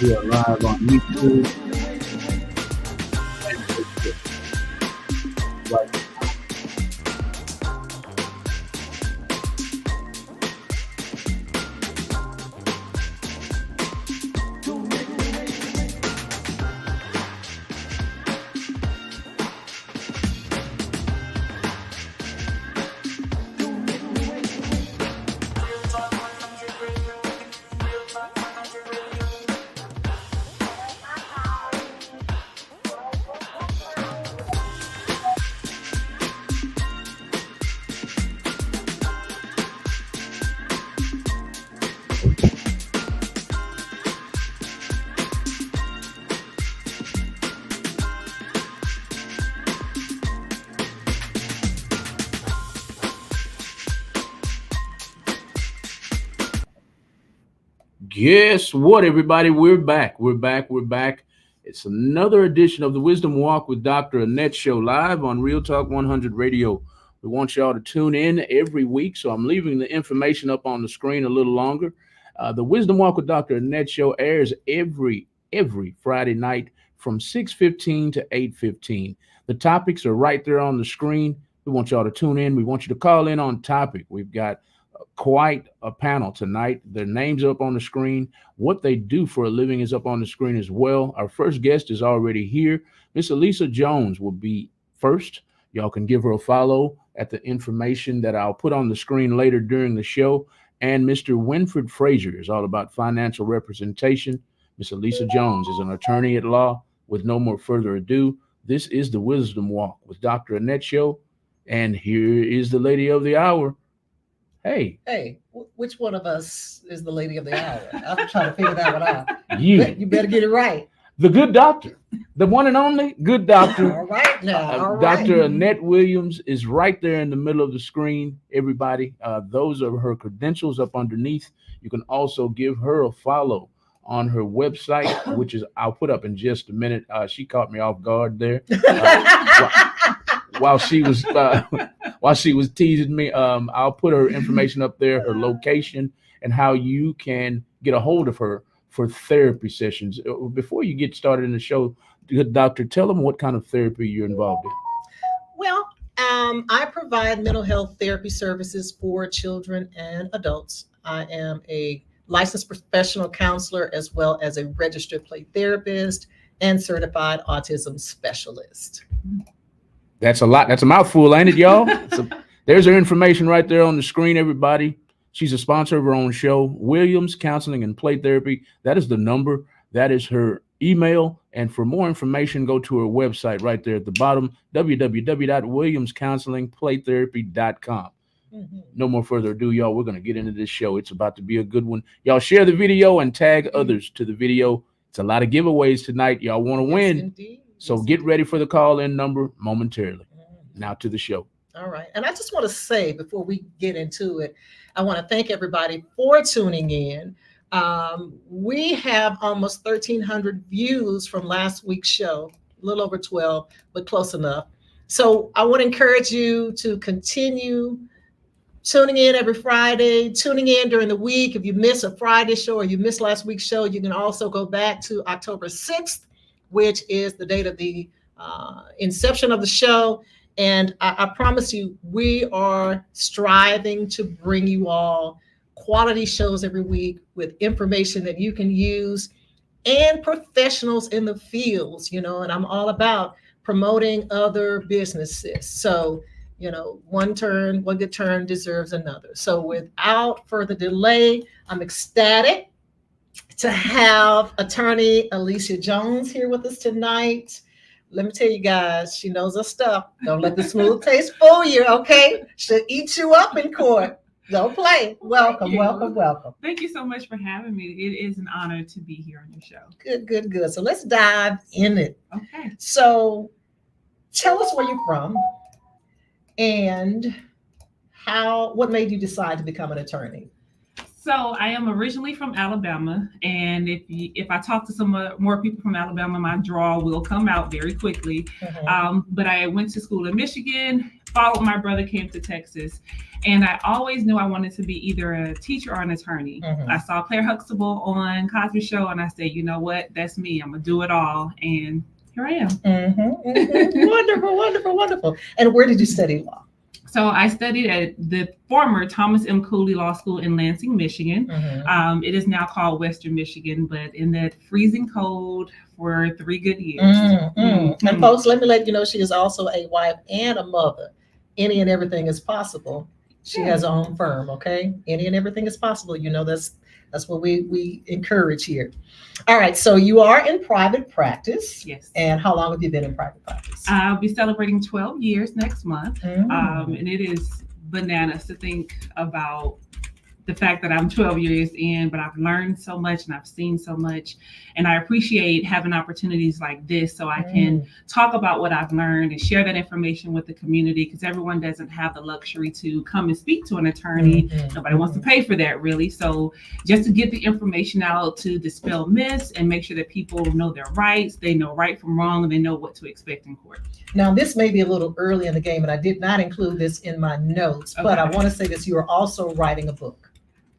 We are live on YouTube and Facebook. Right. Guess what, everybody? We're back. We're back. We're back. It's another edition of the Wisdom Walk with Dr. Annette show live on Real Talk 100 Radio. We want y'all to tune in every week, so I'm leaving the information up on the screen a little longer. The Wisdom Walk with Dr. Annette show airs every Friday night from 6:15 to 8:15. The topics are right there on the screen. We want y'all to tune in. We want you to call in on topic. We've got quite a panel tonight. Their names up on the screen. What they do for a living is up on the screen as well. Our first guest is already here. Miss Elisa Jones will be first. Y'all can give her a follow at the information that I'll put on the screen later during the show. And Mr. Winfred Frazier is all about financial representation. Miss Elisa Jones is an attorney at law. With no more further ado, this is the Wisdom Walk with Dr. Annette show. And here is the lady of the hour. Hey, which one of us is the lady of the hour? I'm trying to figure that one out. You better get it right. The good doctor, the one and only good doctor. All right now. All Dr. right. Annette Williams is right there in the middle of the screen, everybody. Those are her credentials up underneath. You can also give her a follow on her website, which is I'll put up in just a minute. She caught me off guard there while she was teasing me. I'll put her information up there, her location, and how you can get a hold of her for therapy sessions. Before you get started in the show, good doctor, tell them what kind of therapy you're involved in. Well, I provide mental health therapy services for children and adults. I am a licensed professional counselor as well as a registered play therapist and certified autism specialist. That's a lot. That's a mouthful, ain't it, y'all? There's her information right there on the screen, everybody. She's a sponsor of her own show, Williams Counseling and Play Therapy. That is the number. That is her email. And for more information, go to her website right there at the bottom, www.williamscounselingplaytherapy.com. Mm-hmm. No more further ado, y'all. We're going to get into this show. It's about to be a good one. Y'all share the video and tag others to the video. It's a lot of giveaways tonight. Y'all want to win. Indeed. So get ready for the call-in number momentarily. Now to the show. All right. And I just want to say before we get into it, I want to thank everybody for tuning in. We have almost 1,300 views from last week's show, a little over 12, but close enough. So I want to encourage you to continue tuning in every Friday, tuning in during the week. If you miss a Friday show or you missed last week's show, you can also go back to October 6th, which is the date of the inception of the show. And I promise you, we are striving to bring you all quality shows every week with information that you can use and professionals in the fields, and I'm all about promoting other businesses. So, one good turn deserves another. So without further delay, I'm ecstatic to have attorney Elisa Jones here with us tonight. Let me tell you guys, she knows her stuff. Don't let the smooth taste fool you, okay? She'll eat you up in court. Don't play. Welcome. Thank you so much for having me. It is an honor to be here on your show. Good. So let's dive in it. Okay. So tell us where you're from and what made you decide to become an attorney? So I am originally from Alabama, and if I talk to some more people from Alabama, my draw will come out very quickly. But I went to school in Michigan, followed my brother, came to Texas, and I always knew I wanted to be either a teacher or an attorney. I saw Claire Huxtable on Cosby Show, and I said, you know what, that's me. I'm gonna do it all, and here I am. Wonderful, wonderful, wonderful. And where did you study law? So I studied at the former Thomas M. Cooley Law School in Lansing, Michigan. It is now called Western Michigan, but in that freezing cold for 3 good years. And folks, let me let you know she is also a wife and a mother. Any and everything is possible. She has her own firm, okay? Any and everything is possible. You know, that's what we encourage here. All right, so you are in private practice. Yes. And how long have you been in private practice? I'll be celebrating 12 years next month. And it is bananas to think about the fact that I'm 12 years in, but I've learned so much and I've seen so much. And I appreciate having opportunities like this so I can talk about what I've learned and share that information with the community, because everyone doesn't have the luxury to come and speak to an attorney. Nobody wants to pay for that, really. So just to get the information out to dispel myths and make sure that people know their rights, they know right from wrong, and they know what to expect in court. Now, this may be a little early in the game, and I did not include this in my notes, but I want to say this, you are also writing a book.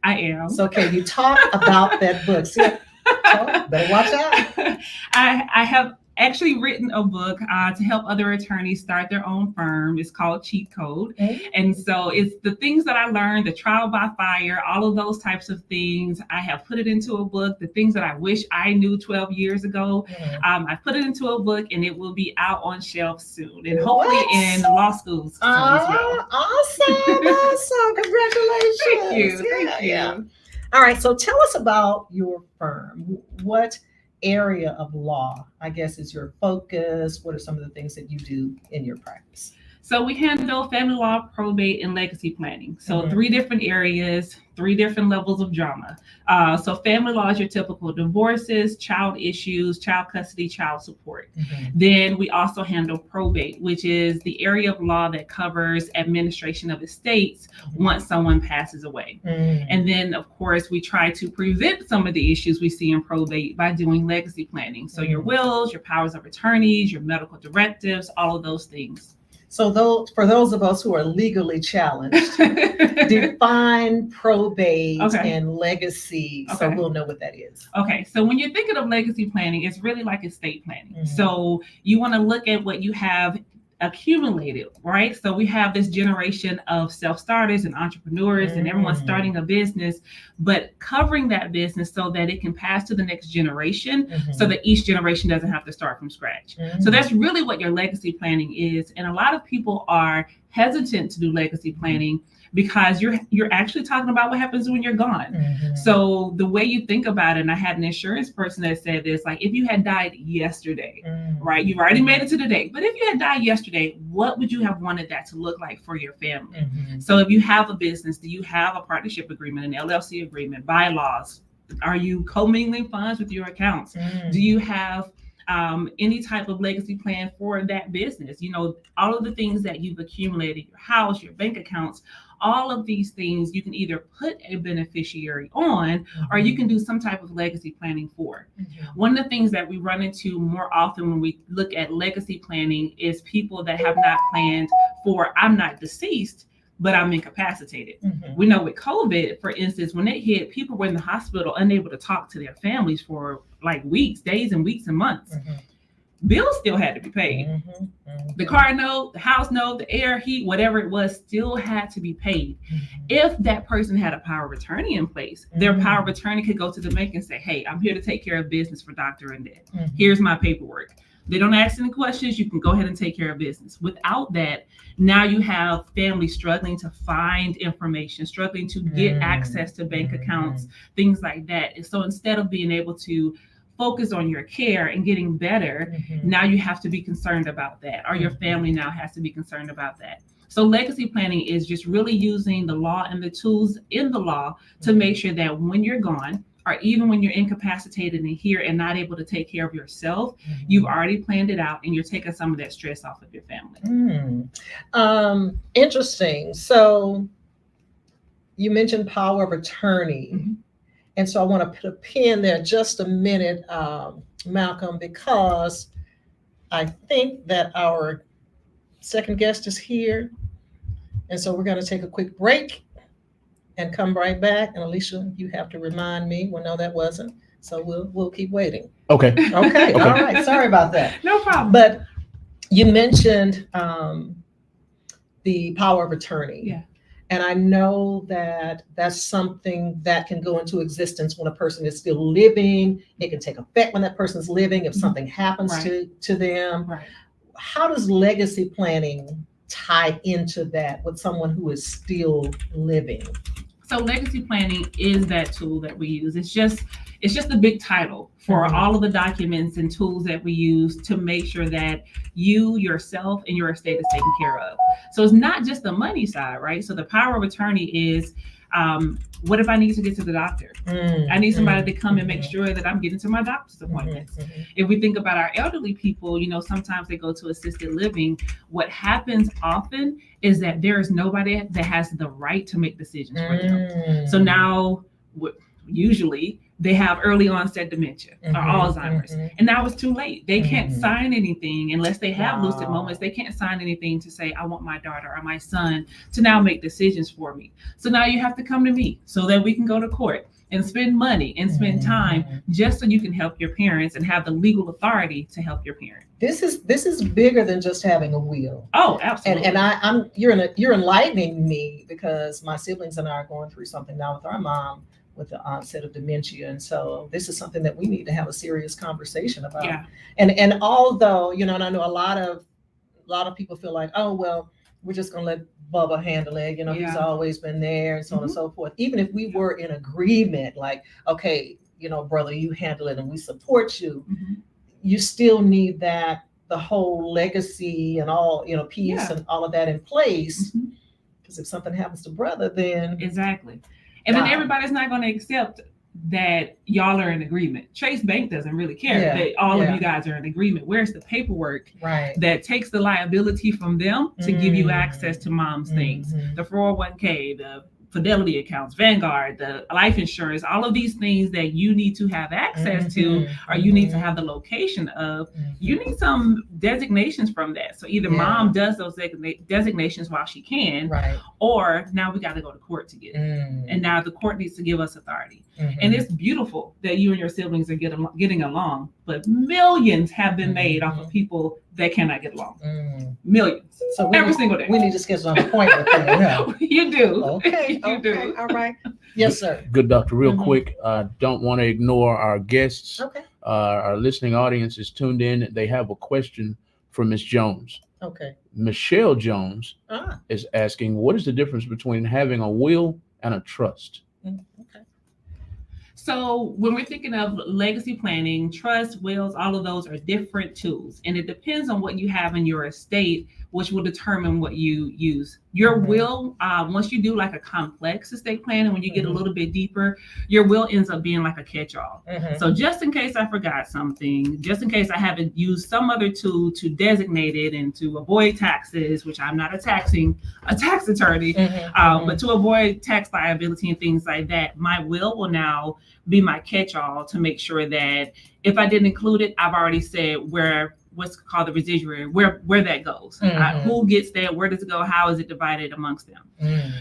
I am. So can you talk about that book? See, better watch out. I have actually written a book to help other attorneys start their own firm. It's called Cheat Code. And so it's the things that I learned, the trial by fire, all of those types of things. I have put it into a book, the things that I wish I knew 12 years ago. I put it into a book, and it will be out on shelves soon, and hopefully in law schools soon as well. Awesome. Congratulations. Thank you. Yeah. All right, so tell us about your firm. What area of law, I guess, is your focus? What are some of the things that you do in your practice? So we handle family law, probate, and legacy planning. So 3 different areas, 3 different levels of drama. So family law is your typical divorces, child issues, child custody, child support. Then we also handle probate, which is the area of law that covers administration of estates once someone passes away. And then, of course, we try to prevent some of the issues we see in probate by doing legacy planning. So your wills, your powers of attorneys, your medical directives, all of those things. So for those of us who are legally challenged, define probate and legacy so we'll know what that is. Okay, so when you're thinking of legacy planning, it's really like estate planning. So you want to look at what you have accumulated, right? So we have this generation of self-starters and entrepreneurs and everyone starting a business, but covering that business so that it can pass to the next generation so that each generation doesn't have to start from scratch. So that's really what your legacy planning is. And a lot of people are hesitant to do legacy planning because you're actually talking about what happens when you're gone. So the way you think about it, and I had an insurance person that said this, like, if you had died yesterday, right? You've already made it to the day, but if you had died yesterday, what would you have wanted that to look like for your family? So if you have a business, do you have a partnership agreement, an LLC agreement, bylaws? Are you commingling funds with your accounts? Do you have any type of legacy plan for that business? You know, all of the things that you've accumulated, your house, your bank accounts, all of these things you can either put a beneficiary on or you can do some type of legacy planning for. One of the things that we run into more often when we look at legacy planning is people that have not planned for, I'm not deceased, but I'm incapacitated. We know with COVID, for instance, when it hit, people were in the hospital unable to talk to their families for like weeks, days and weeks and months. Bills still had to be paid. The car note, the house note, the air, heat, whatever it was, still had to be paid. If that person had a power of attorney in place, their power of attorney could go to the bank and say, hey, I'm here to take care of business for Dr. Annette. Here's my paperwork. They don't ask any questions. You can go ahead and take care of business. Without that, now you have families struggling to find information, struggling to get access to bank accounts, things like that. And so instead of being able to focus on your care and getting better, now you have to be concerned about that, or your family now has to be concerned about that. So legacy planning is just really using the law and the tools in the law to make sure that when you're gone, or even when you're incapacitated and here and not able to take care of yourself, you've already planned it out and you're taking some of that stress off of your family. Interesting. So you mentioned power of attorney. Mhm. And so I want to put a pin there just a minute, Malcolm, because I think that our second guest is here. And so we're going to take a quick break and come right back. And Alicia, you have to remind me. Well, no, that wasn't. So we'll keep waiting. Okay. Okay. All right. Sorry about that. No problem. But you mentioned the power of attorney. Yeah. And I know that that's something that can go into existence when a person is still living. It can take effect when that person's living if something happens Right. to them. Right. How does legacy planning tie into that with someone who is still living? So legacy planning is that tool that we use. It's just the big title for Mhm. all of the documents and tools that we use to make sure that you, yourself, and your estate is taken care of. So it's not just the money side, right? So the power of attorney is, what if I need to get to the doctor? I need somebody to come and make sure that I'm getting to my doctor's appointments. If we think about our elderly people, sometimes they go to assisted living. What happens often is that there is nobody that has the right to make decisions for them. So now, usually, they have early onset dementia or Alzheimer's. And now it's too late. They can't sign anything unless they have lucid moments. They can't sign anything to say, I want my daughter or my son to now make decisions for me. So now you have to come to me so that we can go to court and spend money and spend time just so you can help your parents and have the legal authority to help your parent. This is bigger than just having a will. Oh, absolutely. And you're enlightening me because my siblings and I are going through something now with our mom with the onset of dementia. And so this is something that we need to have a serious conversation about. Yeah. And although, and I know a lot of people feel like, oh, well, we're just going to let Bubba handle it. He's always been there and so on and so forth. Even if we were in agreement, like, okay, brother, you handle it and we support you, you still need the whole legacy and all, peace and all of that in place. Because if something happens to brother, then. Exactly. And then everybody's not going to accept that y'all are in agreement. Chase Bank doesn't really care that all of you guys are in agreement. Where's the paperwork that takes the liability from them to give you access to mom's things? The 401k, the Fidelity accounts, Vanguard, the life insurance, all of these things that you need to have access to, or you need to have the location of, you need some designations from that. So either mom does those designations while she can, or now we got to go to court to get it. And now the court needs to give us authority. And it's beautiful that you and your siblings are getting along, but millions have been made off of people that cannot get along. Millions. So every single day. We need to schedule an appointment for you. You do. Okay. You do. All right. Yes, sir. Good, doctor. Real quick, don't want to ignore our guests. Okay. Our listening audience is tuned in. They have a question for Ms. Jones. Okay. Michelle Jones is asking, what is the difference between having a will and a trust? Okay. So when we're thinking of legacy planning, trust, wills, all of those are different tools. And it depends on what you have in your estate, which will determine what you use. Your will, once you do like a complex estate plan, and when you get a little bit deeper, your will ends up being like a catch-all. So just in case I forgot something, just in case I haven't used some other tool to designate it and to avoid taxes, which I'm not a tax attorney, but to avoid tax liability and things like that, my will now be my catch-all to make sure that if I didn't include it, I've already said what's called the residuary, where that goes. Who gets that? Where does it go? How is it divided amongst them?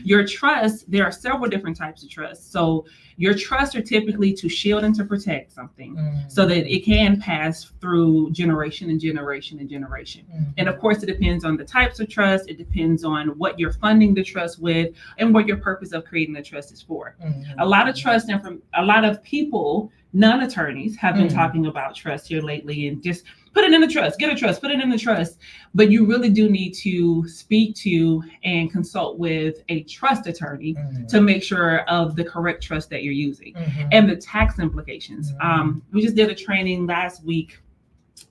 Your trust, there are several different types of trusts. So your trusts are typically to shield and to protect something so that it can pass through generation and generation and generation. And of course, it depends on the types of trust. It depends on what you're funding the trust with and what your purpose of creating the trust is for. A lot of trust and from a lot of people, non-attorneys have been talking about trust here lately and just put it in the trust, get a trust, put it in the trust. But you really do need to speak to and consult with a trust attorney to make sure of the correct trust that you're using and the tax implications. We just did a training last week.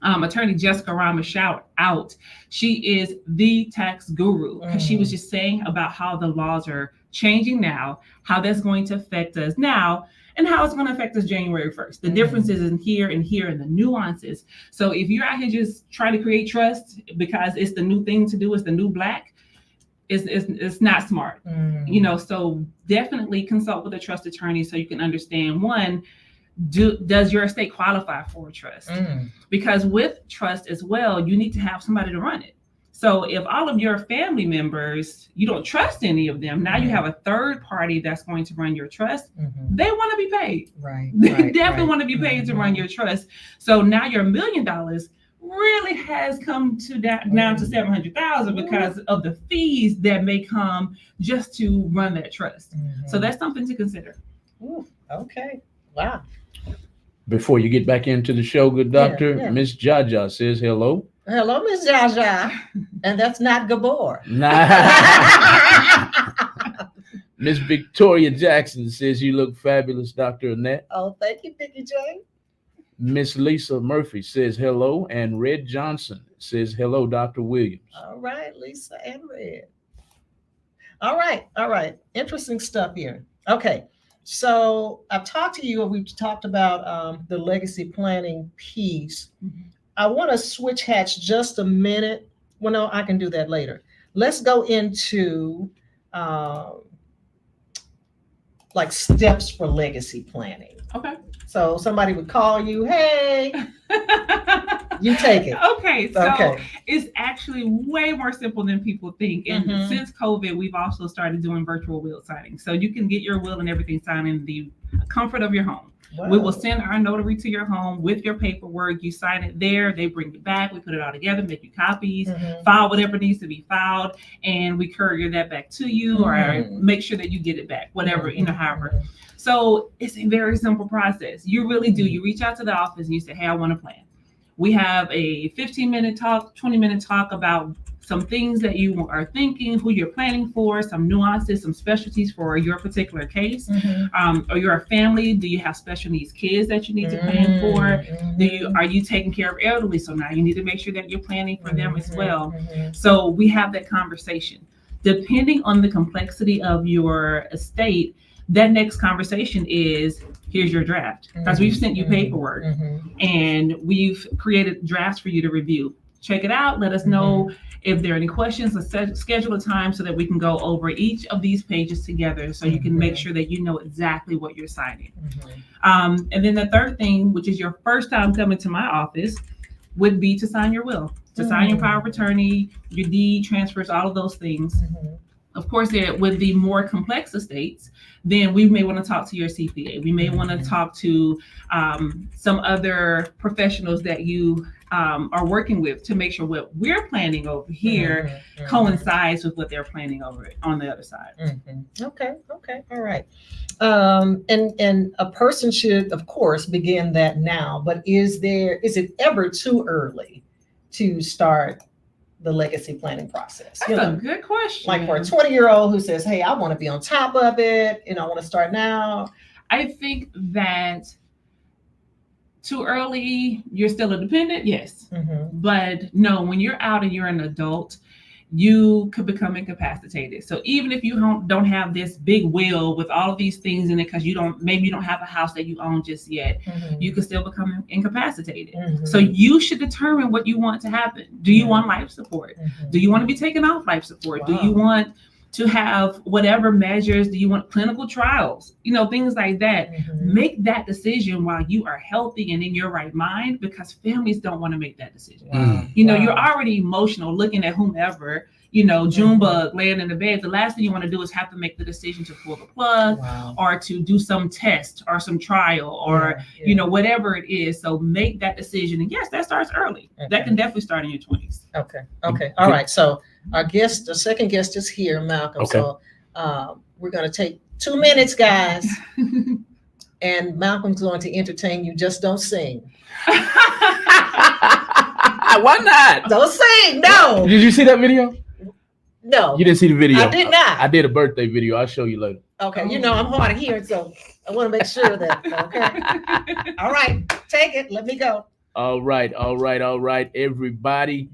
Attorney Jessica Rama, shout out. She is the tax guru because she was just saying about how the laws are changing now, how that's going to affect us now, and how it's going to affect us January 1st. The differences in here and the nuances. So if you're out here just trying to create trust because it's the new thing to do, it's the new black, it's not smart. So definitely consult with a trust attorney so you can understand, one, does your estate qualify for a trust? Because with trust as well, you need to have somebody to run it. So if all of your family members, you don't trust any of them, now you have a third party that's going to run your trust. They want to be paid. They definitely want to be paid to run your trust. So now your $1 million really has come to down to $700,000 because of the fees that may come just to run that trust. So that's something to consider. Okay. Wow. Before you get back into the show, good doctor, Miss Jaja says hello. Hello, Miss Jaja. And that's not Gabor. Miss Victoria Jackson says you look fabulous, Dr. Annette. Oh, thank you, Vicky J. Miss Lisa Murphy says hello, and Red Johnson says hello, Dr. Williams. All right, Lisa and Red. All right. Interesting stuff here. Okay, so I've talked to you, we've talked about the legacy planning piece. I want to switch hats just a minute. Well, no, I can do that later. Let's go into like steps for legacy planning. Okay. So somebody would call you, hey, you take it. Okay, so it's actually way more simple than people think. And since COVID, we've also started doing virtual will signings. So you can get your will and everything signed in the comfort of your home. Wow. We will send our notary to your home with your paperwork. You sign it there. They bring it back. We put it all together, make you copies, file whatever needs to be filed, and we courier that back to you or make sure that you get it back, whatever, however. So it's a very simple process. You really do. You reach out to the office and you say, hey, I want a plan. We have a 15-minute talk, 20-minute talk about some things that you are thinking, who you're planning for, some nuances, some specialties for your particular case. Or you're a family. Do you have special needs kids that you need to plan for? Are you taking care of elderly? So now you need to make sure that you're planning for them as well. So we have that conversation. Depending on the complexity of your estate, that next conversation is, here's your draft. Because we've sent you paperwork and we've created drafts for you to review. Check it out. Let us know if there are any questions. Let's schedule a time so that we can go over each of these pages together so you can make sure that you know exactly what you're signing. And then the third thing, which is your first time coming to my office, would be to sign your will, to sign your power of attorney, your deed, transfers, all of those things. Of course, with the more complex estates, then we may want to talk to your CPA. We may want to talk to some other professionals that you are working with to make sure what we're planning over here coincides with what they're planning over on the other side. Okay, all right. And a person should, of course, begin that now. But is it ever too early to start the legacy planning process? That's a good question. Like for a 20-year-old who says, hey, I want to be on top of it, and I want to start now. I think that too early, you're still a dependent, yes. But no, when you're out and you're an adult, you could become incapacitated. So even if you don't have this big will with all of these things in it, because maybe you don't have a house that you own just yet, you could still become incapacitated. So you should determine what you want to happen. Do you want life support? Do you want to be taken off life support? Wow. Do you want to have whatever measures? Do you want clinical trials? Things like that. Make that decision while you are healthy and in your right mind, because families don't want to make that decision. You're already emotional looking at whomever, Junebug laying in the bed. The last thing you want to do is have to make the decision to pull the plug or to do some test or some trial or, whatever it is. So make that decision. And yes, that starts early. That can definitely start in your 20s. Okay. All right. So the second guest is here, Malcolm. Okay. So we're going to take 2 minutes, guys. And Malcolm's going to entertain you. Just don't sing. Why not? Don't sing. No. Did you see that video? No. You didn't see the video? I did not. I did a birthday video. I'll show you later. Okay. I'm hard of hearing, so I want to make sure that, okay. All right. Take it. Let me go. All right. Everybody,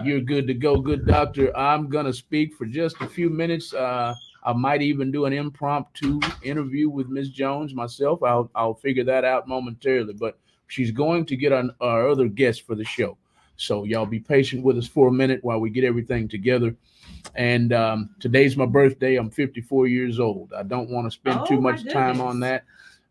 you're good to go. Good doctor. I'm going to speak for just a few minutes. I might even do an impromptu interview with Ms. Jones myself. I'll figure that out momentarily, but she's going to get our other guest for the show. So y'all be patient with us for a minute while we get everything together. And today's my birthday. I'm 54 years old. I don't want to spend too much time on that,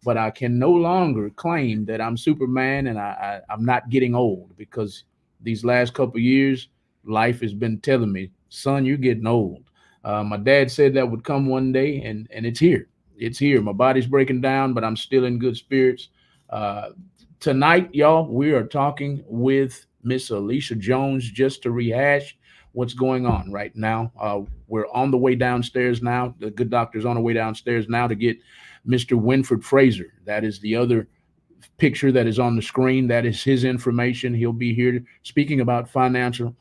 but I can no longer claim that I'm Superman and I'm not getting old, because these last couple of years, life has been telling me, son, you're getting old. My dad said that would come one day, and it's here. It's here. My body's breaking down, but I'm still in good spirits. Uh, Tonight, y'all, we are talking with Miss Alicia Jones just to rehash what's going on right now. We're on the way downstairs now. The good doctor's on the way downstairs now to get Mr. Winfred Frazier. That is the other picture that is on the screen. That is his information. He'll be here speaking about financial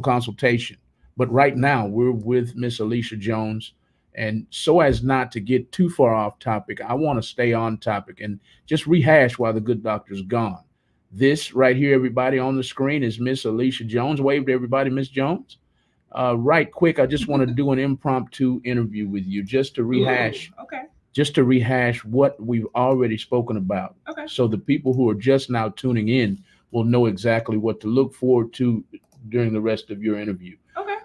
consultation. But right now, we're with Miss Alicia Jones. And so as not to get too far off topic, I want to stay on topic and just rehash while the good doctor's gone. This right here, everybody on the screen, is Miss Alicia Jones. Wave to everybody, Miss Jones. Right quick, I just want to do an impromptu interview with you just to rehash. Ooh, okay. Just to rehash what we've already spoken about. Okay. So the people who are just now tuning in will know exactly what to look forward to during the rest of your interview. Okay.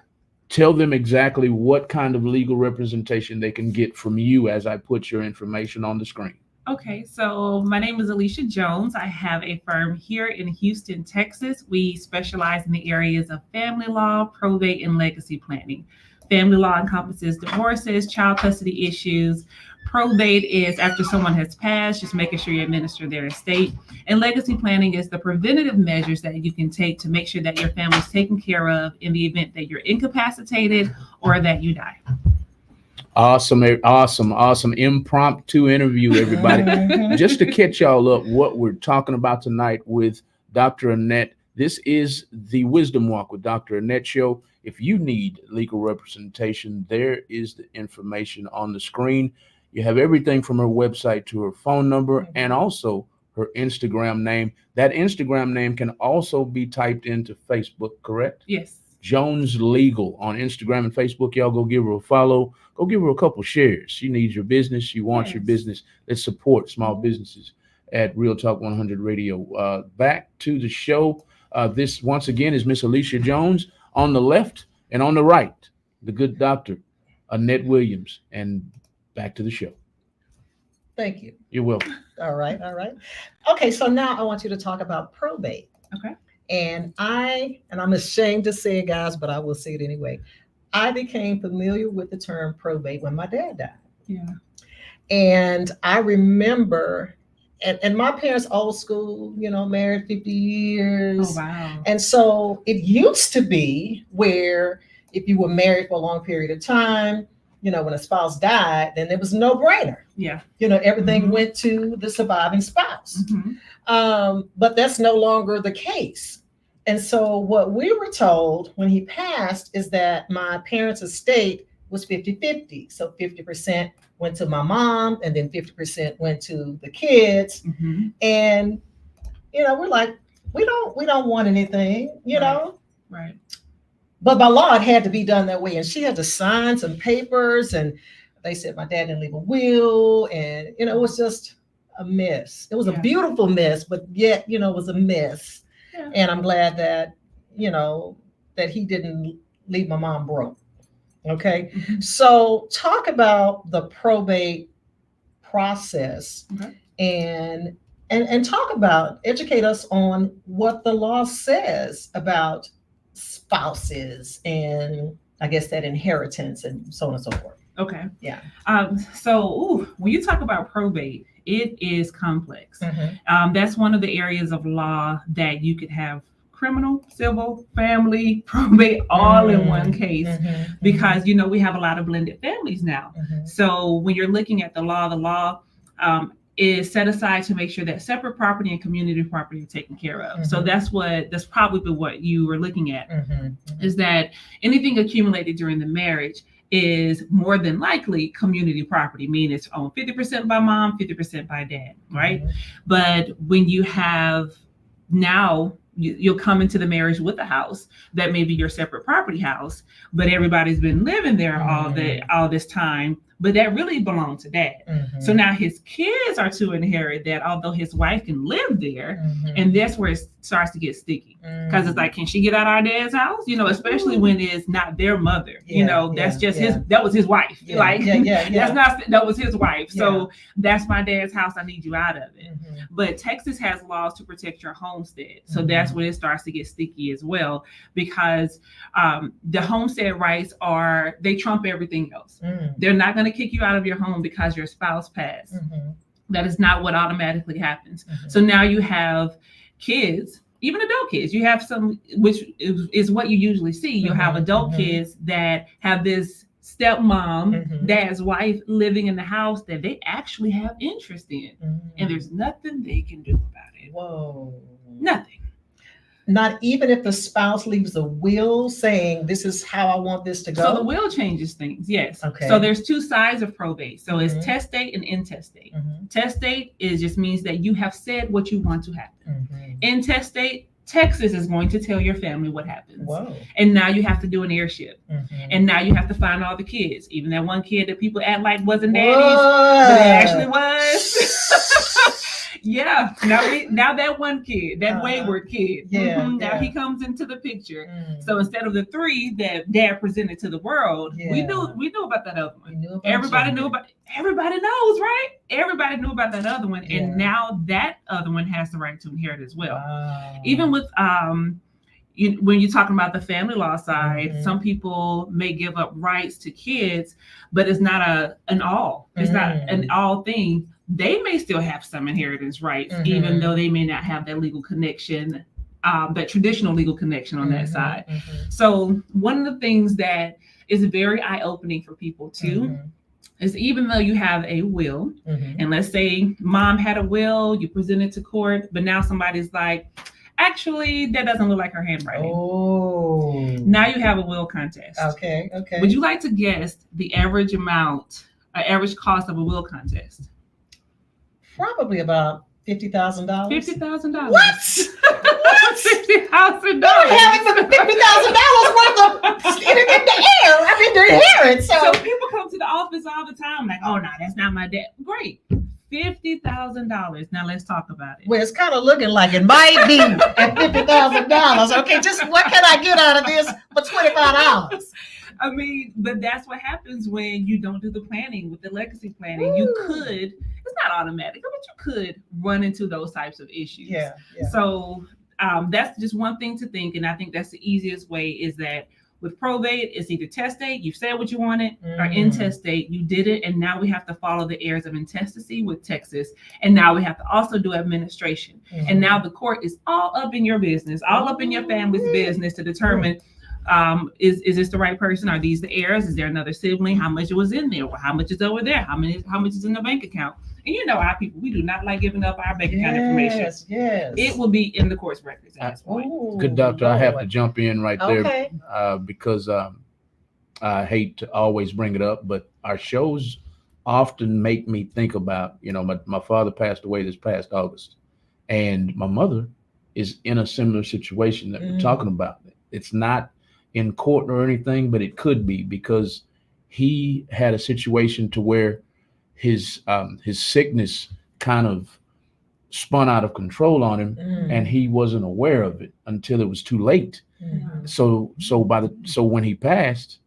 Tell them exactly what kind of legal representation they can get from you as I put your information on the screen. Okay, so my name is Alicia Jones. I have a firm here in Houston, Texas. We specialize in the areas of family law, probate, and legacy planning. Family law encompasses divorces, child custody issues. Probate is after someone has passed, just making sure you administer their estate. And legacy planning is the preventative measures that you can take to make sure that your family is taken care of in the event that you're incapacitated or that you die. Awesome impromptu interview, everybody. Just to catch y'all up, what we're talking about tonight with Dr. Annette. This is the Wisdom Walk with Dr. Annette show. If you need legal representation, there is the information on the screen. You have everything from her website to her phone number and also her Instagram name. That Instagram name can also be typed into Facebook, correct? Yes. Jones Legal on Instagram and Facebook. Y'all go give her a follow. Go give her a couple shares. She needs your business. She wants your business. Let's support small businesses at Real Talk 100 Radio. Back to the show. This, once again, is Miss Alicia Jones. On the left and on the right, the good doctor, Annette Williams. And back to the show. Thank you. You're welcome. All right. Okay, so now I want you to talk about probate. Okay. And I'm ashamed to say it, guys, but I will say it anyway. I became familiar with the term probate when my dad died. Yeah. And I remember, and my parents old school, married 50 years. Oh, wow. And so it used to be where if you were married for a long period of time, when a spouse died, then it was a no-brainer. Yeah. Everything went to the surviving spouse. But that's no longer the case. And so what we were told when he passed is that my parents' estate was 50-50. So 50% went to my mom and then 50% went to the kids. And, we're like, we don't want anything, know? Right. But by law, it had to be done that way. And she had to sign some papers, and they said my dad didn't leave a will. And, it was just a mess. It was a beautiful mess, but yet, it was a mess. Yeah. And I'm glad that, that he didn't leave my mom broke. Okay. So talk about the probate process and educate us on what the law says about spouses and I guess that inheritance and so on and so forth. Okay. Yeah. So when you talk about probate, it is complex. That's one of the areas of law that you could have criminal, civil, family, probate, all in one case, because, we have a lot of blended families now. So when you're looking at the law is set aside to make sure that separate property and community property are taken care of. So that's probably what you were looking at, is that anything accumulated during the marriage is more than likely community property, meaning it's owned 50% by mom, 50% by dad, right? But when you have now, you'll come into the marriage with a house that may be your separate property house, but everybody's been living there all this time. but that really belonged to dad. Mhm. So now his kids are to inherit that, although his wife can live there. Mhm. And that's where it starts to get sticky. Because it's like, can she get out of our dad's house? You know, especially when it's not their mother. You Yeah, know, that's yeah, just yeah. that was his wife. Yeah, Like, yeah. that was his wife. Yeah. So that's my dad's house. I need you out of it. Mhm. But Texas has laws to protect your homestead. So Mhm. that's when it starts to get sticky as well, because the homestead rights they trump everything else. Mm. They're not going to kick you out of your home because your spouse passed. Mhm. That is not what automatically happens. Mhm. So now you have kids, even adult kids. You have some, which is what you usually see. You'll have Mhm, adult mhm. kids that have this stepmom, Mhm. dad's wife living in the house that they actually have interest in. Mhm. And there's nothing they can do about it. Whoa. Nothing. Not even if the spouse leaves a will saying, this is how I want this to go? So the will changes things, yes. Okay. So there's two sides of probate. So Mhm. it's testate and intestate. Mhm. Testate just means that you have said what you want to happen. Mhm. Intestate, Texas is going to tell your family what happens. Whoa. And now you have to do an heirship. Mhm. And now you have to find all the kids. Even that one kid that people act like wasn't daddy's, What? but it actually was. Yeah. Now that one kid, that wayward kid, Yeah, now yeah. he comes into the picture. Mm. So instead of the 3 that dad presented to the world, we Yeah. knew about that other We one. knew about Everybody gender. knew about. Everybody knows, right? Everybody knew about that other one, Yeah. and now that other one has the right to inherit as well. Wow. Even with when you're talking about the family law side, Mhm. some people may give up rights to kids, but it's not an all. It's not an all thing. They may still have some inheritance rights, Mhm. even though they may not have that legal connection, that traditional legal connection on that Mhm, side. mhm, So one of the things that is very eye-opening for people too is, even though you have a will, mhm. and let's say mom had a will, you present it to court, but now somebody's like, actually, that doesn't look like her handwriting. Oh. Now you have a will contest. Okay. Would you like to guess the average cost of a will contest? Probably about $50,000. $50,000. What? $50,000. Having $50,000 worth of in the air. I mean, they're hearing. So people come to the office all the time like, oh no, that's not my dad. Great. $50,000. Now let's talk about it. Well, it's kind of looking like it might be at $50,000. Okay, just what can I get out of this for $25? I mean, but that's what happens when you don't do the planning with the legacy planning. Ooh. You could, it's not automatic, but you could run into those types of issues. Yeah. So that's just one thing to think. And I think that's the easiest way, is that with probate, it's either testate, you said what you wanted, or intestate, you did it. And now we have to follow the heirs of intestacy with Texas. And now we have to also do administration. Mhm. And now the court is all up in your business, all up in your family's business to determine, is this the right person? Are these the heirs? Is there another sibling? How much was in there? How much is over there? How much is in the bank account? And you know, our people, we do not like giving up our bank account information. Yes. It will be in the court's records at this point. Ooh, Good doctor, I have to Lord. jump in right there Okay. because I hate to always bring it up, but our shows often make me think about, my father passed away this past August, and my mother is in a similar situation that we're talking about. It's not in court or anything, but it could be, because he had a situation to where his sickness kind of spun out of control on him, and he wasn't aware of it until it was too late. Mhm. So when he passed,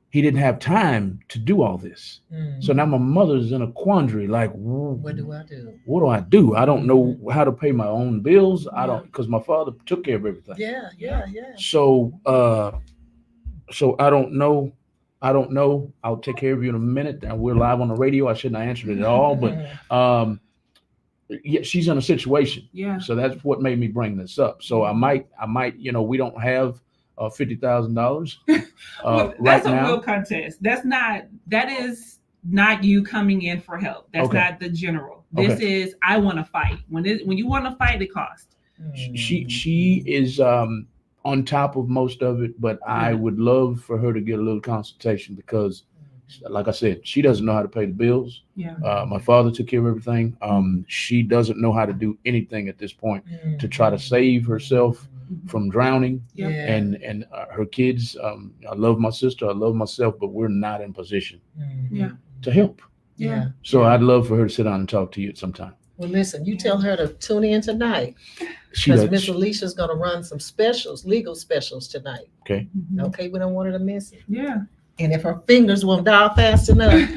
he didn't have time to do all this. Mhm. So now my mother's in a quandary, like, What do I do? what do I do? I don't know how to pay my own bills. I don't, because my father took care of everything. Yeah. So I don't know. I'll take care of you in a minute. And we're live on the radio. I shouldn't have answered it at all, but yeah, she's in a situation. Yeah. So that's what made me bring this up. So I might, we don't have $50,000 Well, right that's a now. will contest. That is not you coming in for help. That's Okay. not the general. This is, I want to fight. When you want to fight, it costs. She is on top of most of it, but I would love for her to get a little consultation, because, like I said, she doesn't know how to pay the bills. Yeah. My father took care of everything. She doesn't know how to do anything at this point to try to save herself from drowning, Yeah. and her kids. I love my sister. I love myself, but we're not in position Yeah. to help. Yeah. So I'd love for her to sit down and talk to you at some time. Well, listen, you tell her to tune in tonight She because does. Miss Alicia's going to run some specials, legal specials tonight. Okay. Okay, we don't want her to miss it. Yeah. And if her fingers won't dial fast enough,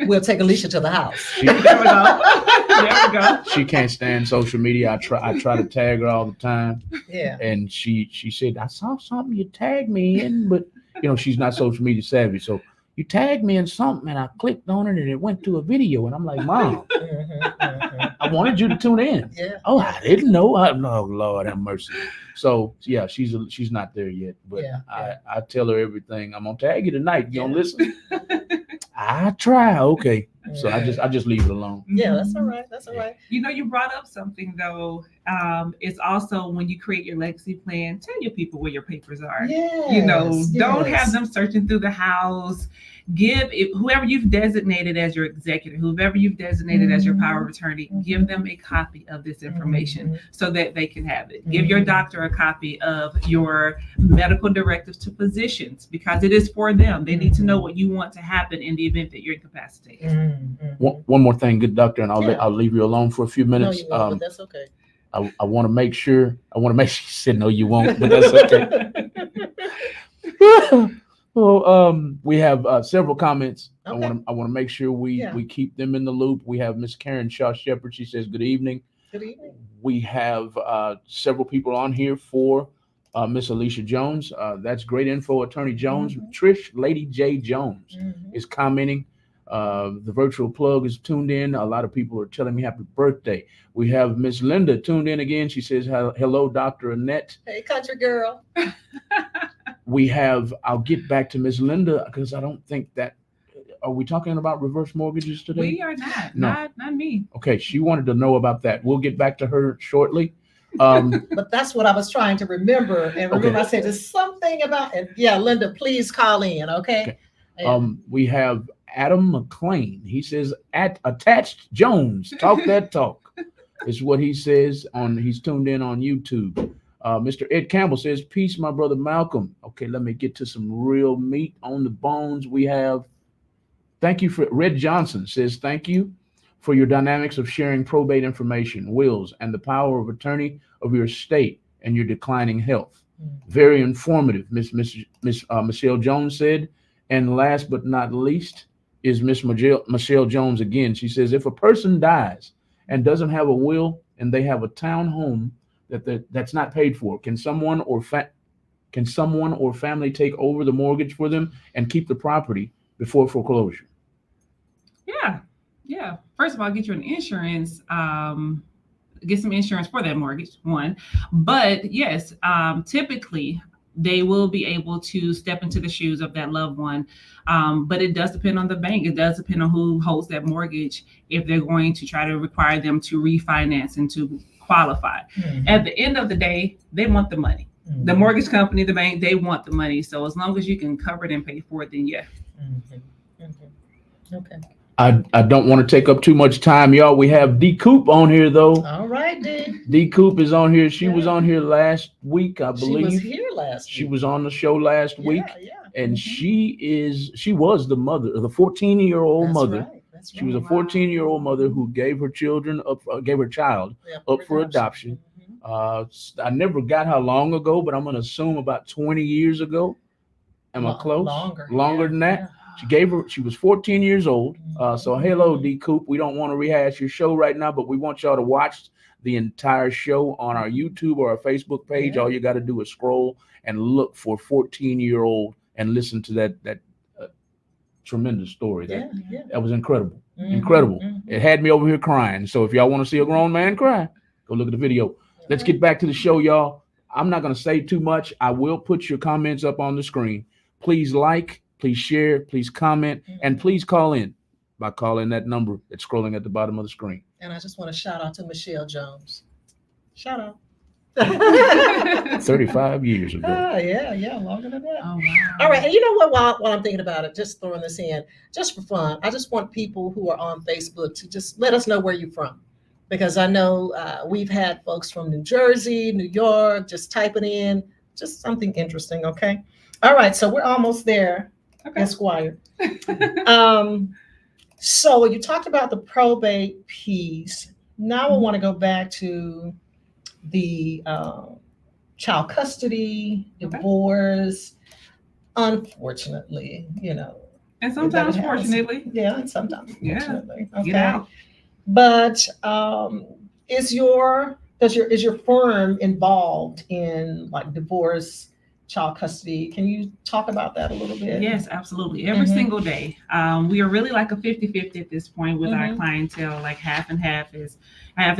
we'll take Alicia to the house. There we go. There we go. She can't stand social media. I try to tag her all the time, Yeah. and she said, I saw something you tagged me in, but she's not social media savvy. So you tagged me in something, and I clicked on it, and it went to a video, and I'm like, Mom, I wanted you to tune in. Yeah. Oh, I didn't know. Oh, Lord have mercy. So yeah, she's not there yet, but I tell her everything. I'm gonna tag you tonight. You don't listen? I try. Okay. So I just leave it alone. Yeah, that's all right. That's all right. You brought up something though. It's also when you create your legacy plan, tell your people where your papers are. Yes, Don't have them searching through the house. Give whoever you've designated as your executor, whoever you've designated as your power of attorney, give them a copy of this information so that they can have it. Give your doctor a copy of your medical directives to physicians because it is for them. They need to know what you want to happen in the event that you're incapacitated. One more thing, good doctor, and I'll leave you alone for a few minutes. No, you won't, but that's okay. I want to make sure. She said, "No, you won't," but that's okay. Well, we have several comments. Okay. I want to make sure we keep them in the loop. We have Miss Karen Shaw Shepherd. She says, "Good evening." Good evening. We have several people on here for Miss Alicia Jones. That's great info, Attorney Jones. Trish Lady J Jones is commenting. The virtual plug is tuned in. A lot of people are telling me happy birthday. We have Miss Linda tuned in again. She says, hello, Dr. Annette. Hey, country girl. We have, I'll get back to Miss Linda because I don't think that, are we talking about reverse mortgages today? We are not. No. Not me. Okay, she wanted to know about that. We'll get back to her shortly. But that's what I was trying to remember. And remember, I said there's something about it. Yeah, Linda, please call in, okay? We have Adam McLean. He says, attached Jones, talk that talk. Is what he says he's tuned in on YouTube. Mr. Ed Campbell says, peace, my brother Malcolm. Okay, let me get to some real meat on the bones. We have, thank you for, Red Johnson says, thank you for your dynamics of sharing probate information, wills, and the power of attorney of your estate and your declining health. Very informative, Miss Michelle Jones said. And last but not least is Miss Michelle Jones again. She says, if a person dies and doesn't have a will and they have a town home that's not paid for, can someone or family take over the mortgage for them and keep the property before foreclosure? Yeah. First of all, get you an insurance. Get some insurance for that mortgage, one. But yes, typically they will be able to step into the shoes of that loved one. But it does depend on the bank. It does depend on who holds that mortgage if they're going to try to require them to refinance and to qualify. At the end of the day, they want the money. The mortgage company, the bank, they want the money. So as long as you can cover it and pay for it, then yeah. Okay. I don't want to take up too much time, y'all. We have D Coop on here, though. All right, D. D Coop is on here. She was on here last week, I believe. She was here last week. She was on the show last week. Yeah. And she was the mother, the 14-year-old mother. Right. That's She was a 14-year-old mother who gave her child up for adoption. I never got how long ago, but I'm going to assume about 20 years ago. Am I close? Longer than that. Yeah. She was 14 years old. So hello, D Coop. We don't want to rehash your show right now, but we want y'all to watch the entire show on our YouTube or our Facebook page. All you got to do is scroll and look for 14-year-old and listen to that tremendous story. That was incredible. Incredible. It had me over here crying. So if y'all want to see a grown man cry, go look at the video. Let's get back to the show, y'all. I'm not going to say too much. I will put your comments up on the screen. Please like, please share, please comment, and please call in by calling that number that's scrolling at the bottom of the screen. And I just want to shout out to Michelle Jones. Shout out. 35 years ago. Yeah, longer than that. Oh, wow. All right, and you know what? While I'm thinking about it, just throwing this in, just for fun, I just want people who are on Facebook to just let us know where you're from. because I know we've had folks from New Jersey, New York, just typing in just something interesting. Okay. All right. So we're almost there, Okay. Esquire. So you talked about the probate piece. Now I want to go back to the child custody, Okay. divorce. Unfortunately, you know. And sometimes, never happens. fortunately, Yeah, and sometimes Yeah. fortunately. get Okay. out. But is your firm involved in like divorce, child custody? Can you talk about that a little bit? Yes, absolutely. Every Mhm. single day. We are really like a 50-50 at this point with our Mhm. clientele, like half and half is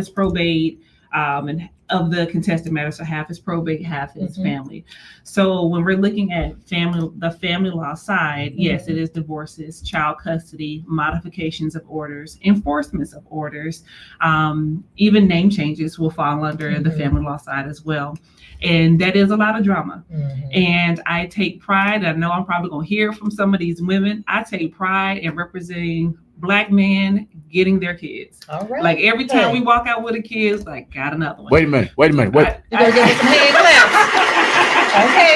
probate, and of the contested matters, so half is probate, half is Mhm. family. So when we're looking at the family law side, yes, Mhm. it is divorces, child custody, modifications of orders, enforcements of orders, even name changes will fall under the Mhm. family law side as well. And that is a lot of drama. Mhm. And I take pride. I know I'm probably going to hear from some of these women. I take pride in representing Black men getting their kids. All right. Like every time Hey. we walk out with a kid, it's like, got another one. Wait a minute. You're gonna give us some hand claps. Okay.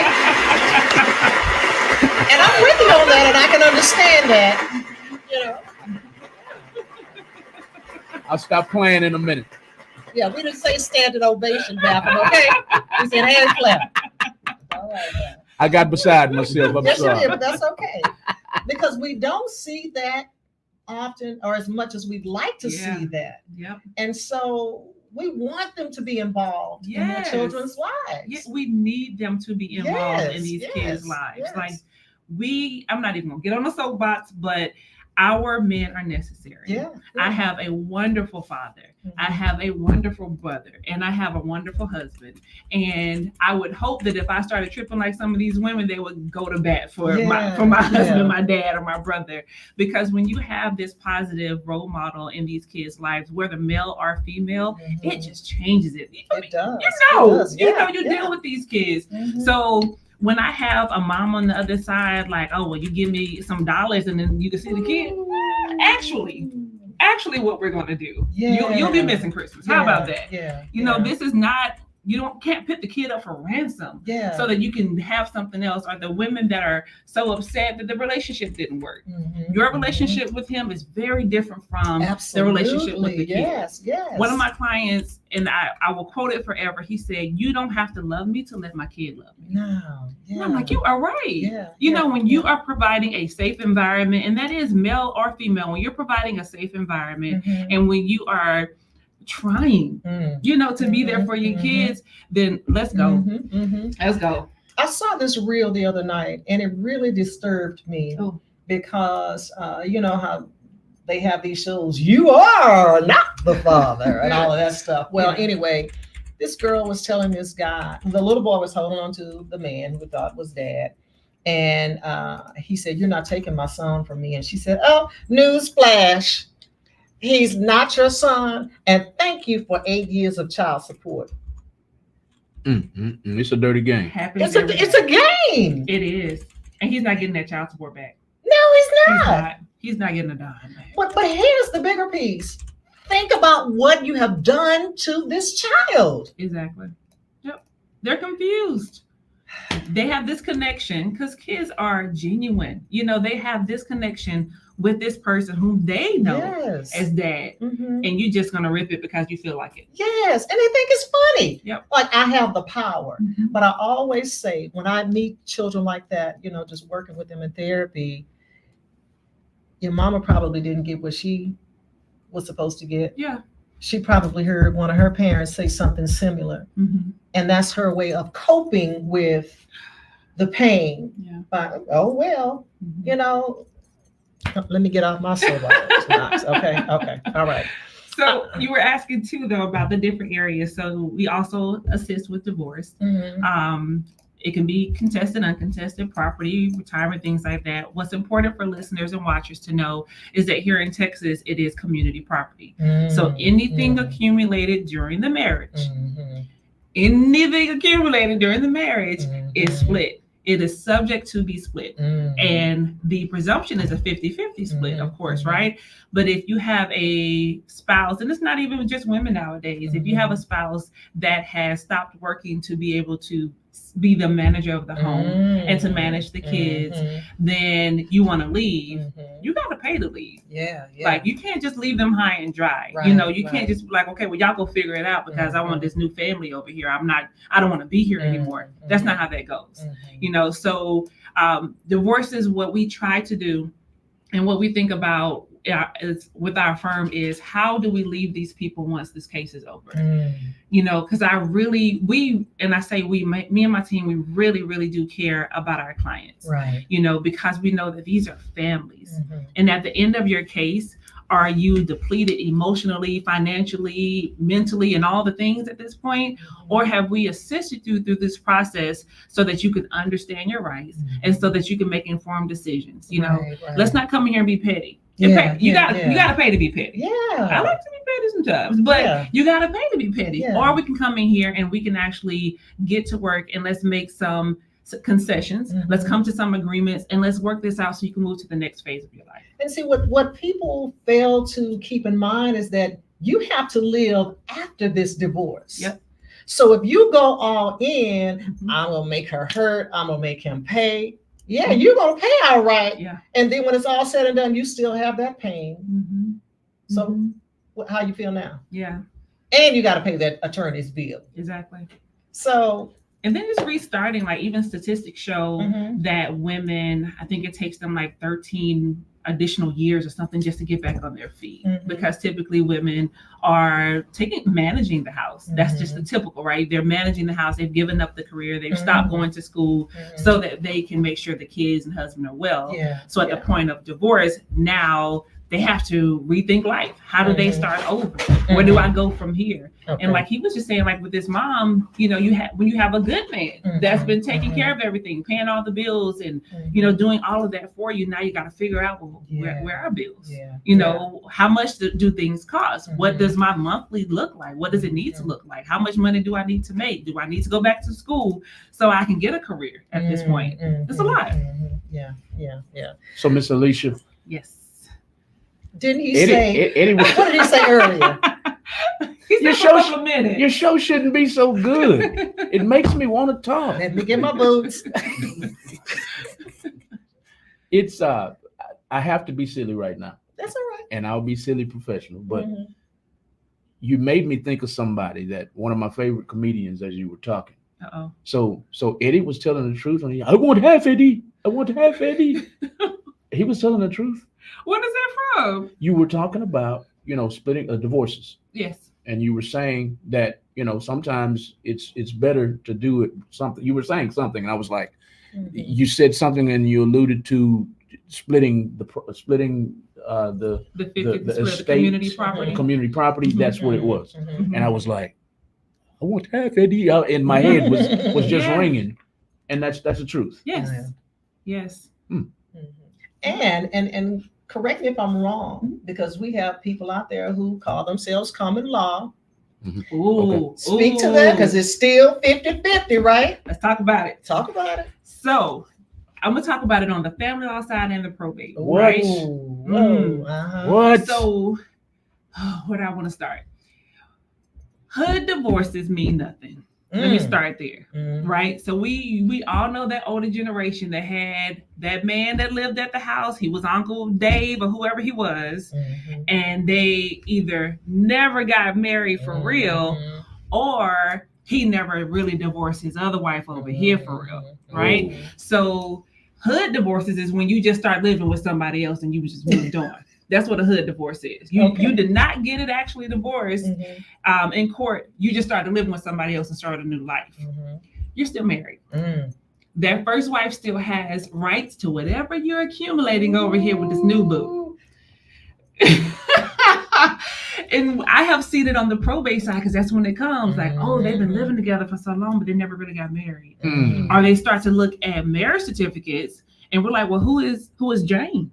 And I'm with you on that, and I can understand that. You know. I'll stop playing in a minute. Yeah, we didn't say standing ovation, Malcolm, okay? We said hand clap. All right. Yeah. I got beside myself. I'm Yes, you sorry. did, but that's okay. Because we don't see that often or as much as we'd like to Yeah. see that. Yep. And so we want them to be involved in their Yes. children's lives. Yeah, we need them to be involved in Yes, these yes, kids' lives. yes. Like I'm not even gonna get on the soapbox, but our men are necessary. Yeah. I have a wonderful father. I have a wonderful brother, and I have a wonderful husband. And I would hope that if I started tripping like some of these women, they would go to bat for my husband, my dad, or my brother. Because when you have this positive role model in these kids' lives, whether male or female, it just changes it. It does. You deal with these kids. So when I have a mom on the other side, like, oh, well, you give me some dollars and then you can see the kid. Actually what we're going to do. You'll be missing Christmas. How about that? Yeah. You know, this is not, can't put the kid up for ransom so that you can have something else. Or the women that are so upset that the relationship didn't work. Your relationship with him is very different from the relationship with the kid. Yes. One of my clients, and I will quote it forever, he said, you don't have to love me to let my kid love me. No. And I'm like, you are right. Yeah. You know, when you are providing a safe environment, and that is male or female, when you're providing a safe environment, and when you are trying, to be there for your kids, then let's go. Let's go. I saw this reel the other night, and it really disturbed me because you know how they have these shows, you are not the father, and all of that stuff. Well, anyway, this girl was telling this guy, the little boy was holding on to the man who thought was dad. And he said, you're not taking my son from me. And she said, oh, newsflash. He's not your son. And thank you for 8 years of child support. It's a dirty game. It's a game. It is. And he's not getting that child support back. No, he's not. He's not getting a dime back. But here's the bigger piece. Think about what you have done to this child. Exactly. Yep. They're confused. They have this connection because kids are genuine. You know, they have this connection with this person whom they know as dad. And you're just going to rip it because you feel like it. Yes. And they think it's funny. Yep. Like I have the power. But I always say when I meet children like that, you know, just working with them in therapy, your mama probably didn't get what she was supposed to get. Yeah. She probably heard one of her parents say something similar. And that's her way of coping with the pain. Yeah. But, oh, well, you know, let me get off my soapbox. Okay. All right. So you were asking too, though, about the different areas. So we also assist with divorce. It can be contested, uncontested, property, retirement, things like that. What's important for listeners and watchers to know is that here in Texas, it is community property. So anything accumulated during the marriage, is split. It is subject to be split. And the presumption is a 50-50 split, of course, right? But if you have a spouse, and it's not even just women nowadays, if you have a spouse that has stopped working to be able to be the manager of the home and to manage the kids, then you want to leave, you got to pay to leave. Like, you can't just leave them high and dry. Right, you know, you can't just be like, okay, well, y'all go figure it out because I want this new family over here. I don't want to be here anymore. That's not how that goes. You know, so divorce is what we try to do, and what we think about is with our firm is, how do we leave these people once this case is over? You know, because me and my team, we really do care about our clients, right? You know, because we know that these are families, and at the end of your case, are you depleted emotionally, financially, mentally, and all the things at this point? Or have we assisted you through this process so that you can understand your rights and so that you can make informed decisions? You know, let's not come in here and be petty. You gotta pay to be petty. I like to be petty sometimes, but you gotta pay to be petty. Or we can come in here and we can actually get to work, and let's make some concessions. Let's come to some agreements, and let's work this out so you can move to the next phase of your life. And see, what people fail to keep in mind is that you have to live after this divorce. So if you go all in, I'm gonna make her hurt, I'm gonna make him pay. You're gonna pay all right. And then when it's all said and done, you still have that pain. So how you feel now? And you got to pay that attorney's bill. Exactly. So, and then just restarting, like, even statistics show that women, I think it takes them like 13 additional years or something just to get back on their feet, because typically women are managing the house. That's just the typical, right? They're managing the house. They've given up the career. They've stopped going to school so that they can make sure the kids and husband are well. So at the point of divorce, now they have to rethink life. How do they start over? Where do I go from here? And like he was just saying, like with this mom, you know, when you have a good man that's been taking care of everything, paying all the bills and, you know, doing all of that for you. Now you got to figure out, well, where are bills? You know, how much do things cost? What does my monthly look like? What does it need to look like? How much money do I need to make? Do I need to go back to school so I can get a career at this point? It's a lot. So, Miss Alicia. Yes. Didn't he say? Eddie, what did he say earlier? Your show shouldn't be so good. It makes me want to talk. Let me get my boots. It's I have to be silly right now. That's all right. And I'll be silly professional, but you made me think of somebody, that one of my favorite comedians, as you were talking. So Eddie was telling the truth. I want half Eddie. I want half Eddie. He was telling the truth. What is that from? You were talking about, you know, splitting divorces. Yes. And you were saying that, you know, sometimes it's better to do it something. You were saying something, and I was like, you said something, and you alluded to splitting the estate, community property. Community property. That's what it was. And I was like, I want half Eddie. In my head was just ringing, and that's the truth. Yes. And correct me if I'm wrong, because we have people out there who call themselves common law. Speak to that, because it's still 50-50, right? Let's talk about it. Talk about it. So I'm going to talk about it on the family law side and the probate. What? Right? What? So where do I want to start? Hood divorces mean nothing. Let me start there, right? So we all know that older generation that had that man that lived at the house. He was Uncle Dave or whoever he was, and they either never got married for real, or he never really divorced his other wife over here for real, right? So hood divorces is when you just start living with somebody else and you just moved on. That's what a hood divorce is. You did not get it actually divorced in court. You just started living with somebody else and started a new life. You're still married. That first wife still has rights to whatever you're accumulating over here with this new boo. And I have seen it on the probate side, because that's when it comes. Like, oh, they've been living together for so long, but they never really got married. Or they start to look at marriage certificates, and we're like, well, who is Jane?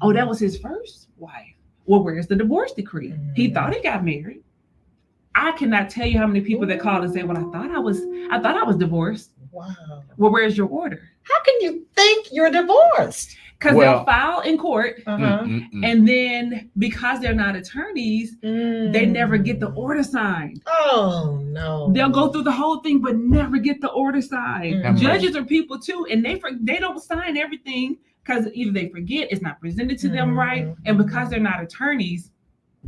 Oh, that was his first wife. Well, where's the divorce decree? He thought he got married. I cannot tell you how many people that called and say, well, I thought I was divorced. Wow. Well, where's your order? How can you think you're divorced? Because Well- they'll file in court, Uh-huh. and then because they're not attorneys, they never get the order signed. Oh no. They'll go through the whole thing, but never get the order signed. Mhm. Judges are people too, and they don't sign everything because either they forget, it's not presented to them right, and because they're not attorneys.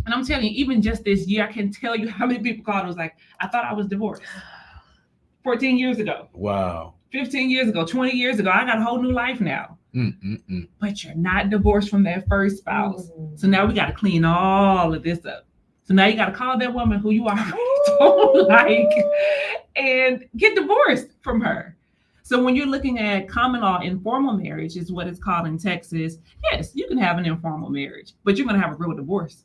And I'm telling you, even just this year, I can tell you how many people called and was like, I thought I was divorced 14 years ago, Wow. 15 years ago, 20 years ago. I got a whole new life now. But you're not divorced from that first spouse. So now we got to clean all of this up. So now you got to call that woman who you already don't like and get divorced from her. So when you're looking at common law, informal marriage is what it's called in Texas. Yes, you can have an informal marriage, but you're going to have a real divorce.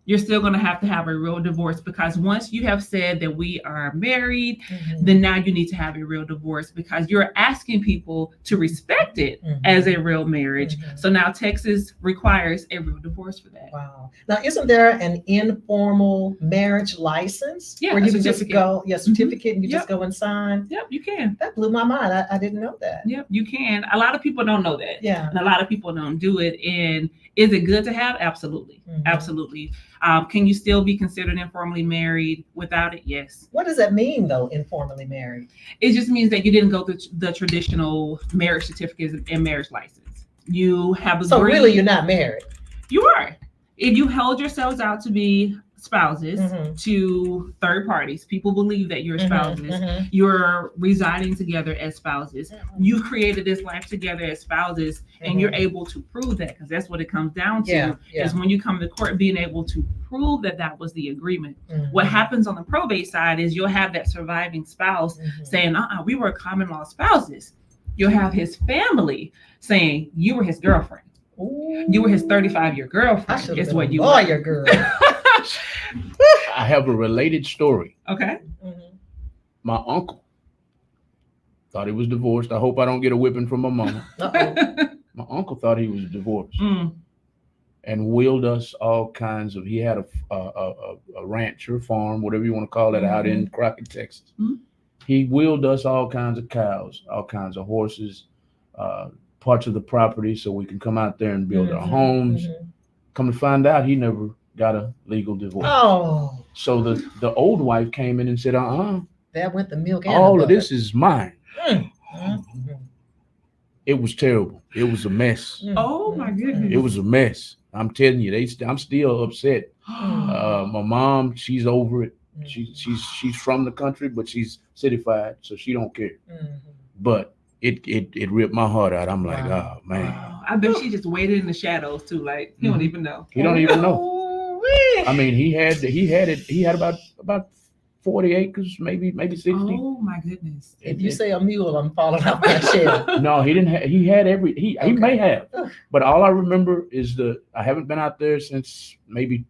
You're still going to have a real divorce, because once you have said that we are married, then now you need to have a real divorce, because you're asking people to respect it as a real marriage. So now Texas requires a real divorce for that. Wow. Now, isn't there an informal marriage license? Yeah, where a you can just certificate. go, certificate, and you Yep. just go and sign? Yep, you can. That blew my mind. I didn't know that. Yep, you can. A lot of people don't know that. Yeah. And a lot of people don't do it. And is it good to have? Absolutely. Absolutely. Can you still be considered informally married without it? Yes. What does that mean, though, informally married? It just means that you didn't go through the traditional marriage certificates and marriage license. You have agreed. So really, you're not married. You are. If you held yourselves out to be spouses Mhm. to third parties, people believe that you're spouses. Mhm. You're residing together as spouses. Mhm. You've created this life together as spouses, and you're able to prove that, because that's what it comes down to. Yeah. Is when you come to court, being able to prove that that was the agreement. Mhm. What happens on the probate side is you'll have that surviving spouse Mhm. saying, we were common law spouses. You'll have his family saying you were his girlfriend. Ooh. You were his 35-year I girlfriend. should Is have what been a you lawyer, girl. I have a related story. Okay. Mhm. My uncle thought he was divorced. I hope I don't get a whipping from my mama. Uh-oh. My uncle thought he was divorced Mm. and willed us all kinds of. He had a ranch or farm, whatever you want to call it, out in Crockett, Texas. Mhm. He willed us all kinds of cows, all kinds of horses, parts of the property, so we can come out there and build our homes. Mhm. Come to find out, he never got a legal divorce. Oh, So the old wife came in and said, that went the milk and all the of this is mine. butter. It was terrible. It was a mess. Oh my goodness. It was a mess. I'm telling you, I'm still upset. Mm. My mom, she's over it. Mhm. She's from the country, but she's cityfied, so she don't care. Mhm. But it ripped my heart out. I'm like, Wow. oh man, Wow. I bet she just waited in the shadows too. Like he don't even know. he don't even know. Ooh-wee. I mean, he had about 40 acres, maybe 60. Oh my goodness. If you say a mule, I'm falling off my chair. No, he didn't have. He had he Okay. may have, Ugh. but all I remember is I haven't been out there since maybe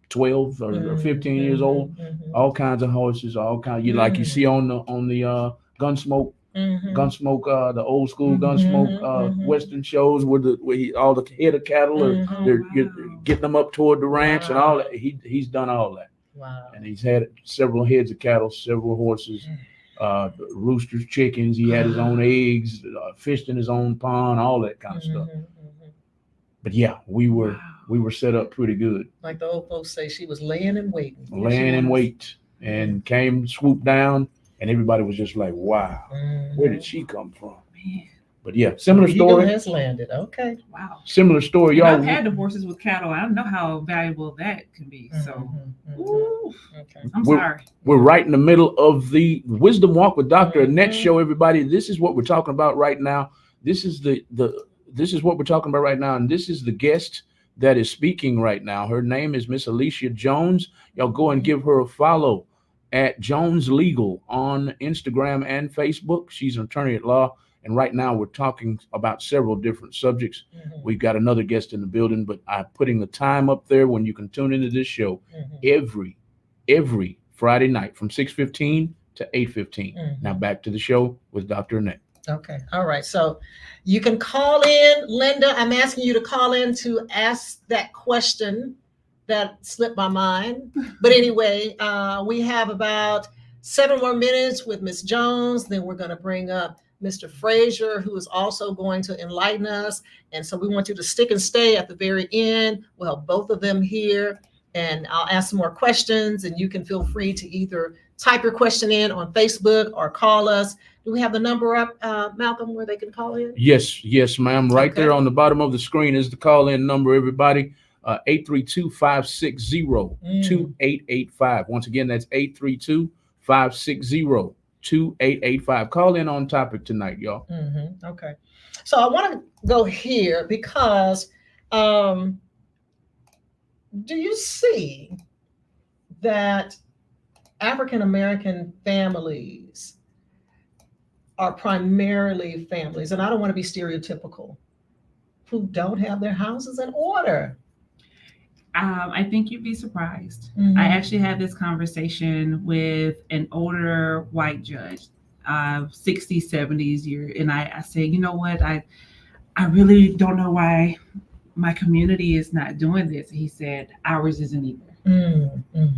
12 or 15 years old. Mhm. All kinds of horses, all kinds. Like you see on the Gunsmoke, Mhm. Gunsmoke, the old school Mhm, Gunsmoke mhm. Western shows where all the head of cattle are Mhm. they're Wow. getting them up toward the ranch and Wow. all that. He's done all that, Wow. and he's had several heads of cattle, several horses, roosters, chickens. He had his own eggs, fished in his own pond, all that kind of stuff. Mhm, mhm. But yeah, we were Wow. set up pretty good, Like the old folks say, she was laying and waiting. laying in wait, and came swooped down, and everybody was just like, wow, where did she come from? Man. But yeah, similar The eagle story. has landed. Okay. Wow. Similar story, And y'all. I've had divorces with cattle. I don't know how valuable that can be. So Mhm, mhm. ooh, Okay. I'm We're- sorry. We're right in the middle of the Wisdom Walk with Dr. Annette Mhm. show, everybody. This is what we're talking about right now. This is this is what we're talking about right now, and this is the guest that is speaking right now. Her name is Miss Alicia Jones. Y'all go and give her a follow at Jones Legal on Instagram and Facebook. She's an attorney at law, and right now we're talking about several different subjects. Mhm, We've got another guest in the building, but I'm putting the time up there when you can tune into this show mhm. every Friday night from 6:15 to 8:15. Mhm. Now back to the show with Dr. Annette. Okay. All right. So you can call in, Linda. I'm asking you to call in to ask that question that slipped my mind. But anyway, we have about 7 more minutes with Miss Jones. Then we're going to bring up Mr. FRAZIER, who is also going to enlighten us. And so we want you to stick and stay at the very end. We'll have both of them here, and I'll ask some more questions, and you can feel free to either type your question in on Facebook or call us. Do we have the number up, Malcolm, where they can call in? Yes, ma'am. Right there on the bottom of the screen is the call-in number, everybody. 832-560-2885. Once again, that's 832-560-2885. Call in on topic tonight, y'all. Okay. So I want to go here because do you see that African-American families are primarily families, and I don't want to be stereotypical, who don't have their houses in order? I think you'd be surprised. I actually had this conversation with an older white judge, 60s, 70s year, and I said, you know what, I really don't know why my community is not doing this. He said, ours isn't either.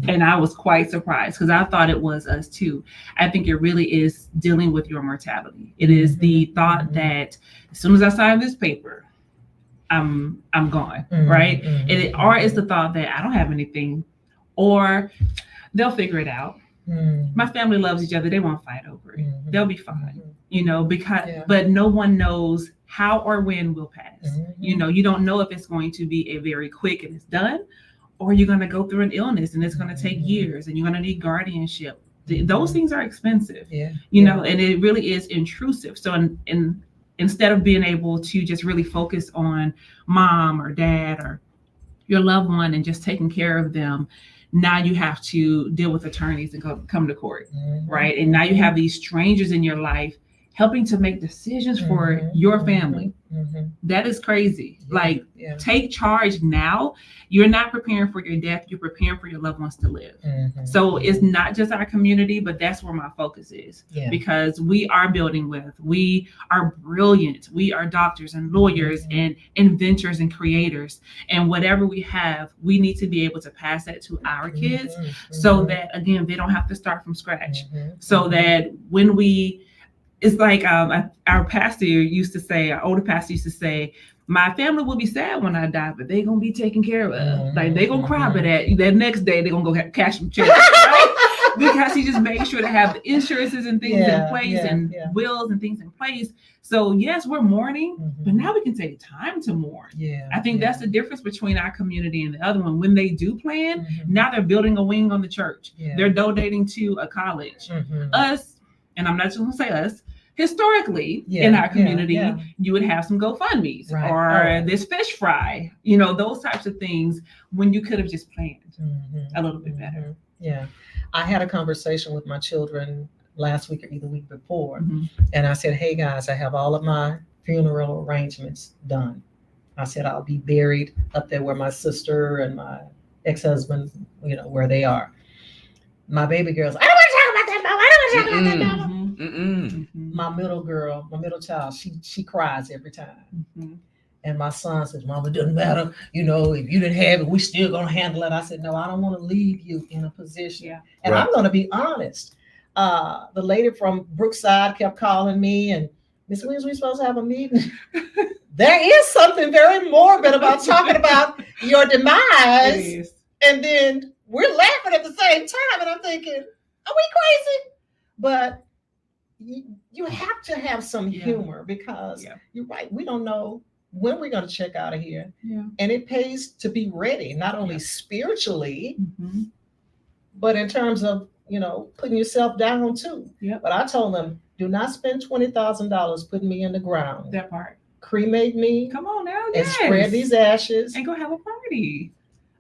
And I was quite surprised because I thought it was us too. I think it really is dealing with your mortality. It is the thought that as soon as I sign this paper, I'm gone, right? Or it's the thought that I don't have anything, or they'll figure it out. My family loves each other. They won't fight over it. They'll be fine, but no one knows how or when we'll pass. You don't know if it's going to be a very quick and it's done, or you're going to go through an illness and it's going to take years and you're going to need guardianship. Those things are expensive, and it really is intrusive. So instead of being able to just really focus on mom or dad or your loved one and just taking care of them, now you have to deal with attorneys and come to court, right? And now you have these strangers in your life helping to make decisions for your family. That is crazy. Take charge now. You're not preparing for your death. You're preparing for your loved ones to live. So it's not just our community, but that's where my focus is, because we are building with, we are brilliant. We are doctors and lawyers and inventors and creators. And whatever we have, we need to be able to pass that to our kids so that, again, they don't have to start from scratch. So that when it's like our pastor used to say, our older pastor used to say, my family will be sad when I die, but they're going to be taken care of. Like, they're going to cry, but that next day, they're going to go cash some checks, right? Because he just made sure to have the insurances and things in place and wills and things in place. So, yes, we're mourning, but now we can take time to mourn. I think that's the difference between our community and the other one. When they do plan, now they're building a wing on the church. They're donating to a college. Us, and I'm not just going to say us, historically in our community, you would have some GoFundMes or this fish fry, those types of things, when you could have just planned a little bit better. I had a conversation with my children last week or either week before, and I said, hey guys, I have all of my funeral arrangements done. I said, I'll be buried up there where my sister and my ex-husband, where they are. My baby girls, I don't want to talk about that, Mom. I don't want to talk about that, Mom. My middle girl, my middle child, she cries every time. And my son says, Mom, it doesn't matter. If you didn't have it, we still going to handle it. I said, no, I don't want to leave you in a position. And I'm going to be honest. The lady from Brookside kept calling me and, Miss Williams, we supposed to have a meeting. There is something very morbid about talking about your demise. And then we're laughing at the same time. And I'm thinking, are we crazy? But you have to have some humor, because you're right. We don't know when we're going to check out of here. And it pays to be ready, not only spiritually, but in terms of, putting yourself down too. But I told them, do not spend $20,000 putting me in the ground. That part. Cremate me. Come on now. And spread these ashes. And go have a party.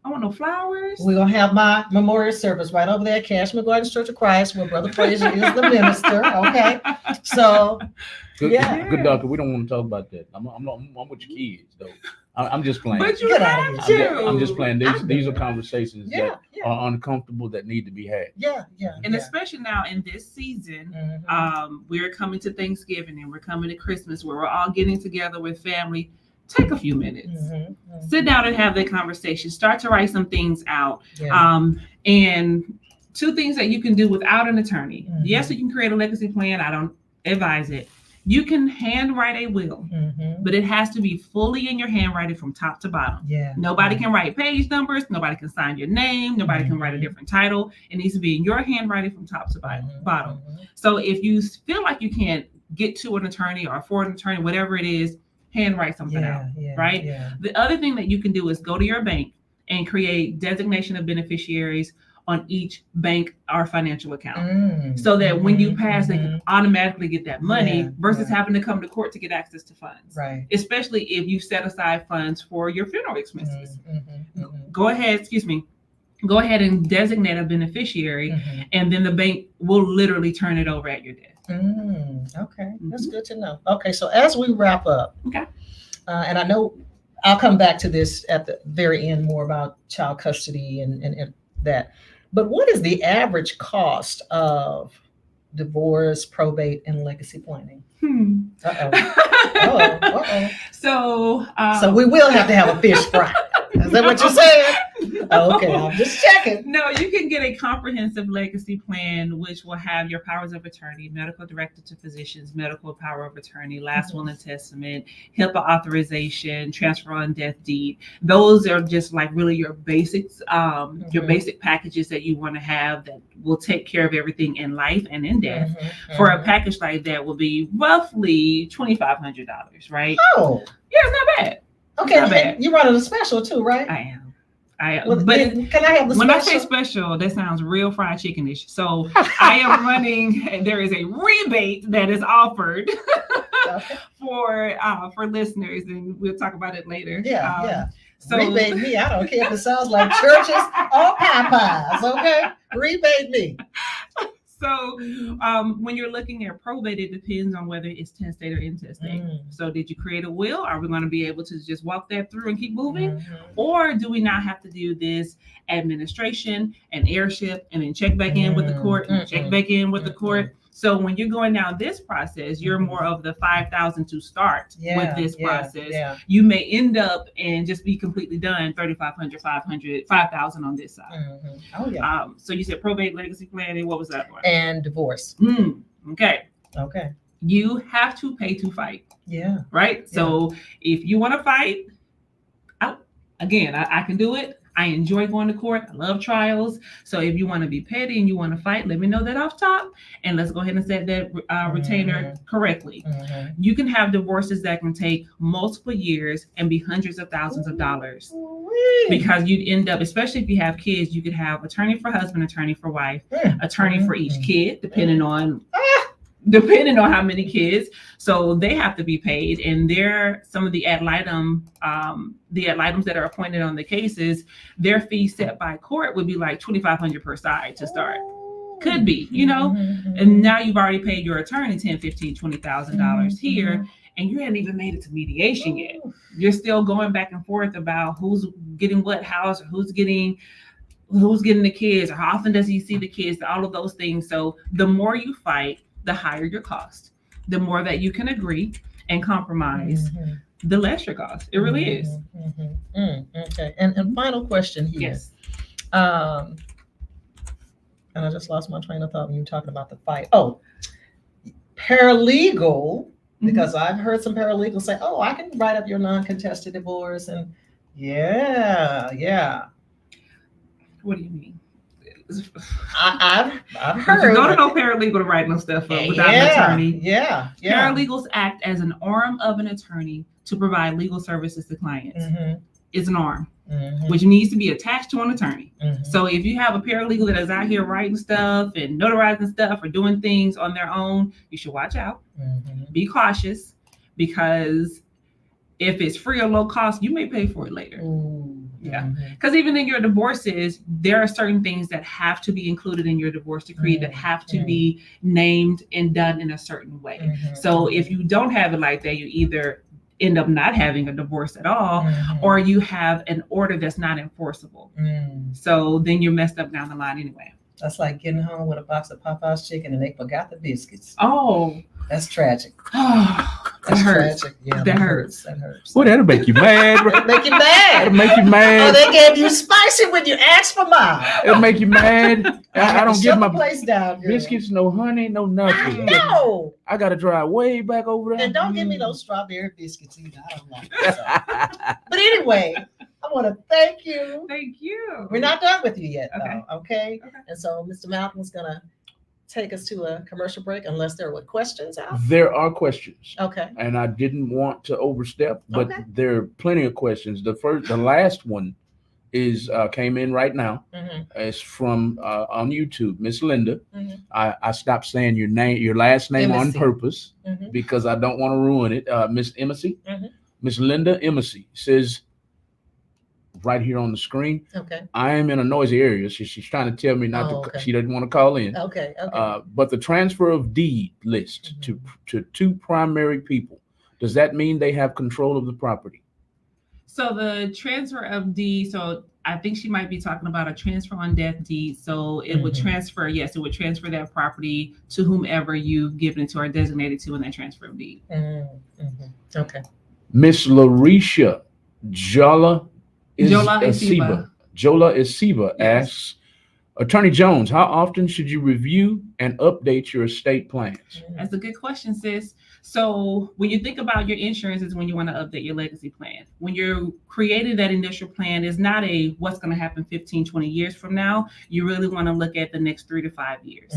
I want no flowers. We're going to have my memorial service right over there at Cash McGuire's Church of Christ, where Brother FRAZIER is the minister. Okay. So, Good doctor. We don't want to talk about that. I'm with your kids, though. I'm just playing. But you have to. I'm just playing. These are conversations that are uncomfortable that need to be had. And especially now in this season, we're coming to Thanksgiving and we're coming to Christmas, where we're all getting together with family. Take a few minutes, sit down and have that conversation. Start to write some things out. And two things that you can do without an attorney. Yes, you can create a legacy plan. I don't advise it. You can handwrite a will, Mhm. but it has to be fully in your handwriting from top to bottom. Yeah. Nobody can write page numbers. Nobody can sign your name. Nobody can write a different title. It needs to be in your handwriting from top to bottom. So if you feel like you can't get to an attorney or afford an attorney, whatever it is, handwrite something out, right? Yeah. The other thing that you can do is go to your bank and create designation of beneficiaries on each bank or financial account, so that when you pass, they can automatically get that money versus having to come to court to get access to funds. Right. Especially if you set aside funds for your funeral expenses. Go ahead and designate a beneficiary, and then the bank will literally turn it over at your death. Okay, that's good to know. Okay, so as we wrap up, Okay. And I know I'll come back to this at the very end more about child custody and that, but what is the average cost of divorce, probate, and legacy planning? So we will have to have a fish fry. Is that what you're saying? Okay, I'm just checking. No, you can get a comprehensive legacy plan, which will have your powers of attorney, medical directed to physicians, medical power of attorney, last will and testament, HIPAA authorization, transfer on death deed. Those are just like really your basics, your basic packages that you want to have that will take care of everything in life and in death. For a package like that will be roughly $2,500, right? Oh, yeah, it's not bad. Okay, you're running a special too, right? I am. But can I have the when special? I say special, that sounds real fried chickenish. So I am running. There is a rebate that is offered for listeners, and we'll talk about it later. Yeah. So rebate me. I don't care if it sounds like churches or Popeyes. Okay, rebate me. So when you're looking at probate, it depends on whether it's testate or intestate. So did you create a will? Are we going to be able to just walk that through and keep moving? Or do we not have to do this administration and heirship and then check back in with the court and check back in with the court? So when you're going down this process, you're more of the 5,000 to start with this process. You may end up and just be completely done 3,500, 500, 5,000 on this side. Oh yeah. So you said probate, legacy planning. What was that one? And divorce. Okay. You have to pay to fight. Yeah. Right. So if you want to fight, I can do it. I enjoy going to court. I love trials. So if you want to be petty and you want to fight, let me know that off top, and let's go ahead and set that retainer correctly. You can have divorces that can take multiple years and be hundreds of thousands of dollars, because you'd end up, especially if you have kids, you could have attorney for husband, attorney for wife, attorney for each kid, depending on how many kids. So they have to be paid, and they're some of the ad litem that are appointed on the cases, their fee set by court would be like $2,500 per side to start. Could be, and now you've already paid your attorney $10,000, $15,000, $20,000 here, and you hadn't even made it to mediation yet. You're still going back and forth about who's getting what house, or who's getting the kids, or how often does he see the kids, all of those things. So the more you fight, the higher your cost. The more that you can agree and compromise, the less your cost. It really is. Okay. And final question here. Yes. And I just lost my train of thought when you were talking about the fight. Oh, paralegal, because I've heard some paralegals say, "Oh, I can write up your non-contested divorce," and yeah. What do you mean? I've heard. You don't know paralegal to write no stuff up without an attorney. Yeah. Paralegals act as an arm of an attorney to provide legal services to clients. It's an arm, which needs to be attached to an attorney. So if you have a paralegal that is out here writing stuff and notarizing stuff or doing things on their own, you should watch out. Be cautious, because if it's free or low cost, you may pay for it later. Because even in your divorces, there are certain things that have to be included in your divorce decree that have to be named and done in a certain way. So if you don't have it like that, you either end up not having a divorce at all, or you have an order that's not enforceable. So then you're messed up down the line anyway. That's like getting home with a box of Popeye's chicken and they forgot the biscuits. Oh, that's tragic. That's hurts. tragic. Yeah, That hurts. That hurts. Well, that'll make you mad. That'll make you mad. That'll make you Oh, mad. they gave you spicy when you asked for mine. It'll make you mad. I don't Shut give the my place down, girl. biscuits, no honey, no nothing. No. I gotta drive way back over there. And don't give me those strawberry biscuits either. I don't like that. But anyway, I want to thank you. Thank you. We're not done with you yet, Okay. though. Okay. Okay. And so Mr. Malcolm's gonna take us to a commercial break unless there were questions out. There are questions. Okay. And I didn't want to overstep, but Okay. there are plenty of questions. The last one is came in right now. Mm-hmm. It's from on YouTube, Miss Linda. Mhm. I stopped saying your last name on Embassy. purpose Mhm. because I don't want to ruin it. Miss Embassy, Mhm. Miss Linda Embassy says right here on the screen, Okay. I am in a noisy area. She's trying to tell me not Oh, to. okay. She doesn't want to call in. Okay. Okay. But the transfer of deed list to two primary people, does that mean they have control of the property? So the transfer of deed, so I think she might be talking about a transfer on death deed. So it would transfer, yes, it would transfer that property to whomever you've given it to or designated to in that transfer of deed. Okay. Miss Larisha Jola Isiba. Jola Isiba Yes. asks, Attorney Jones, how often should you review and update your estate plans? That's a good question, sis. So when you think about your insurance is when you want to update your legacy plan. When you're creating that initial plan, is not a what's going to happen 15, 20 years from now. You really want to look at the next 3 to 5 years.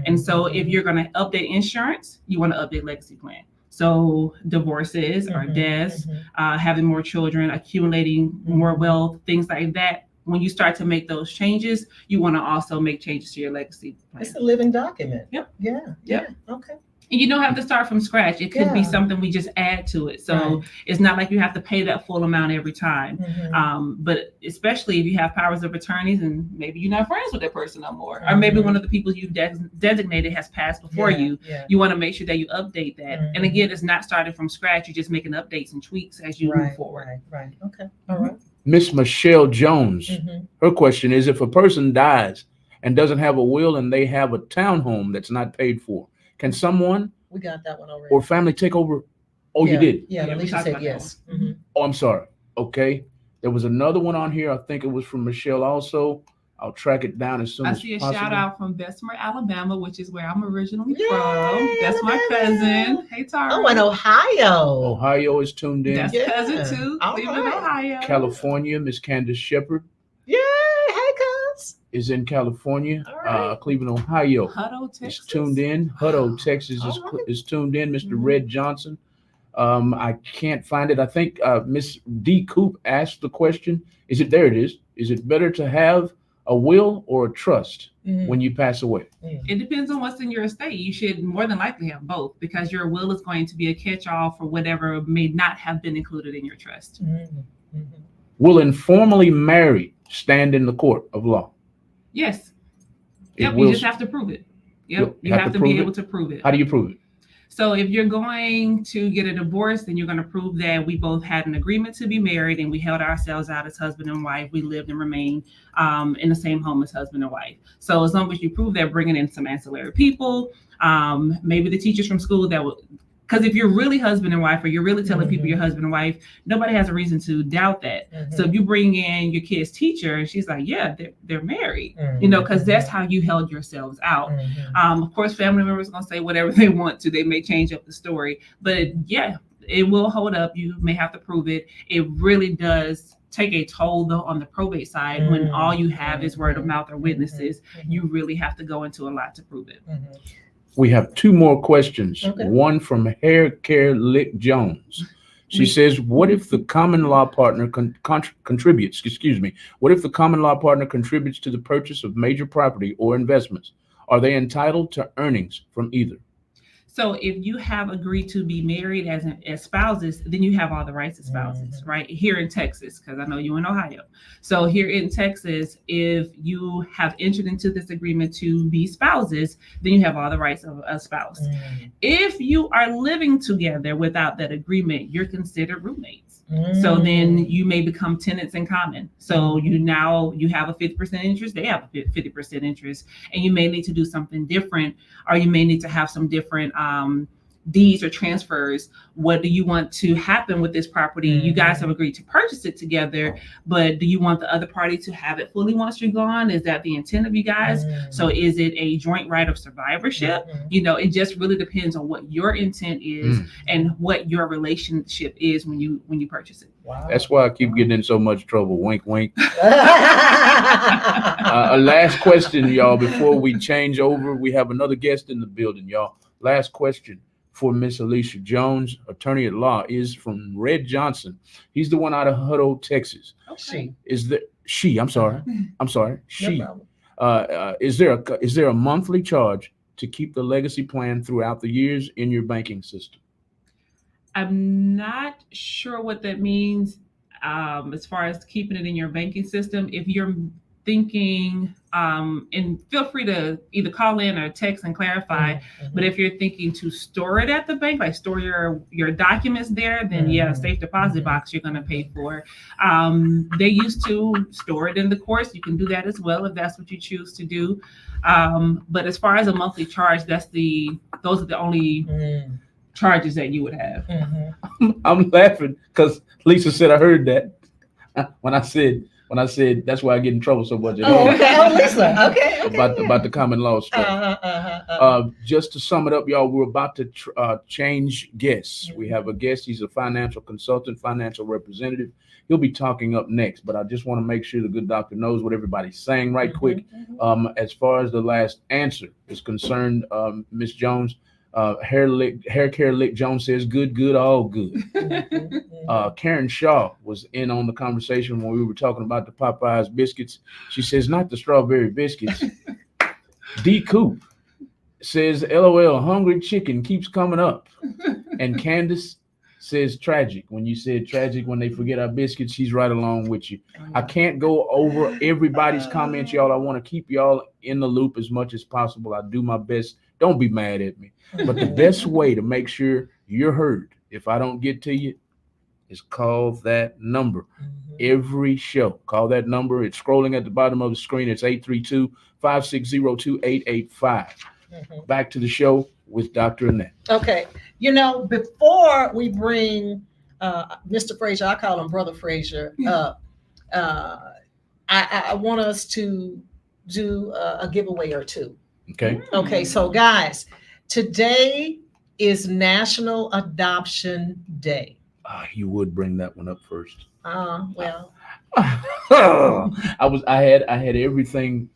And so if you're going to update insurance, you want to update legacy plan. So divorces or deaths, having more children, accumulating more wealth, things like that. When you start to make those changes, you want to also make changes to your legacy plan. It's a living document. Yep. Yeah. Yep. Okay. And you don't have to start from scratch. It could be Yeah. something we just add to it. So Right. it's not like you have to pay that full amount every time. But especially if you have powers of attorneys and maybe you're not friends with that person no more, or maybe one of the people you've designated has passed before you. Yeah. You want to make sure that you update that. And again, it's not starting from scratch. You're just making updates and tweaks as you move forward. Right. Okay. All right. Miss Michelle Jones, her question is, if a person dies and doesn't have a will and they have a townhome that's not paid for, can someone We got that one already. or family take over? Oh, Yeah. you did? Yeah. Yeah, we Alicia talked said about that yes. Oh, I'm sorry. Okay. There was another one on here. I think it was from Michelle also. I'll track it down as soon I as see a possible. shout out from Bessemer, Alabama, which is where I'm originally Yay, from. That's my Alabama. cousin. Hey, Tara. Oh, and Ohio. Ohio is tuned in. That's Yeah. cousin too. All Cleveland, right. Ohio. California, Miss Candace Shepard Yay. Hey, cuz. is in California. All right. Cleveland, Ohio Hutto, is Texas. tuned in. Hutto, Texas All right. is tuned in. Mr. Mhm. Red Johnson. I can't find it. I think Miss D. Coop asked the question. Is it there? It is. Is it better to have a will or a trust when you pass away? It depends on what's in your estate. You should more than likely have both because your will is going to be a catch-all for whatever may not have been included in your trust. Will informally married stand in the court of law? Yes. It Yep. will- You just have to prove it. Yep. You You have have to to be prove it? able to prove it. How do you prove it? So if you're going to get a divorce, then you're going to prove that we both had an agreement to be married and we held ourselves out as husband and wife. We lived and remained in the same home as husband and wife. So as long as you prove that, bringing in some ancillary people, maybe the teachers from school that would, because if you're really husband and wife, or you're really telling people you're husband and wife, nobody has a reason to doubt that. So if you bring in your kid's teacher and she's like, yeah, they're married, you know, because that's how you held yourselves out. Of course, family members are going to say whatever they want to. They may change up the story, but yeah, it will hold up. You may have to prove it. It really does take a toll though on the probate side when all you have is word of mouth or witnesses. You really have to go into a lot to prove it. We have two more questions. Okay. One from Hair Care Lick Jones. She says, what if the common law partner contributes, what if the common law partner contributes to the purchase of major property or investments? Are they entitled to earnings from either? So if you have agreed to be married as spouses, then you have all the rights as spouses, right? Here in Texas, because I know you're in Ohio. So here in Texas, if you have entered into this agreement to be spouses, then you have all the rights of a spouse. If you are living together without that agreement, you're considered roommates. So then you may become tenants in common. So you have a 50% interest, they have a 50% interest, and you may need to do something different, or you may need to have some different deeds or transfers. What do you want to happen with this property? You guys have agreed to purchase it together, but do you want the other party to have it fully once you're gone? Is that the intent of you guys? So is it a joint right of survivorship? It just really depends on what your intent is and what your relationship is when you purchase it. Wow. That's why I keep getting in so much trouble. Wink, wink. A last question, y'all, before we change over. We have another guest in the building, y'all. Last question for Miss Alicia Jones, attorney at law, is from Red Johnson. He's the one out of Hutto, Texas. She. I'm sorry. She. No Is there a monthly charge to keep the legacy plan throughout the years in your banking system? I'm not sure what that means as far as keeping it in your banking system. If you're thinking, and feel free to either call in or text and clarify, but if you're thinking to store it at the bank, like store your documents there, then yeah, safe deposit box you're going to pay for. They used to store it in the courts. You can do that as well if that's what you choose to do. But as far as a monthly charge, those are the only charges that you would have. I'm laughing because Lisa said I heard that when I said that's why I get in trouble so much. Lisa. Okay. About the common law stuff. Just to sum it up, y'all, we're about to change guests. We have a guest. He's a financial consultant, financial representative. He'll be talking up next, but I just want to make sure the good doctor knows what everybody's saying right quick. As far as the last answer is concerned, Miss Jones, Hair Care Lick Jones says, good, all good. Karen Shaw was in on the conversation when we were talking about the Popeyes biscuits. She says, not the strawberry biscuits. D. Coop says, LOL, hungry chicken keeps coming up. And Candace says, tragic. When you said tragic when they forget our biscuits, she's right along with you. I can't go over everybody's comments, y'all. I want to keep y'all in the loop as much as possible. I do my best. Don't be mad at me. But the best way to make sure you're heard, if I don't get to you, is call that number. Every show, call that number. It's scrolling at the bottom of the screen. It's 832-560-2885. Back to the show with Dr. Annette. Okay. Before we bring Mr. Frazier, I call him Brother Frazier, I want us to do a giveaway or two. Okay, so guys, today is National Adoption Day. You would bring that one up first. Well. I had everything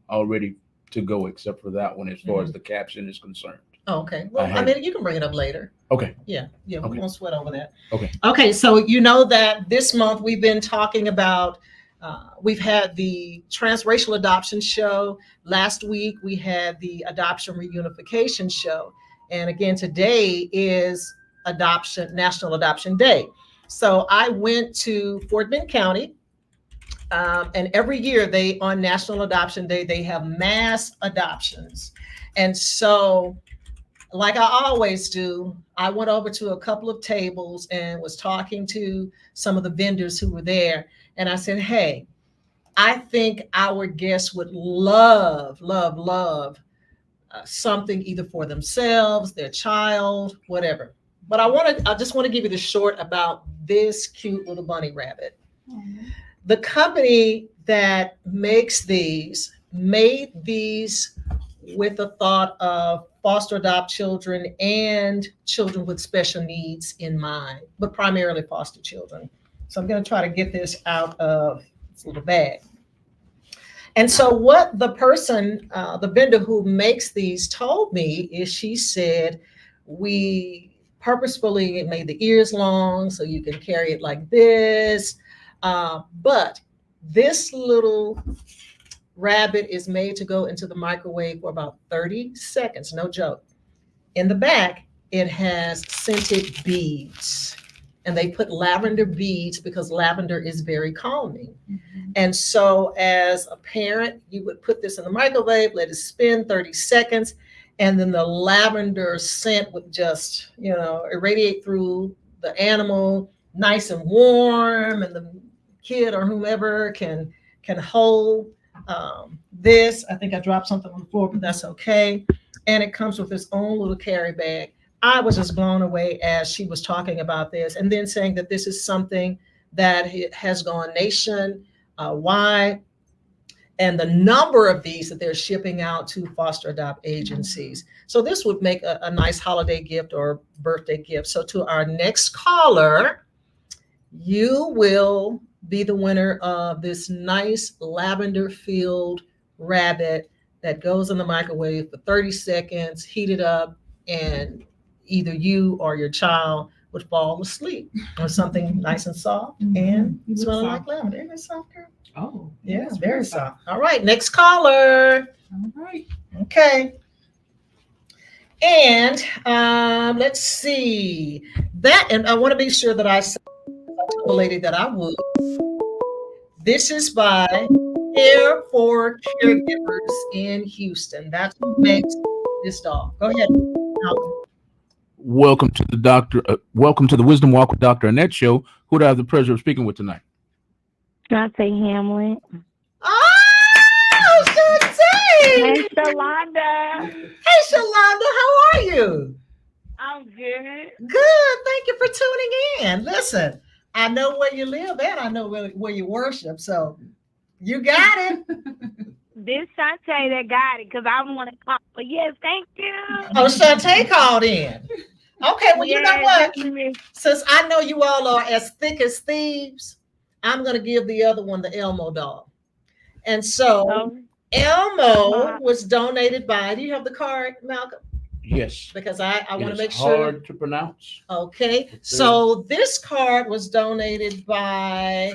already to go except for that one as far as the caption is concerned. Okay. Well, I mean, you can bring it up later. Okay. Yeah, we won't sweat over that. Okay, so you know that this month we've been talking about we've had the transracial adoption show. Last week we had the adoption reunification show. And again, today is National Adoption Day. So I went to Fort Bend County, and every year on National Adoption Day, they have mass adoptions. And so, like I always do, I went over to a couple of tables and was talking to some of the vendors who were there. And I said, hey, I think our guests would love something either for themselves, their child, whatever. But I just want to give you the short about this cute little bunny rabbit. The company that makes these made these with the thought of foster adopt children and children with special needs in mind, but primarily foster children. So I'm going to try to get this out of this little bag. And so what the person, the vendor who makes these told me is she said, we purposefully made the ears long so you can carry it like this. But this little rabbit is made to go into the microwave for about 30 seconds, no joke. In the back, it has scented beads. And they put lavender beads because lavender is very calming. And so as a parent, you would put this in the microwave, let it spin 30 seconds, and then the lavender scent would just, irradiate through the animal, nice and warm, and the kid or whomever can hold this. I think I dropped something on the floor, but that's okay. And it comes with its own little carry bag. I was just blown away as she was talking about this, and then saying that this is something that has gone nation wide, and the number of these that they're shipping out to foster adopt agencies. So this would make a nice holiday gift or birthday gift. So to our next caller, you will be the winner of this nice lavender filled rabbit that goes in the microwave for 30 seconds, heat it up, and either you or your child would fall asleep on something nice and soft and smelling like lavender. Isn't it soft, girl? Oh, Yeah, it's very soft. All right, next caller. All right. Okay. And let's see that. And I want to be sure that I told the lady that I would. This is by Care for Caregivers in Houston. That's who makes this dog. Go ahead. Welcome to the Wisdom Walk with Dr. Annette show. Who do I have the pleasure of speaking with tonight? Shantae Hamlin. Oh, Shantae! Hey, Shalonda. Hey, Shalonda, how are you? I'm good. Good. Thank you for tuning in. Listen, I know where you live and I know where you worship, so you got it. This Shantae that got it because I want to call. But yes, thank you. Oh, Shantae called in. Okay, well, you know what? Since I know you all are as thick as thieves, I'm going to give the other one the Elmo dog. And so Elmo was donated by, do you have the card, Malcolm? Yes. Because I want to make sure. Hard to pronounce. Okay. So this card was donated by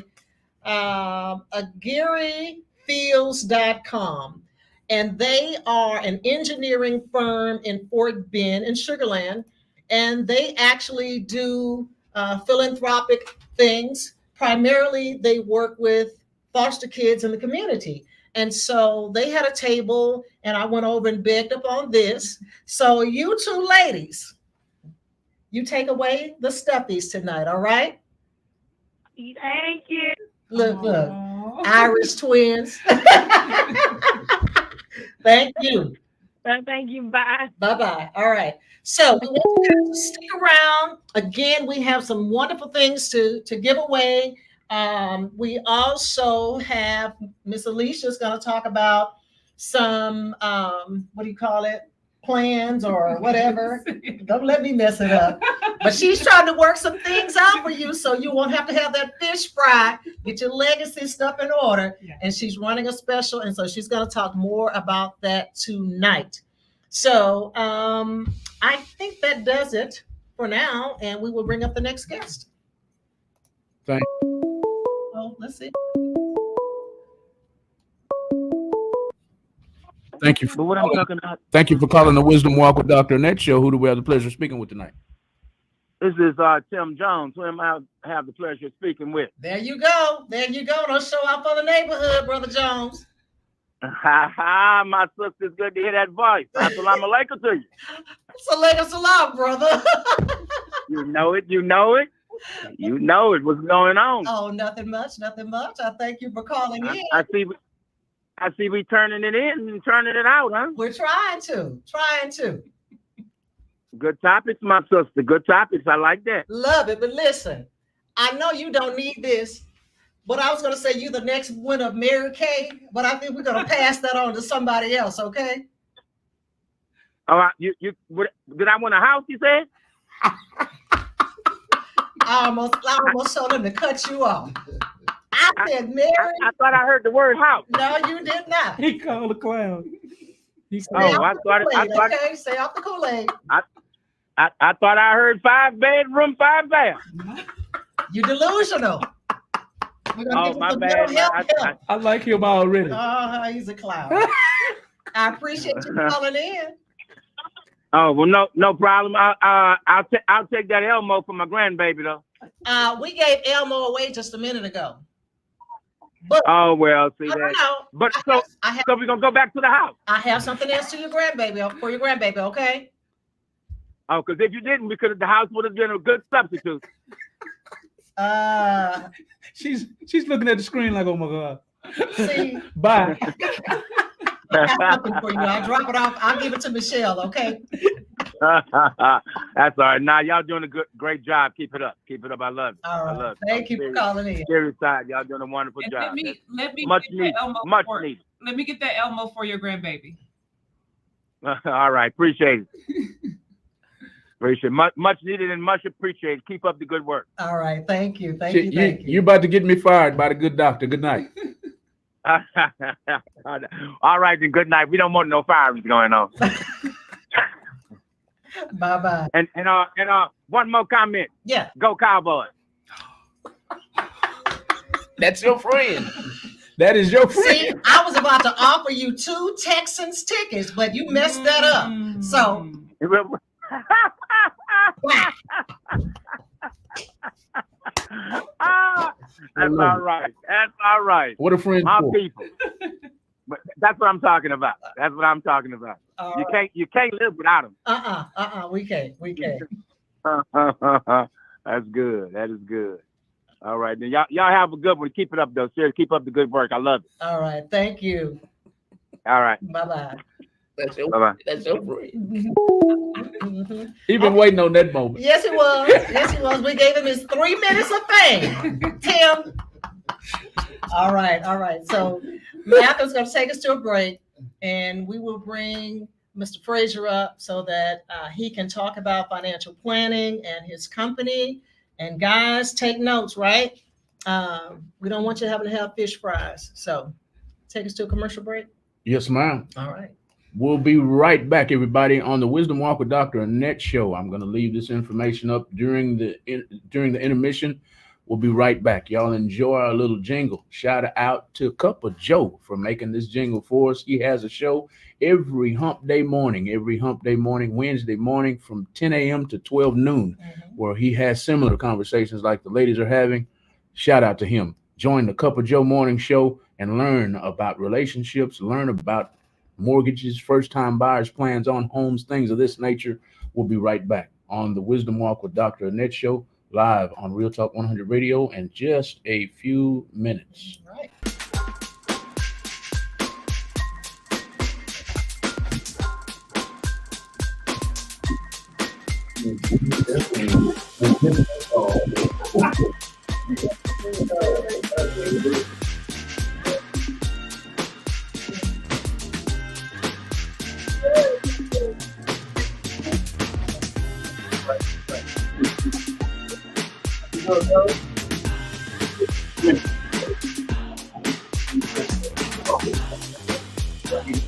GaryFields.com. And they are an engineering firm in Fort Bend in Sugarland. And they actually do philanthropic things. Primarily, they work with foster kids in the community. And so they had a table, and I went over and begged up on this. So you two ladies, you take away the stuffies tonight, all right? Thank you. Look, Irish twins. Thank you. Thank you. Bye. Bye-bye. All right. So we want you guys to stick around. Again, we have some wonderful things to give away. We also have Miss Alicia's going to talk about some, plans or whatever. Don't let me mess it up. But she's trying to work some things out for you so you won't have to have that fish fry. Get your legacy stuff in order. Yeah. And she's running a special. And so she's going to talk more about that tonight. So I think that does it for now. And we will bring up the next guest. Thank you. Oh, let's see. Thank you. Thank you for calling the Wisdom Walk with Dr. Annette show. Who do we have the pleasure of speaking with tonight? This is Tim Jones, who I have the pleasure of speaking with. There you go. There you go. Don't show out for the neighborhood, Brother Jones. My sister, it's good to hear that voice. Assalamu alaikum to you. Alaikum salam, brother. You know it. You know it. You know it. What's going on? Oh, nothing much. Nothing much. I thank you for calling in. I see we turning it in and turning it out, huh? We're trying to. Good topics, my sister. Good topics. I like that. Love it. But listen, I know you don't need this, but I was going to say you the next winner of Mary Kay, but I think we're going to pass that on to somebody else, okay? All right. You did I win a house, you said? I almost told him to cut you off. I said, Mary. I thought I heard the word house. No, you did not. He called a clown. I thought. Okay, stay off the Kool-Aid. I thought I heard 5 bedroom, 5 bath. You delusional. My bad. I like him already. Oh, he's a clown. I appreciate you calling in. Oh well, no problem. I'll take that Elmo for my grandbaby though. We gave Elmo away just a minute ago. But oh well, see that. No, but so we're gonna go back to the house. I have something else for your grandbaby, okay? Oh, because if you didn't, the house would have been a good substitute. She's looking at the screen like, oh my God. See, bye. I got something for you. I'll drop it off. I'll give it to Michelle, okay? That's all right. Now y'all doing a great job. Keep it up. Keep it up. I love it. All right. I love it. Thank you for calling in. Serious side. Y'all doing a wonderful And job. let me Much get needed. that Elmo Much for, needed. Let me get that Elmo for your grandbaby. All right. Appreciate it. Appreciate it. Much needed and much appreciated. Keep up the good work. All right. Thank you. Thank Shit, you. Thank you. You're about to get me fired by the good doctor. Good night. All right, then. Good night. We don't want no firings going on. Bye-bye. And one more comment. Yeah. Go Cowboys. That's your friend. That is your friend. See, I was about to offer you 2 Texans tickets, but you messed that up. So, that's all right. That's all right. What a friend My for. people. But that's what I'm talking about. That's what I'm talking about. You can't live without them. We can't. That's good. That is good. All right, then y'all have a good one. Keep it up though. Seriously, keep up the good work. I love it. All right. Thank you. All right. Bye-bye. That's your, Bye-bye. that's your friend. Mhm. He been waiting on that moment. Yes, he was. Yes, he was. We gave him his 3 minutes of fame. Tim. All right. All right. So Malcolm's going to take us to a break, and we will bring Mr. Frazier up so that he can talk about financial planning and his company. And guys, take notes, right? We don't want you having to have fish fries. So take us to a commercial break. Yes, ma'am. All right. We'll be right back, everybody, on the Wisdom Walk with Dr. Annette show. I'm going to leave this information up during the intermission. We'll be right back. Y'all enjoy our little jingle. Shout out to Cup of Joe for making this jingle for us. He has a show every hump day morning, Wednesday morning from 10 a.m. to 12 noon, where he has similar conversations like the ladies are having. Shout out to him. Join the Cup of Joe morning show and learn about relationships, learn about mortgages, first-time buyers, plans on homes, things of this nature. We'll be right back on the Wisdom Walk with Dr. Annette show, live on Real Talk 100 Radio in just a few minutes. All right.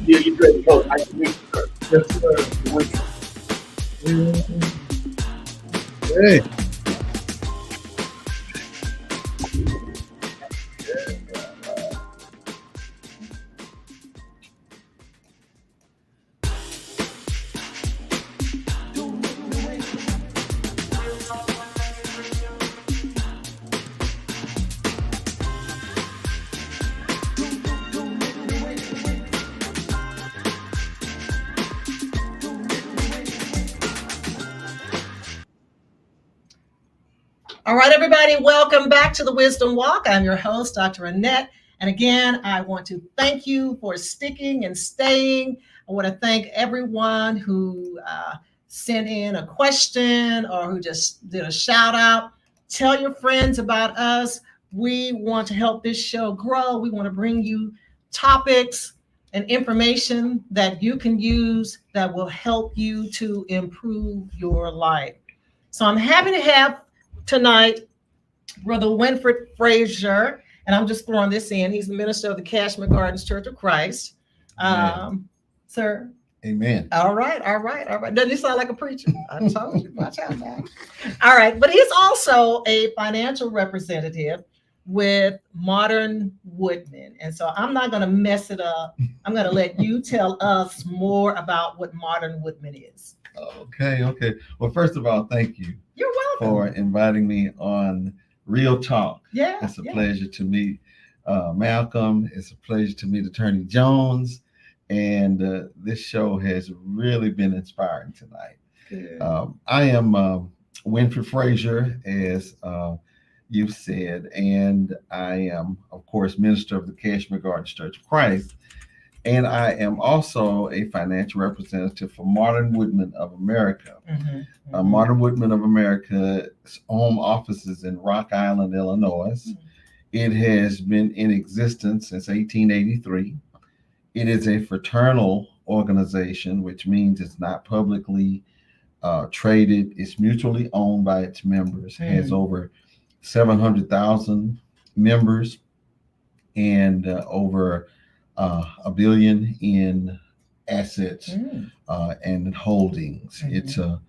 Yeah, you ready to go. Nice to meet you, sir. Yes, sir. Hey. All right, everybody, welcome back to the Wisdom Walk. I'm your host, Dr. Annette. And again, I want to thank you for sticking and staying. I want to thank everyone who sent in a question or who just did a shout out. Tell your friends about us. We want to help this show grow. We want to bring you topics and information that you can use that will help you to improve your life. So I'm happy to have tonight Brother Winfred Frazier, and I'm just throwing this in. He's the minister of the Cashmere Gardens Church of Christ. Sir. Amen. All right. Doesn't he sound like a preacher? I told you. Watch out now. All right. But he's also a financial representative with Modern Woodmen. And so I'm not going to mess it up. I'm going to let you tell us more about what Modern Woodmen is. Okay. Well, first of all, thank you. You're welcome. For inviting me on Real Talk. Yeah. It's a pleasure to meet Malcolm. It's a pleasure to meet Attorney Jones. And this show has really been inspiring tonight. Good. I am Winfred Frazier, as you've said, and I am, of course, minister of the Cashmere Gardens Church of Christ. And I am also a financial representative for Martin Woodman of America. Martin Woodman of America's home office is in Rock Island, Illinois. It has been in existence since 1883. It is a fraternal organization, which means it's not publicly traded. It's mutually owned by its members, has over 700,000 members, and over $1 billion in assets and holdings. It's a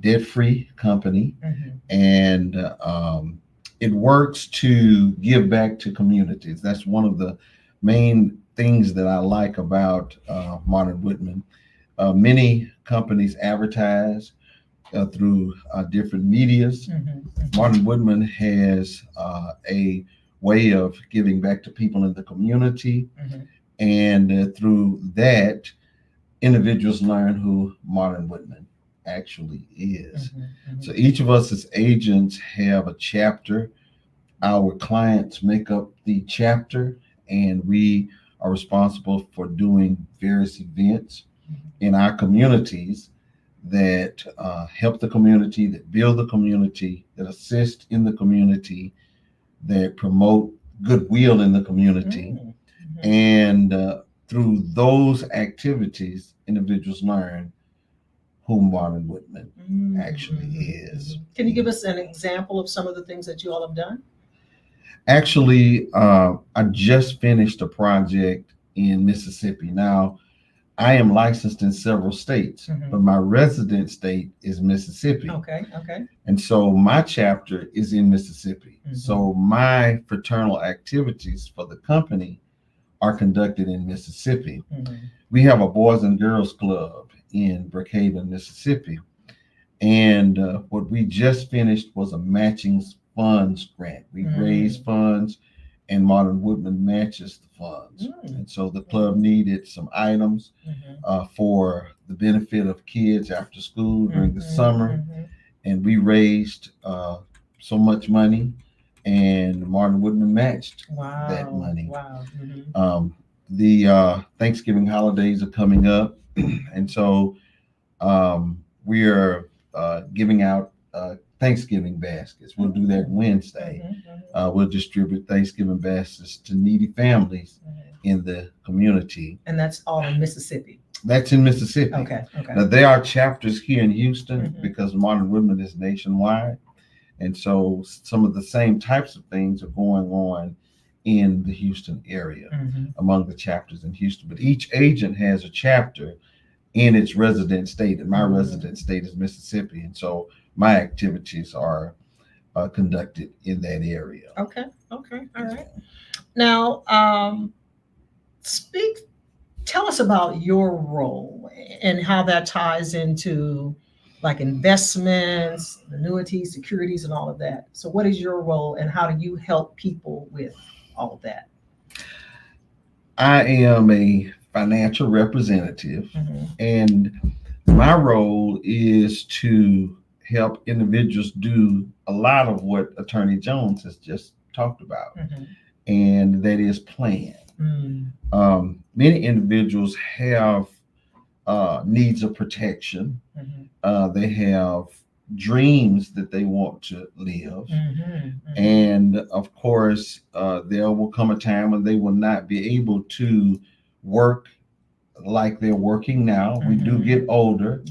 debt-free company, and it works to give back to communities. That's one of the main things that I like about Martin Woodman. Many companies advertise through different medias. Martin Woodman has a way of giving back to people in the community, and through that, individuals learn who Martin Woodman actually is. So each of us as agents have a chapter. Our clients make up the chapter, and we are responsible for doing various events in our communities that help the community, that build the community, that assist in the community, that promote goodwill in the community. And through those activities, individuals learn who Martin Woodman actually is. Can you give us an example of some of the things that you all have done? Actually, I just finished a project in Mississippi. Now, I am licensed in several states, but my resident state is Mississippi. Okay. And so my chapter is in Mississippi. So my fraternal activities for the company are conducted in Mississippi. We have a Boys and Girls Club in Brookhaven, Mississippi. And what we just finished was a matching funds grant. We raised funds, and Martin Woodman matches the funds. And so the club needed some items for the benefit of kids after school during the summer. And we raised so much money, and Martin Woodman matched that money. The Thanksgiving holidays are coming up, and so we are giving out Thanksgiving baskets. We'll do that Wednesday. We'll distribute Thanksgiving baskets to needy families in the community. And that's all in Mississippi. That's in Mississippi. Okay. Now, there are chapters here in Houston because Martin Woodman is nationwide. And so some of the same types of things are going on in the Houston area among the chapters in Houston. But each agent has a chapter in its resident state, and my resident state is Mississippi. And so my activities are conducted in that area. Okay. All right. Now, tell us about your role and how that ties into like investments, annuities, securities, and all of that. So what is your role, and how do you help people with all of that? I am a financial representative, and my role is to help individuals do a lot of what Attorney Jones has just talked about, and that is plan. Many individuals have needs of protection. They have dreams that they want to live. And of course, there will come a time when they will not be able to work like they're working now. We do get older,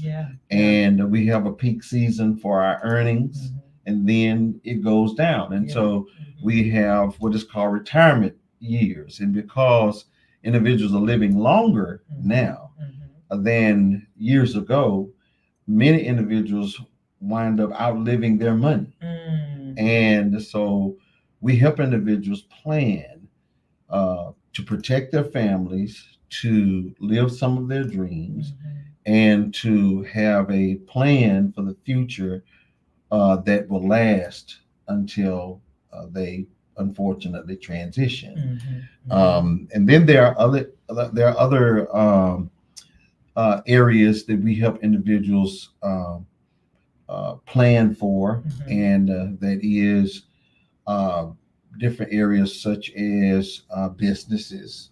and we have a peak season for our earnings, and then it goes down. And so we have what is called retirement years. And because individuals are living longer now than years ago, many individuals wind up outliving their money. And so we help individuals plan to protect their families, to live some of their dreams, and to have a plan for the future that will last until they unfortunately transition. And then there are other areas that we help individuals plan for, and that is different areas such as businesses.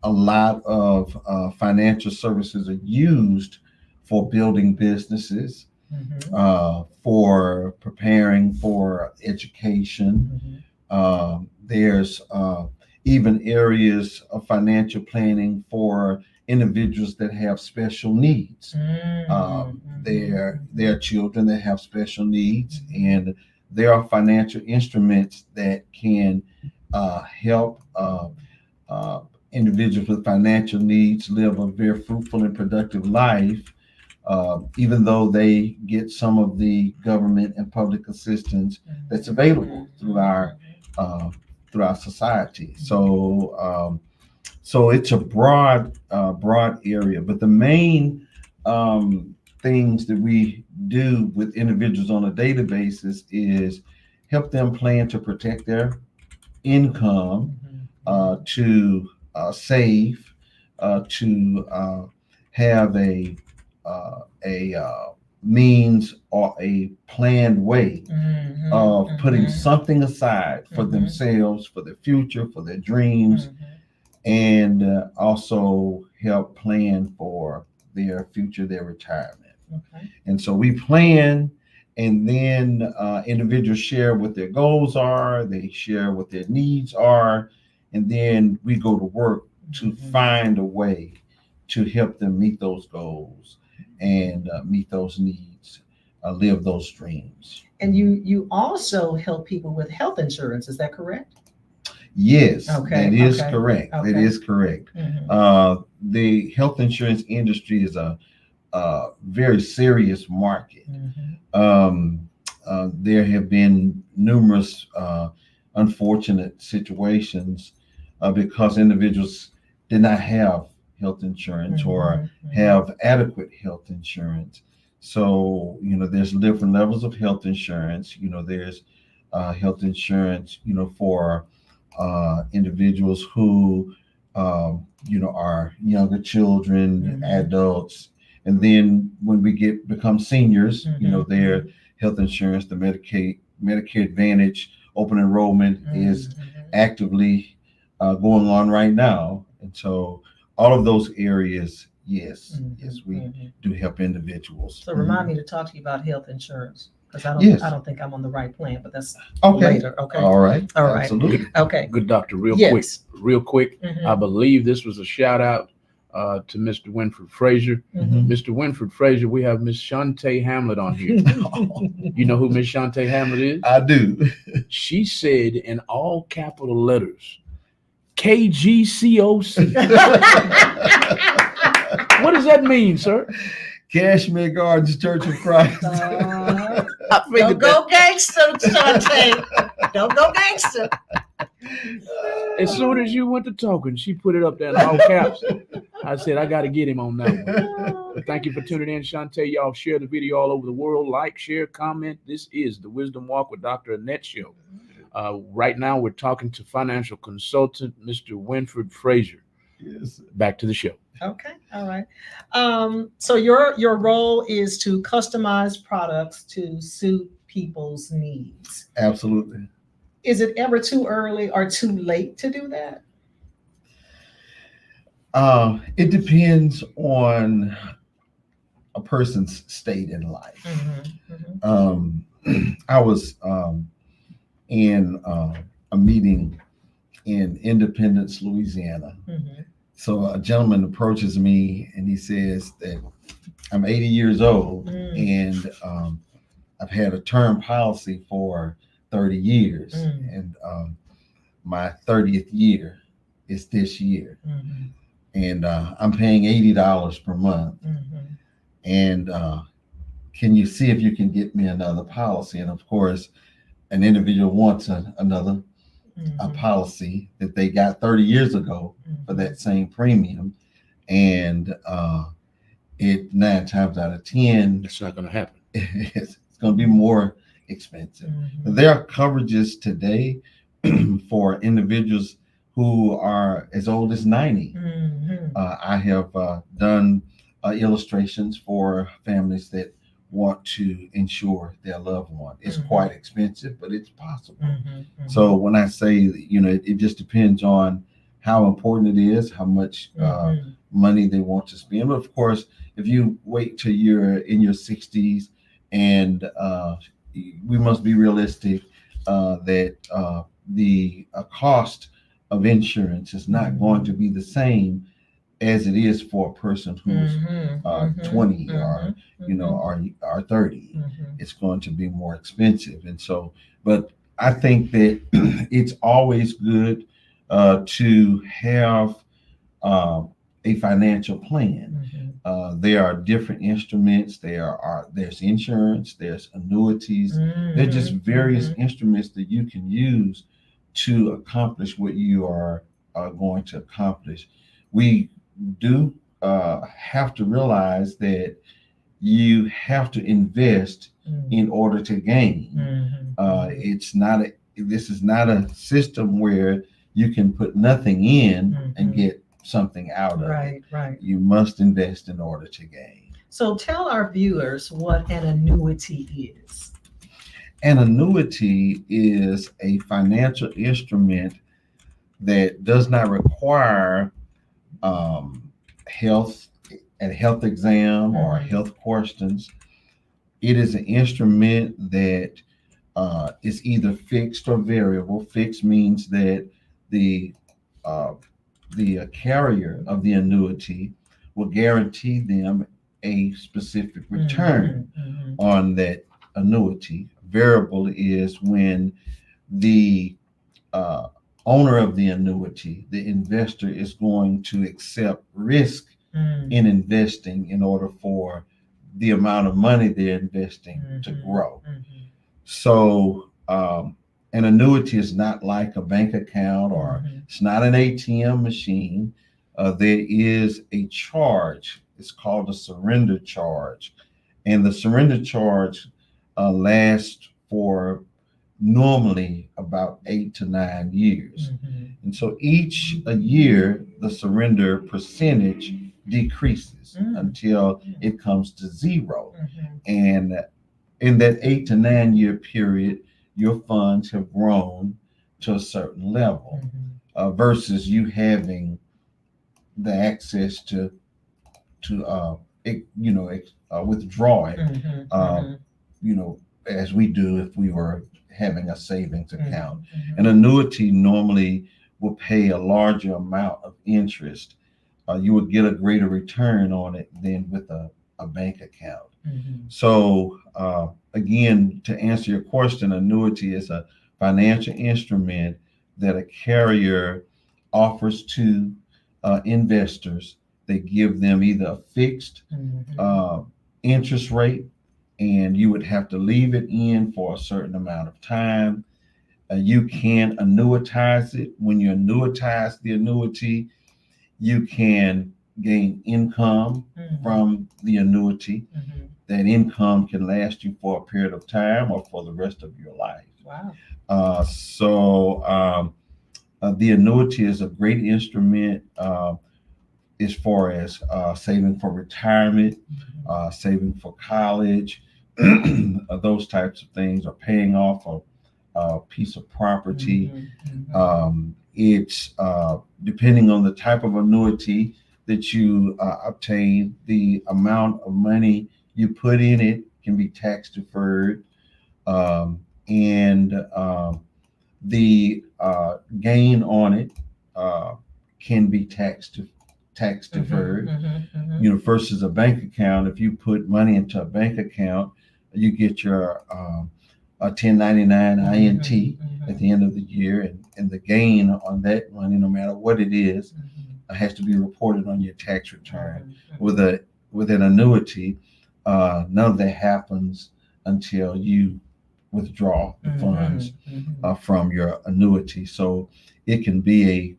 A lot of financial services are used for building businesses, for preparing for education. There's even areas of financial planning for individuals that have special needs. There are children that have special needs, and there are financial instruments that can help individuals with financial needs live a very fruitful and productive life, even though they get some of the government and public assistance that's available through our society. So it's a broad area, but the main things that we do with individuals on a daily basis is help them plan to protect their income, to save, to have a means or a planned way of putting something aside for themselves, for their future, for their dreams, and also help plan for their future, their retirement. And so we plan, and then individuals share what their goals are, they share what their needs are, and then we go to work to find a way to help them meet those goals and meet those needs, live those dreams. And you also help people with health insurance, is that correct? Yes, Okay, that is okay, correct. okay. That is correct. The health insurance industry is a very serious market. There have been numerous unfortunate situations because individuals did not have health insurance or have adequate health insurance. So, there's different levels of health insurance. There's health insurance, for individuals who, are younger children, adults. And then when we become seniors, their health insurance, the Medicare Advantage open enrollment is actively going on right now. And so all of those areas, yes, we do help individuals. So remind me to talk to you about health insurance, because I don't think I'm on the right plan, but that's okay. later. Okay. All right. Absolutely. Okay. Good doctor. Real quick. I believe this was a shout out to Mr. Winfred Frazier. Mr. Winfred Frazier, we have Miss Shantae Hamlet on here. You know who Miss Shantae Hamlet is? I do. She said in all capital letters, KGCOC. What does that mean, sir? Cashmere Gardens Church of Christ. Don't go gangster, Shantae. Don't go gangster. As soon as you went to talking, she put it up there in all caps. I said, I got to get him on that one. But thank you for tuning in, Shantae. Y'all share the video all over the world. Like, share, comment. This is the Wisdom Walk with Dr. Annette show. Right now, we're talking to financial consultant, Mr. Winfred Frazier. Yes. Back to the show. Okay. All right. So your role is to customize products to suit people's needs. Absolutely. Is it ever too early or too late to do that? It depends on a person's state in life. I was in a meeting in Independence, Louisiana. So a gentleman approaches me and he says that I'm 80 years old and I've had a term policy for 30 years and my 30th year is this year. And I'm paying $80 per month. And can you see if you can get me another policy? And of course, an individual wants another a policy that they got 30 years ago for that same premium. And it 9 times out of 10, It's not going to happen. It's going to be more expensive. There are coverages today for individuals who are as old as 90. I have done illustrations for families that want to insure their loved one. It's Mhm. quite expensive, but it's possible. Mhm, mhm. So when I say, it just depends on how important it is, how much Mhm. money they want to spend. But of course, if you wait till you're in your 60s, and we must be realistic that the cost of insurance is not going to be the same as it is for a person who's Mhm, mhm, 20 mhm, or 30. mhm. It's going to be more expensive. And so, but I think that it's always good to have uh, a financial plan. Mhm. There are different instruments. There's insurance, there's annuities. They're just Mhm, various mhm. instruments that you can use to accomplish what you are going to accomplish. We do have to realize that you have to invest in order to gain. Mhm, It's not a This is not a system where you can put nothing in and Mhm. get something out of it. Right, right. You must invest in order to gain. So tell our viewers what an annuity is. An annuity is a financial instrument that does not require health a health exam or Mhm. health questions. It is an instrument that is either fixed or variable. Fixed means that the uh, the carrier of the annuity will guarantee them a specific return Mhm, on that annuity. Variable is when the uh, owner of the annuity, the investor, is going to accept risk mhm. in investing in order for the amount of money they're investing to Mhm, grow. mhm, So, an annuity is not like a bank account, or mhm. it's not an ATM machine. There is a charge. It's called a surrender charge. And the surrender charge lasts for normally about 8 to 9 years. Mhm. And so each a year, the surrender percentage decreases until it comes to zero. Mhm. And in that 8 to 9 year period, your funds have grown to a certain level, versus you having the access to withdraw it, Mhm, uh, mhm. as we do if we were having a savings account. Mhm. An annuity normally will pay a larger amount of interest. You would get a greater return on it than with a bank account. Mhm. So, again, to answer your question, annuity is a financial instrument that a carrier offers to investors. They give them either a fixed Mhm. interest rate, and you would have to leave it in for a certain amount of time. You can annuitize it. When you annuitize the annuity, you can gain income from the annuity. Mhm. That income can last you for a period of time or for the rest of your life. Wow. The annuity is a great instrument as far as saving for retirement, saving for college, those types of things, or paying off a piece of property. It's depending on the type of annuity that you obtain, the amount of money you put in it can be tax deferred, and the gain on it can be tax deferred. Versus a bank account. If you put money into a bank account, you get your a 1099 INT at the end of the year, and the gain on that money, no matter what it is, has to be reported on your tax return. With an annuity, none of that happens until you withdraw the funds from your annuity. So it can be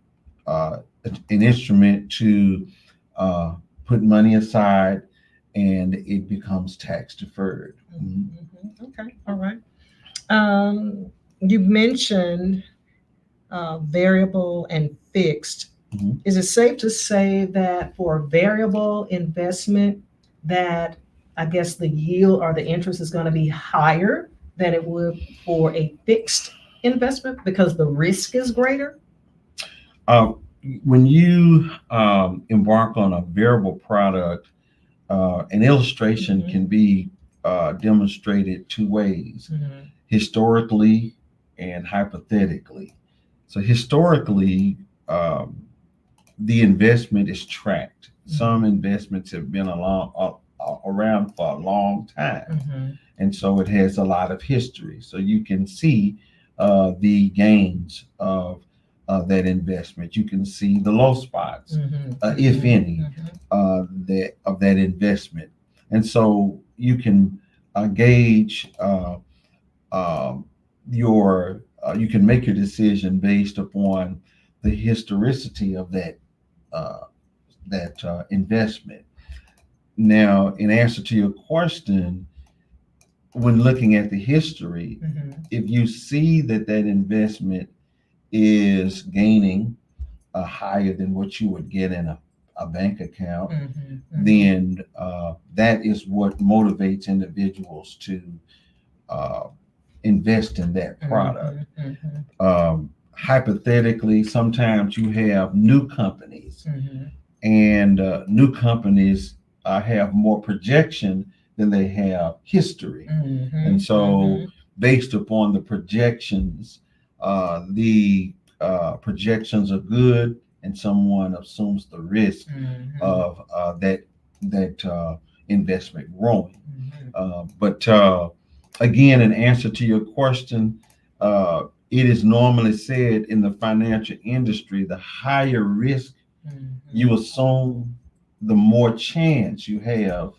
an instrument to put money aside, and it becomes tax deferred. Okay, all right. You mentioned variable and fixed. Mhm. Is it safe to say that for variable investment that I guess the yield or the interest is going to be higher than it would for a fixed investment because the risk is greater? When you embark on a variable product, an illustration can be demonstrated two ways, historically and hypothetically. So historically, the investment is tracked. Some investments have been around for a long time, and so it has a lot of history. So you can see the gains of that investment. You can see the low spots, if any, of that investment, and so you can gauge you can make your decision based upon the historicity of that investment. Now, in answer to your question, when looking at the history, if you see that investment is gaining higher than what you would get in a bank account, then that is what motivates individuals to invest in that product. Hypothetically, sometimes you have new companies, and new companies have more projection than they have history. And so based upon the projections, the projections are good, and someone assumes the risk of that investment growing. But again, in answer to your question, it is normally said in the financial industry, the higher risk you assume, the more chance you have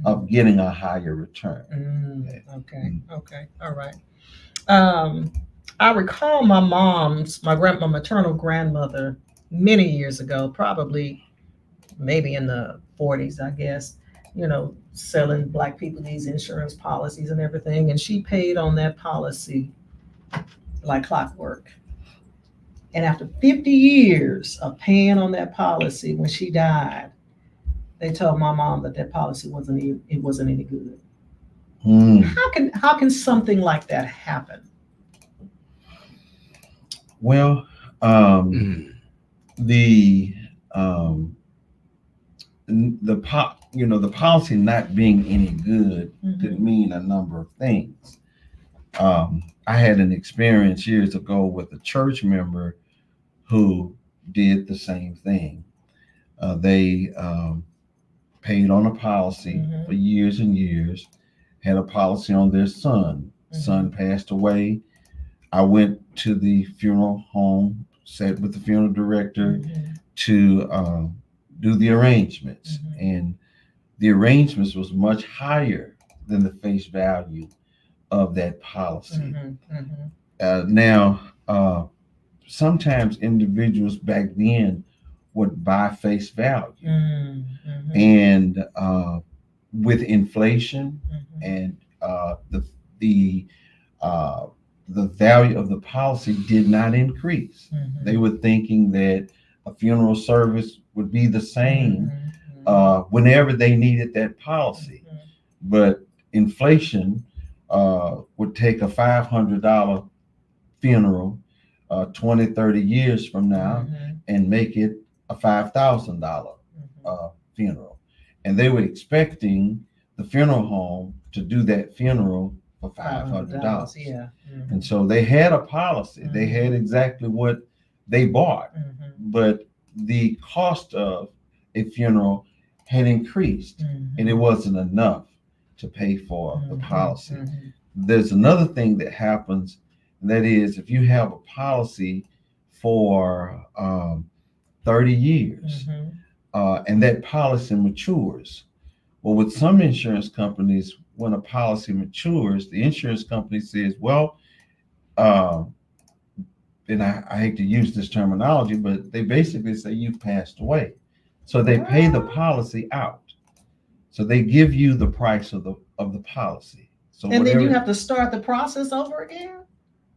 of getting a higher return. Okay, all right. I recall my maternal grandmother many years ago, probably maybe in the 40s, I guess, selling Black people these insurance policies and everything. And she paid on that policy like clockwork. And after 50 years of paying on that policy, when she died, they told my mom that policy wasn't any good. How can something like that happen? Well, the policy not being any good could mean a number of things. I had an experience years ago with a church member who did the same thing. They paid on a policy for years and years, had a policy on their son. Son passed away. I went to the funeral home, sat with the funeral director to do the arrangements. And the arrangements was much higher than the face value of that policy. Now, sometimes individuals back then would buy face value. And with inflation and the value of the policy did not increase. They were thinking that a funeral service would be the same whenever they needed that policy. But inflation would take a $500 funeral 20, 30 years from now and make it a $5,000 funeral. And they were expecting the funeral home to do that funeral for $500. And so they had a policy. They had exactly what they bought, but the cost of a funeral had increased, and it wasn't enough to pay for the policy. There's another thing that happens, and that is if you have a policy for 30 years and that policy matures. Well, with some insurance companies, when a policy matures, the insurance company says, well, and I hate to use this terminology, but they basically say you've passed away. So they pay the policy out. So they give you the price of the policy. So and then you have to start the process over again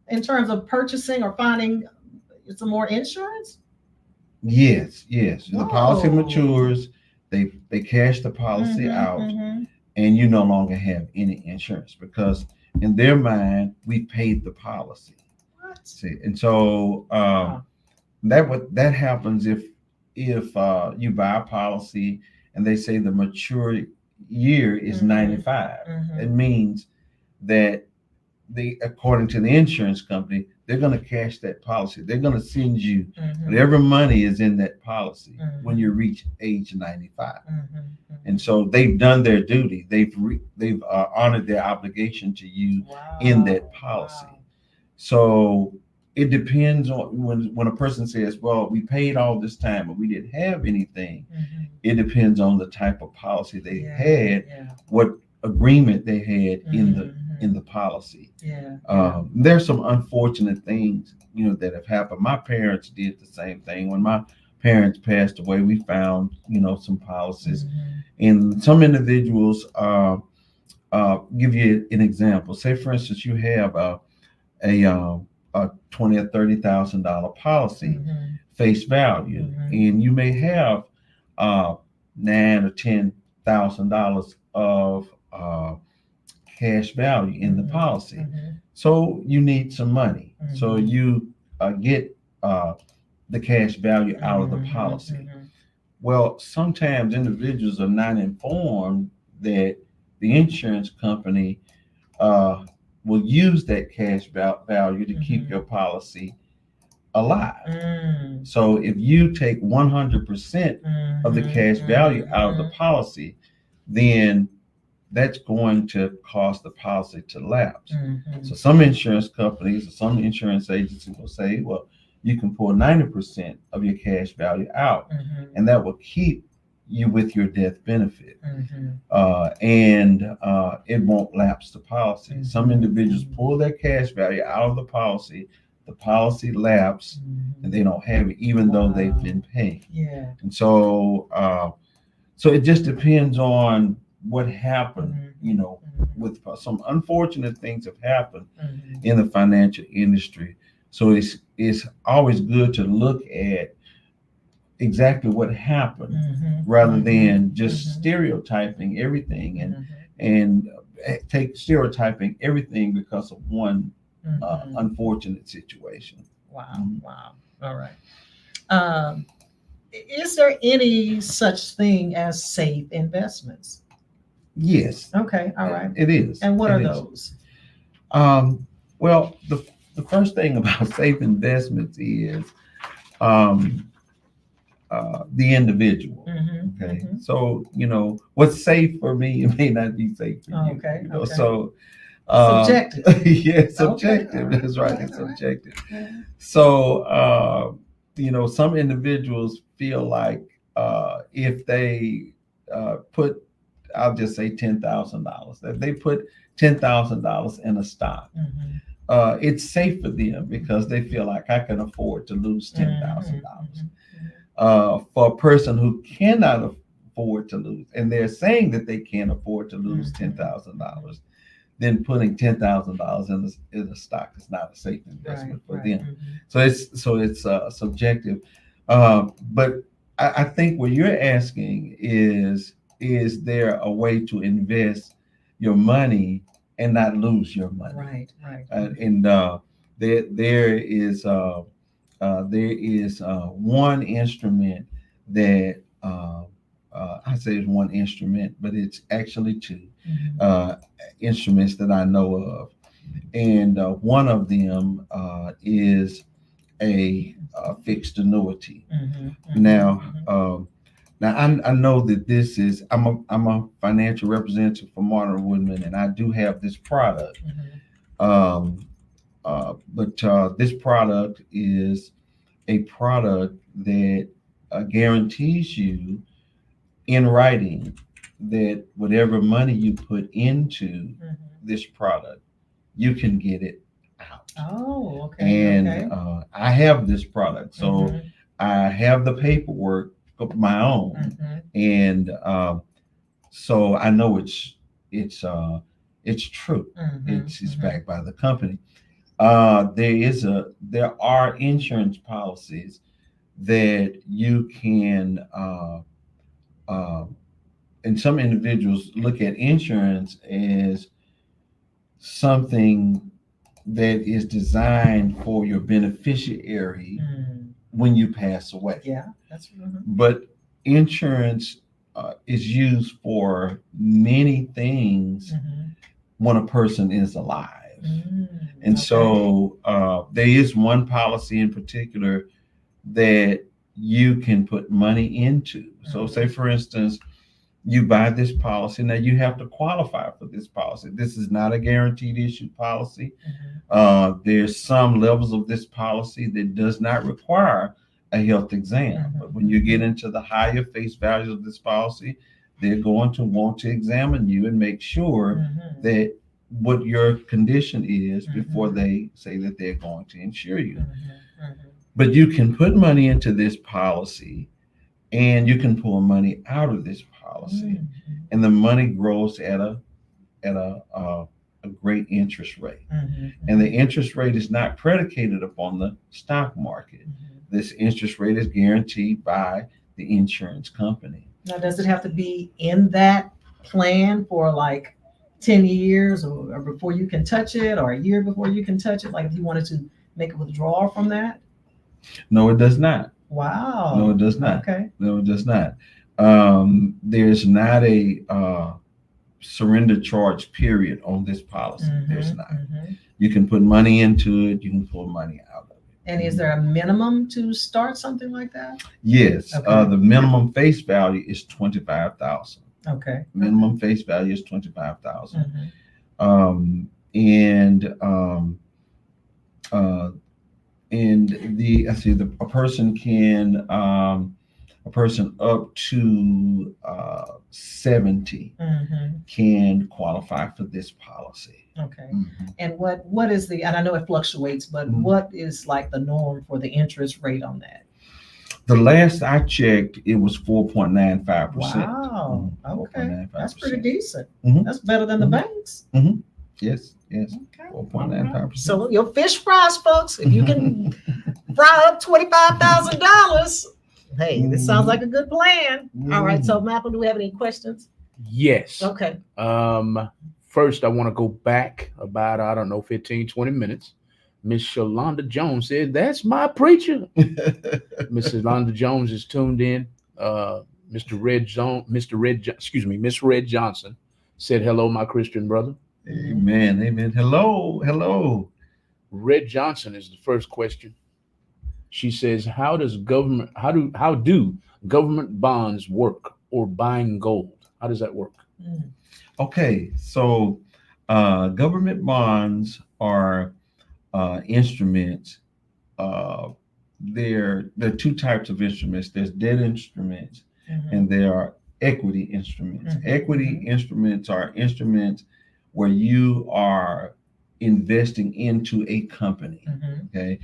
in terms of purchasing or finding some more insurance? Yes. The policy matures, they cash the policy out, and you no longer have any insurance because in their mind we paid the policy. What? See, and so that happens if you buy a policy and they say the mature year is 95. It means that according to the insurance company, they're going to cash that policy. They're going to send you whatever money is in that policy when you reach age 95. And so they've done their duty. They've honored their obligation to you in that policy. So it depends on when a person says, well, we paid all this time but we didn't have anything. It depends on the type of policy they had, what agreement they had in the policy. There's some unfortunate things, that have happened. My parents did the same thing. When my parents passed away, we found, some policies. And some individuals, give you an example. Say, for instance, you have a $20,000 or $30,000 policy, face value, and you may have $9,000 or $10,000 of cash value in the policy. So you need some money. So you get the cash value out of the policy. Well, sometimes individuals are not informed that the insurance company will use that cash value to keep your policy alive. So if you take 100% of the cash value out of the policy, then that's going to cause the policy to lapse. So some insurance companies or some insurance agencies will say, well, you can pull 90% of your cash value out, and that will keep you with your death benefit. And it won't lapse the policy. Some individuals pull their cash value out of the policy lapse, and they don't have it even though they've been paying. And so so it just depends on what happened, with some unfortunate things have happened in the financial industry. So it's always good to look at exactly what happened rather than just stereotyping everything and take stereotyping everything because of one unfortunate situation. Wow. All right. Is there any such thing as safe investments? Yes. Okay. All right. It is. And what are those? Well, the first thing about safe investments is the individual. Okay. So, what's safe for me, it may not be safe for you. Okay. So Subjective. Yeah, subjective. Okay. That's right. It's subjective. So some individuals feel like if they put, I'll just say $10,000, if they put $10,000 in a stock, it's safe for them because they feel like I can afford to lose $10,000. For a person who cannot afford to lose, and they're saying that they can't afford to lose $10,000, then putting $10,000 in a stock is not a safe investment for them. So it's subjective. But I think what you're asking is there a way to invest your money and not lose your money? Right. And there is one instrument that I say it's one instrument, but it's actually two instruments that I know of, and one of them is a fixed annuity. Now I know that this is I'm a financial representative for Martin Woodman, and I do have this product. But this product is a product that guarantees you in writing that whatever money you put into this product, you can get it out. Oh, okay. And I have this product, so I have the paperwork of my own, and so I know it's true. It's backed by the company. There are insurance policies that you can and some individuals look at insurance as something that is designed for your beneficiary when you pass away. Yeah, that's But insurance is used for many things when a person is alive. And so there is one policy in particular that you can put money into. So say, for instance, you buy this policy. Now you have to qualify for this policy. This is not a guaranteed issue policy. There's some levels of this policy that does not require a health exam. But when you get into the higher face values of this policy, they're going to want to examine you and make sure that what your condition is before they say that they're going to insure you. But you can put money into this policy and you can pull money out of this policy, and the money grows at a great interest rate. And the interest rate is not predicated upon the stock market. This interest rate is guaranteed by the insurance company. Now, does it have to be in that plan for like 10 years or before you can touch it, or a year before you can touch it? Like if you wanted to make a withdrawal from that? No, it does not. Wow. No, it does not. Okay. No, it does not. There's not a surrender charge period on this policy. There's not. You can put money into it. You can pull money out of it. And is there a minimum to start something like that? Yes. Okay. The minimum face value is $25,000. Okay. Minimum face value is $25,000. A person up to 70 can qualify for this policy. Okay. And what is and I know it fluctuates, but what is like the norm for the interest rate on that? The last I checked, it was 4.95%. Wow. Okay. That's pretty decent. That's better than the banks. Yes. Okay. 4.95%. So your fish fries, folks, if you can fry up $25,000, hey, this sounds like a good plan. All right. So Maple, do we have any questions? Yes. Okay. First, I want to go back about, 15, 20 minutes. Miss Shalonda Jones said, "That's my preacher." Miss Shalonda Jones is tuned in. Miss Red Johnson said, "Hello, my Christian brother." Amen. Hello. Red Johnson is the first question. She says, how do government bonds work, or buying gold? How does that work? Okay, so government bonds are instruments. There are two types of instruments. There's debt instruments and there are equity instruments. Equity instruments are instruments where you are investing into a company. Okay.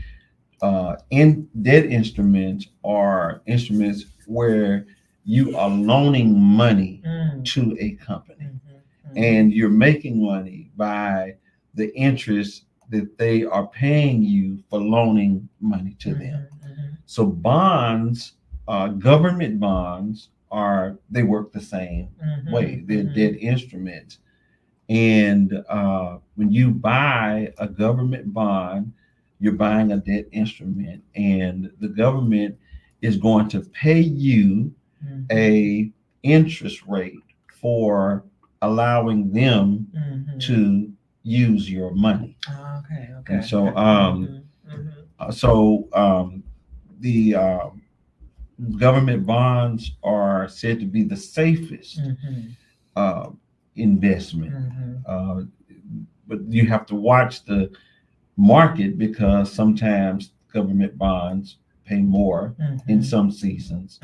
In debt instruments are instruments where you are loaning money to a company, and you're making money by the interest that they are paying you for loaning money to them. So bonds, government bonds, they work the same way. They're debt instruments. And when you buy a government bond, you're buying a debt instrument, and the government is going to pay you a interest rate for allowing them to use your money. Okay. And so, the government bonds are said to be the safest investment. But you have to watch the market, because sometimes government bonds pay more in some seasons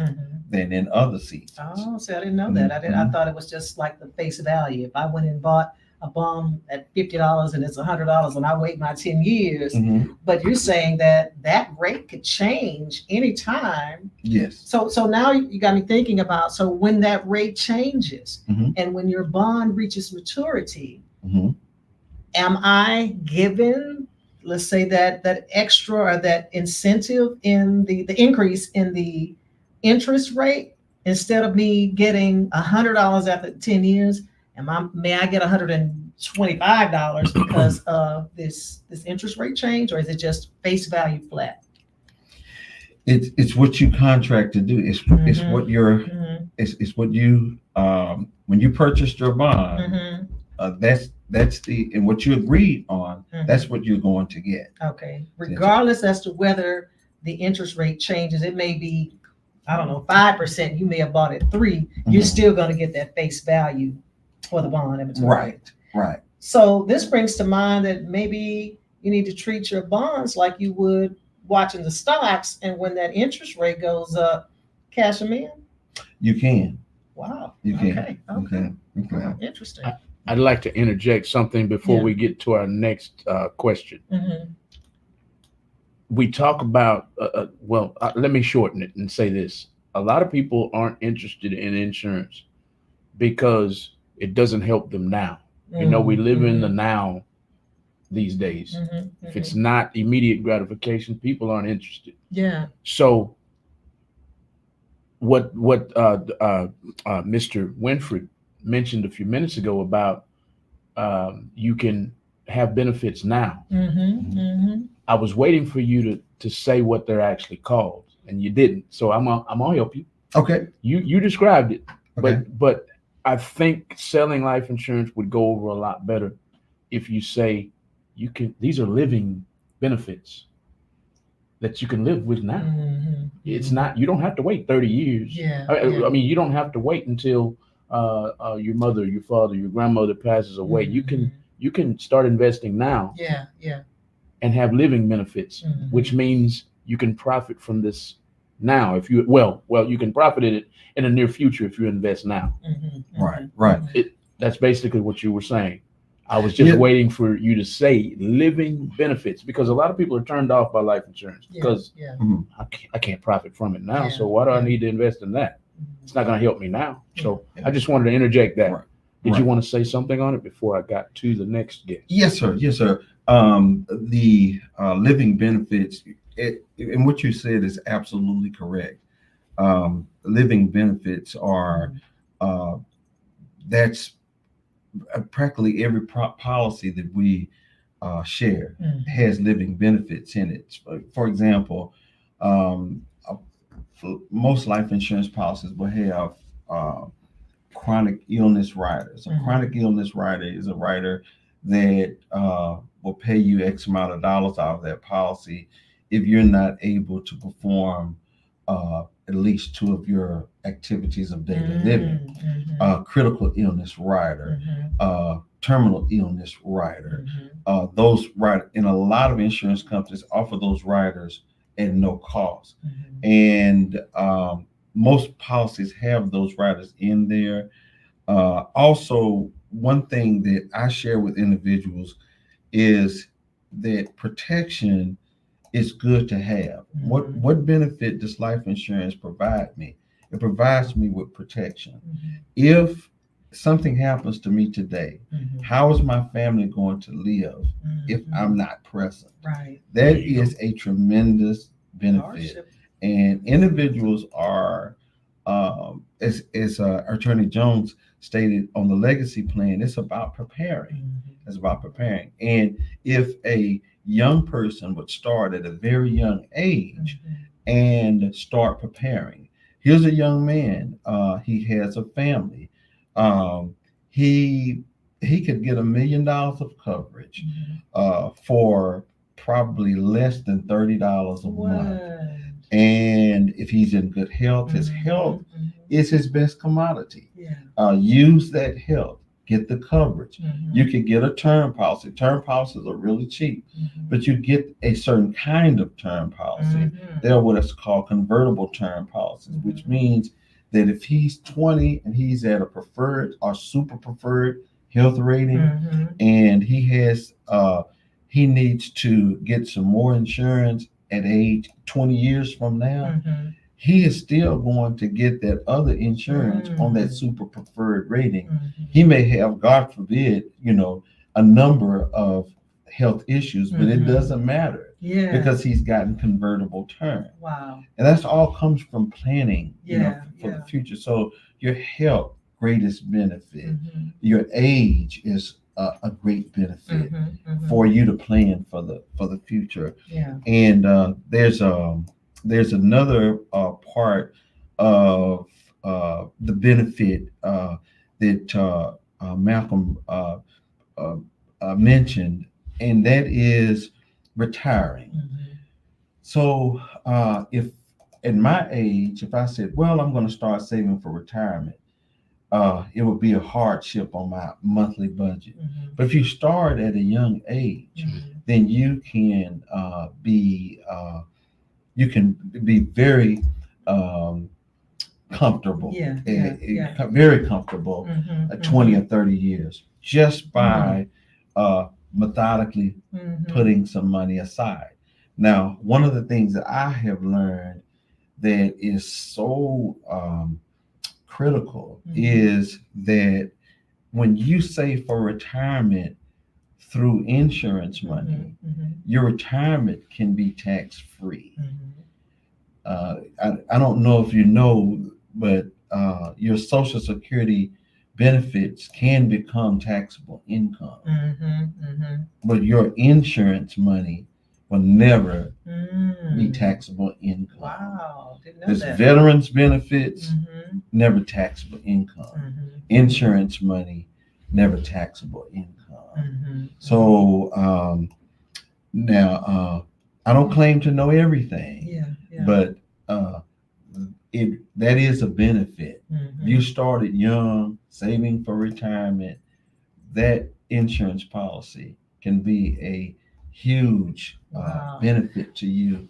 than in other seasons. Oh, see, I didn't know that. I thought it was just like the face value. If I went and bought a bond at $50 and it's $100 and I wait my 10 years, but you're saying that rate could change anytime. Yes. So now you got me thinking about, so when that rate changes and when your bond reaches maturity, am I given, let's say, that extra or that incentive in the increase in the interest rate instead of me getting $100 after 10 years, may I get $125 because of this interest rate change, or is it just face value flat? It's what you contract to do. It's what your it's what you when you purchased your bond. That's the and what you agreed on. That's what you're going to get. Okay, regardless as to whether the interest rate changes, it may be, I don't know, 5%. You may have bought it 3%. You're still going to get that face value for the bond inventory. Right. So this brings to mind that maybe you need to treat your bonds like you would watching the stocks, and when that interest rate goes up, cash them in. You can. Wow. You can. Okay. Well, interesting. I'd like to interject something before we get to our next question. We talk about, let me shorten it and say this. A lot of people aren't interested in insurance because it doesn't help them now. You know, we live in the now these days. If it's not immediate gratification, people aren't interested. Yeah. So what Mr. Winfrey mentioned a few minutes ago about you can have benefits now. I was waiting for you to say what they're actually called, and you didn't. So I'm gonna help you. Okay. You described it, Okay. but I think selling life insurance would go over a lot better if you say these are living benefits that you can live with now. It's not, you don't have to wait 30 years. I mean, you don't have to wait until your mother, your father, your grandmother passes away. You can start investing now. And have living benefits, which means you can profit from this now. If you you can profit in the near future if you invest now. Right. That's basically what you were saying. I was just waiting for you to say living benefits, because a lot of people are turned off by life insurance because I can't profit from it now. So why do I need to invest in that? It's not going to help me now. So I just wanted to interject that. Did you want to say something on it before I got to the next guest? Yes, sir. The living benefits, and what you said is absolutely correct. Living benefits are that's practically every policy that we share has living benefits in it. For example, most life insurance policies will have chronic illness riders. A chronic illness rider is a rider that will pay you X amount of dollars out of that policy if you're not able to perform at least 2 of your activities of daily living. Critical illness rider, terminal illness rider. Those riders, and a lot of insurance companies offer those riders at no cost. And most policies have those riders in there. Also, one thing that I share with individuals is that protection is good to have. What benefit does life insurance provide me? It provides me with protection. If something happens to me today, how is my family going to live if I'm not present? That is a tremendous benefit. And individuals are, as Attorney Jones stated on the legacy plan, it's about preparing. It's about preparing. And if a young person would start at a very young age and start preparing. Here's a young man. He has a family. He could get $1 million of coverage for probably less than $30 a month. And if he's in good health, his health is his best commodity. Use that health. Get the coverage. You could get a term policy. Term policies are really cheap, but you get a certain kind of term policy. They're what is called convertible term policies, which means that if he's 20 and he's at a preferred or super preferred health rating, and he has he needs to get some more insurance at age 20 years from now, he is still going to get that other insurance on that super preferred rating. He may have, God forbid, a number of health issues, but it doesn't matter. Yeah. because he's gotten convertible term. Wow. And that's all comes from planning, Yeah, for yeah. the future. So your health, greatest benefit. Mhm. Your age is a great benefit Mhm, mhm. for you to plan for the future. Yeah. And there's another part of the benefit that Malcolm mentioned, and that is retiring. Mhm. So if at my age, if I said, well, I'm going to start saving for retirement, it would be a hardship on my monthly budget. Mhm. But if you start at a young age, Mhm. then you can be very comfortable, Yeah, yeah, yeah. very comfortable, Mhm, 20 or 30 years just by Mm-hmm. methodically mhm. putting some money aside. Now, one of the things that I have learned that is so critical Mhm. is that when you save for retirement through insurance money, Mhm. your retirement can be tax free. Mhm. I don't know if you know, but your Social Security benefits can become taxable income, Mhm. Mhm. but your insurance money will never be Mm. taxable income. Wow, didn't know There's that. veterans benefits, Mhm. never taxable income. Mhm. Insurance money, never taxable income. Mhm. So now I don't claim to know everything, Yeah, yeah. but that is a benefit. Mhm. You started young, saving for retirement. That insurance policy can be a huge Wow. benefit to you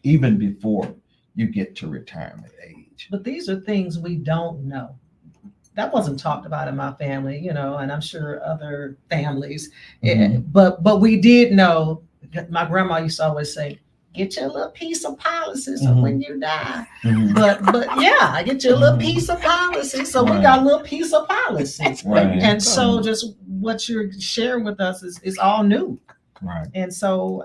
even before you get to retirement age. But these are things we don't know. That wasn't talked about in my family, and I'm sure other families. Mhm. But we did know. My grandma used to always say, "Get your little piece of policy so Mhm. when you die." Mhm. But yeah, get your little Mhm. piece of policy. So we Right. got a little piece of policy. Right. And so just what you're sharing with us is all new. Right. And so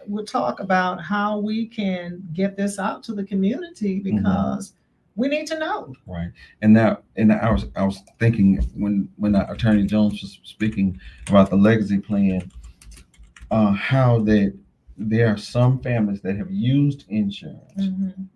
we'll talk about how we can get this out to the community because we need to know. Right. And I was thinking when Attorney Jones was speaking about the legacy plan, how that there are some families that have used insurance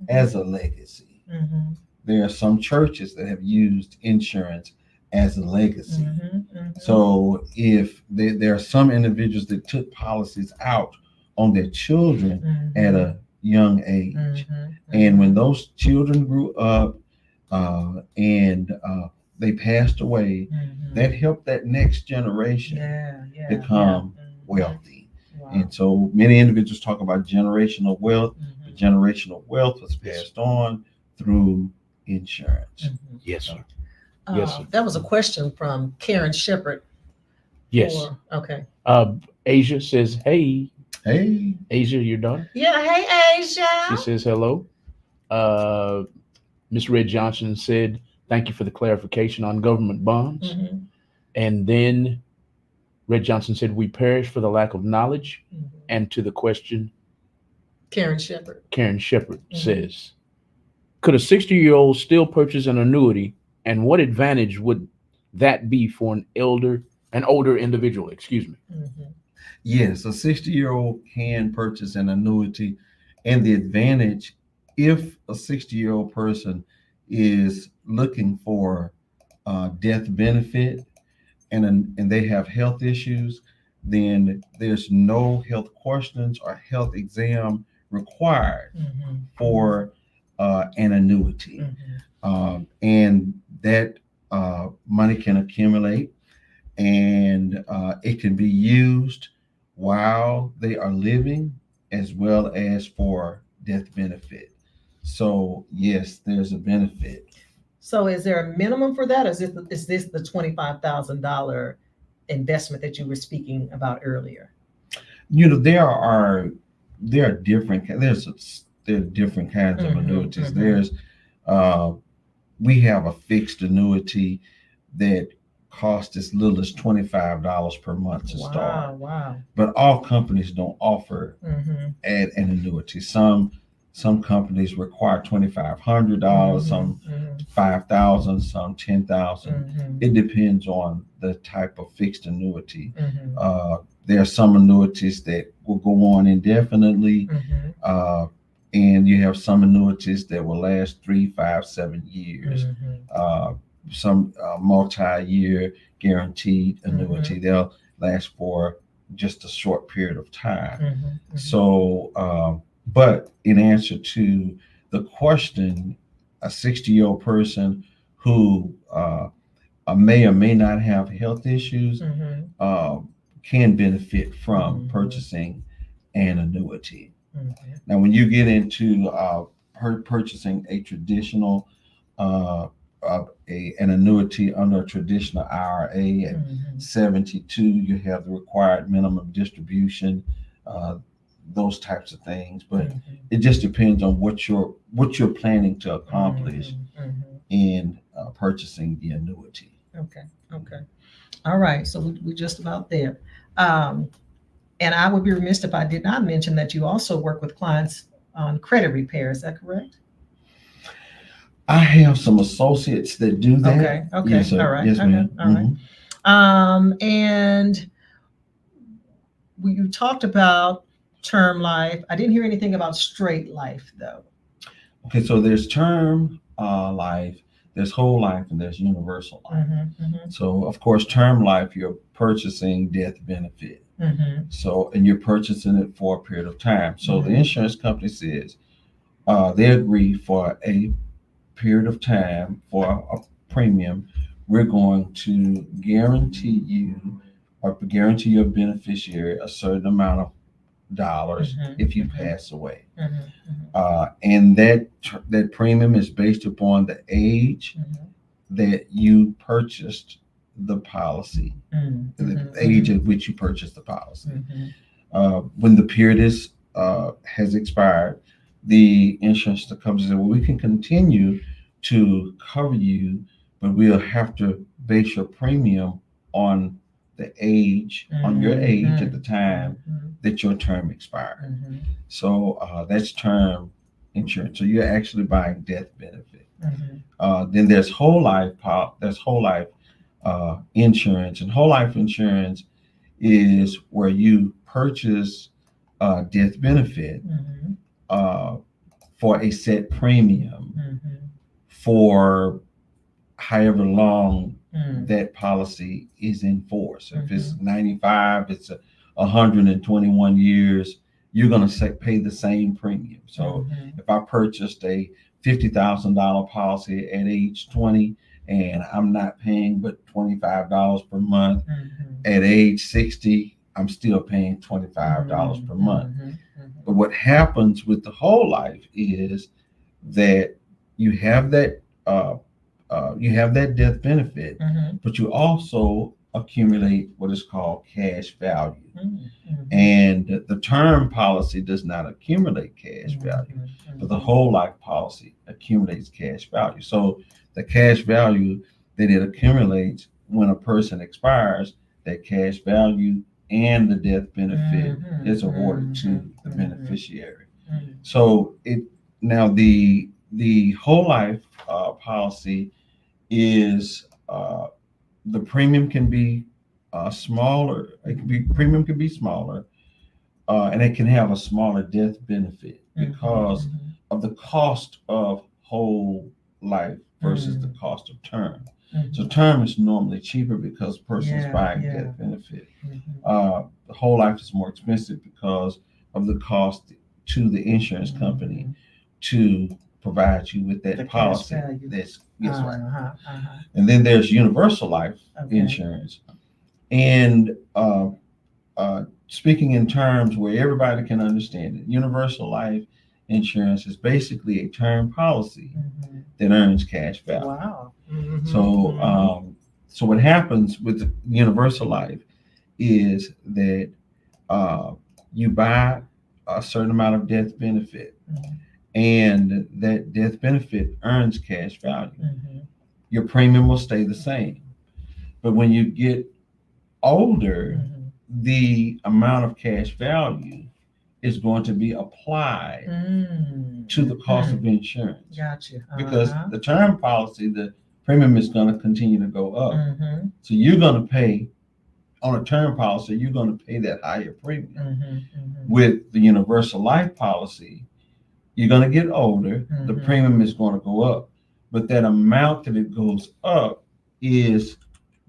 as a legacy. Mhm. There are some churches that have used insurance as a legacy. Mhm. So if there are some individuals that took policies out on their children Mhm. at a young age, Mhm. and when those children grew up and they passed away, Mhm. that helped that next generation Yeah. become Yeah. Mhm. wealthy. Wow. And so many individuals talk about generational wealth. The Mhm. generational wealth was passed on through insurance. Mhm. Yes, sir. Yes, sir. That was a question from Karen Shepherd. Yes. Okay. Asia says, "Hey, Hey. Asia, you're done." Yeah. Hey, Asia. She says hello. Miss Red Johnson said, "Thank you for the clarification on government bonds." Mhm. And then Red Johnson said, "We perish for the lack of knowledge." Mhm. And to the question, Karen Shepherd. Karen Shepherd Mhm. says, "Could a 60-year-old still purchase an annuity, and what advantage would that be for an older individual?" Excuse me. Mhm. Yes, a 60-year-old can purchase an annuity, and the advantage, if a 60-year-old person is looking for death benefit and they have health issues, then there's no health questions or health exam required Mhm. for an annuity. And that money can accumulate, and it can be used while they are living as well as for death benefit. So yes, there's a benefit. So is there a minimum for that? Or is this the $25,000 investment that you were speaking about earlier? There are different there are different kinds of annuities. Mhm. There's we have a fixed annuity that cost as little as $25 per month to start. Wow. But all companies don't offer Mm-hmm. an annuity. Some companies require $2,500, some $5,000, some $10,000. It depends on the type of fixed annuity. There are some annuities that will go on indefinitely, and you have some annuities that will last 3, 5, 7 years. Some multi-year guaranteed annuity, they'll last for just a short period of time. So, but in answer to the question, a 60-year-old person who may or may not have health issues can benefit from purchasing an annuity. Now, when you get into purchasing a traditional an annuity under a traditional IRA at 72, you have the required minimum distribution, those types of things. But it just depends on what you're planning to accomplish in purchasing the annuity. Okay. All right. So we just about there. And I would be remiss if I did not mention that you also work with clients on credit repair. Is that correct? I have some associates that do that. Okay. Yes, sir. All right. Yes, ma'am. All right. And you talked about term life. I didn't hear anything about straight life, though. Okay, so there's term life, there's whole life, and there's universal life. So, of course, term life, you're purchasing death benefit. So, and you're purchasing it for a period of time. So the insurance company says they agree for a period of time for a premium. We're going to guarantee you or guarantee your beneficiary a certain amount of dollars if you pass away. And that premium is based upon the age that you purchased the policy, the age at which you purchased the policy. When the period has expired, the insurance company says, well, we can continue to cover you, but we'll have to base your premium on the age, on your age at the time that your term expired. So that's term insurance. So you're actually buying death benefit. Then there's whole life. Insurance, and whole life insurance is where you purchase death benefit for a set premium for however long that policy is in force. If it's 95, it's 121 years, you're going to pay the same premium. So if I purchased a $50,000 policy at age 20 and I'm not paying but $25 per month, at age 60, I'm still paying $25 per month. But what happens with the whole life is that you have that death benefit, but you also accumulate what is called cash value. And the term policy does not accumulate cash value, but the whole life policy accumulates cash value. So the cash value that it accumulates when a person expires, that cash value and the death benefit is awarded to the beneficiary. So the whole life policy is the premium can be smaller. Premium can be smaller, and it can have a smaller death benefit because of the cost of whole life versus the cost of term. So term is normally cheaper because the person is buying death benefit. The whole life is more expensive because of the cost to the insurance company to provide you with that policy. That's right. And then there's universal life insurance. And speaking in terms where everybody can understand it, universal life insurance is basically a term policy that earns cash value. Wow. So what happens with universal life is that you buy a certain amount of death benefit, and that death benefit earns cash value. Your premium will stay the same, But when you get older, Mhm. the amount of cash value is going to be applied to the cost of insurance. Gotcha. Because the term policy, the premium is going to continue to go up. Mhm. So you're going to pay on a term policy, you're going to pay that higher premium. Mhm. With the universal life policy, you're going to get older, the Mhm. premium is going to go up, but that amount that it goes up is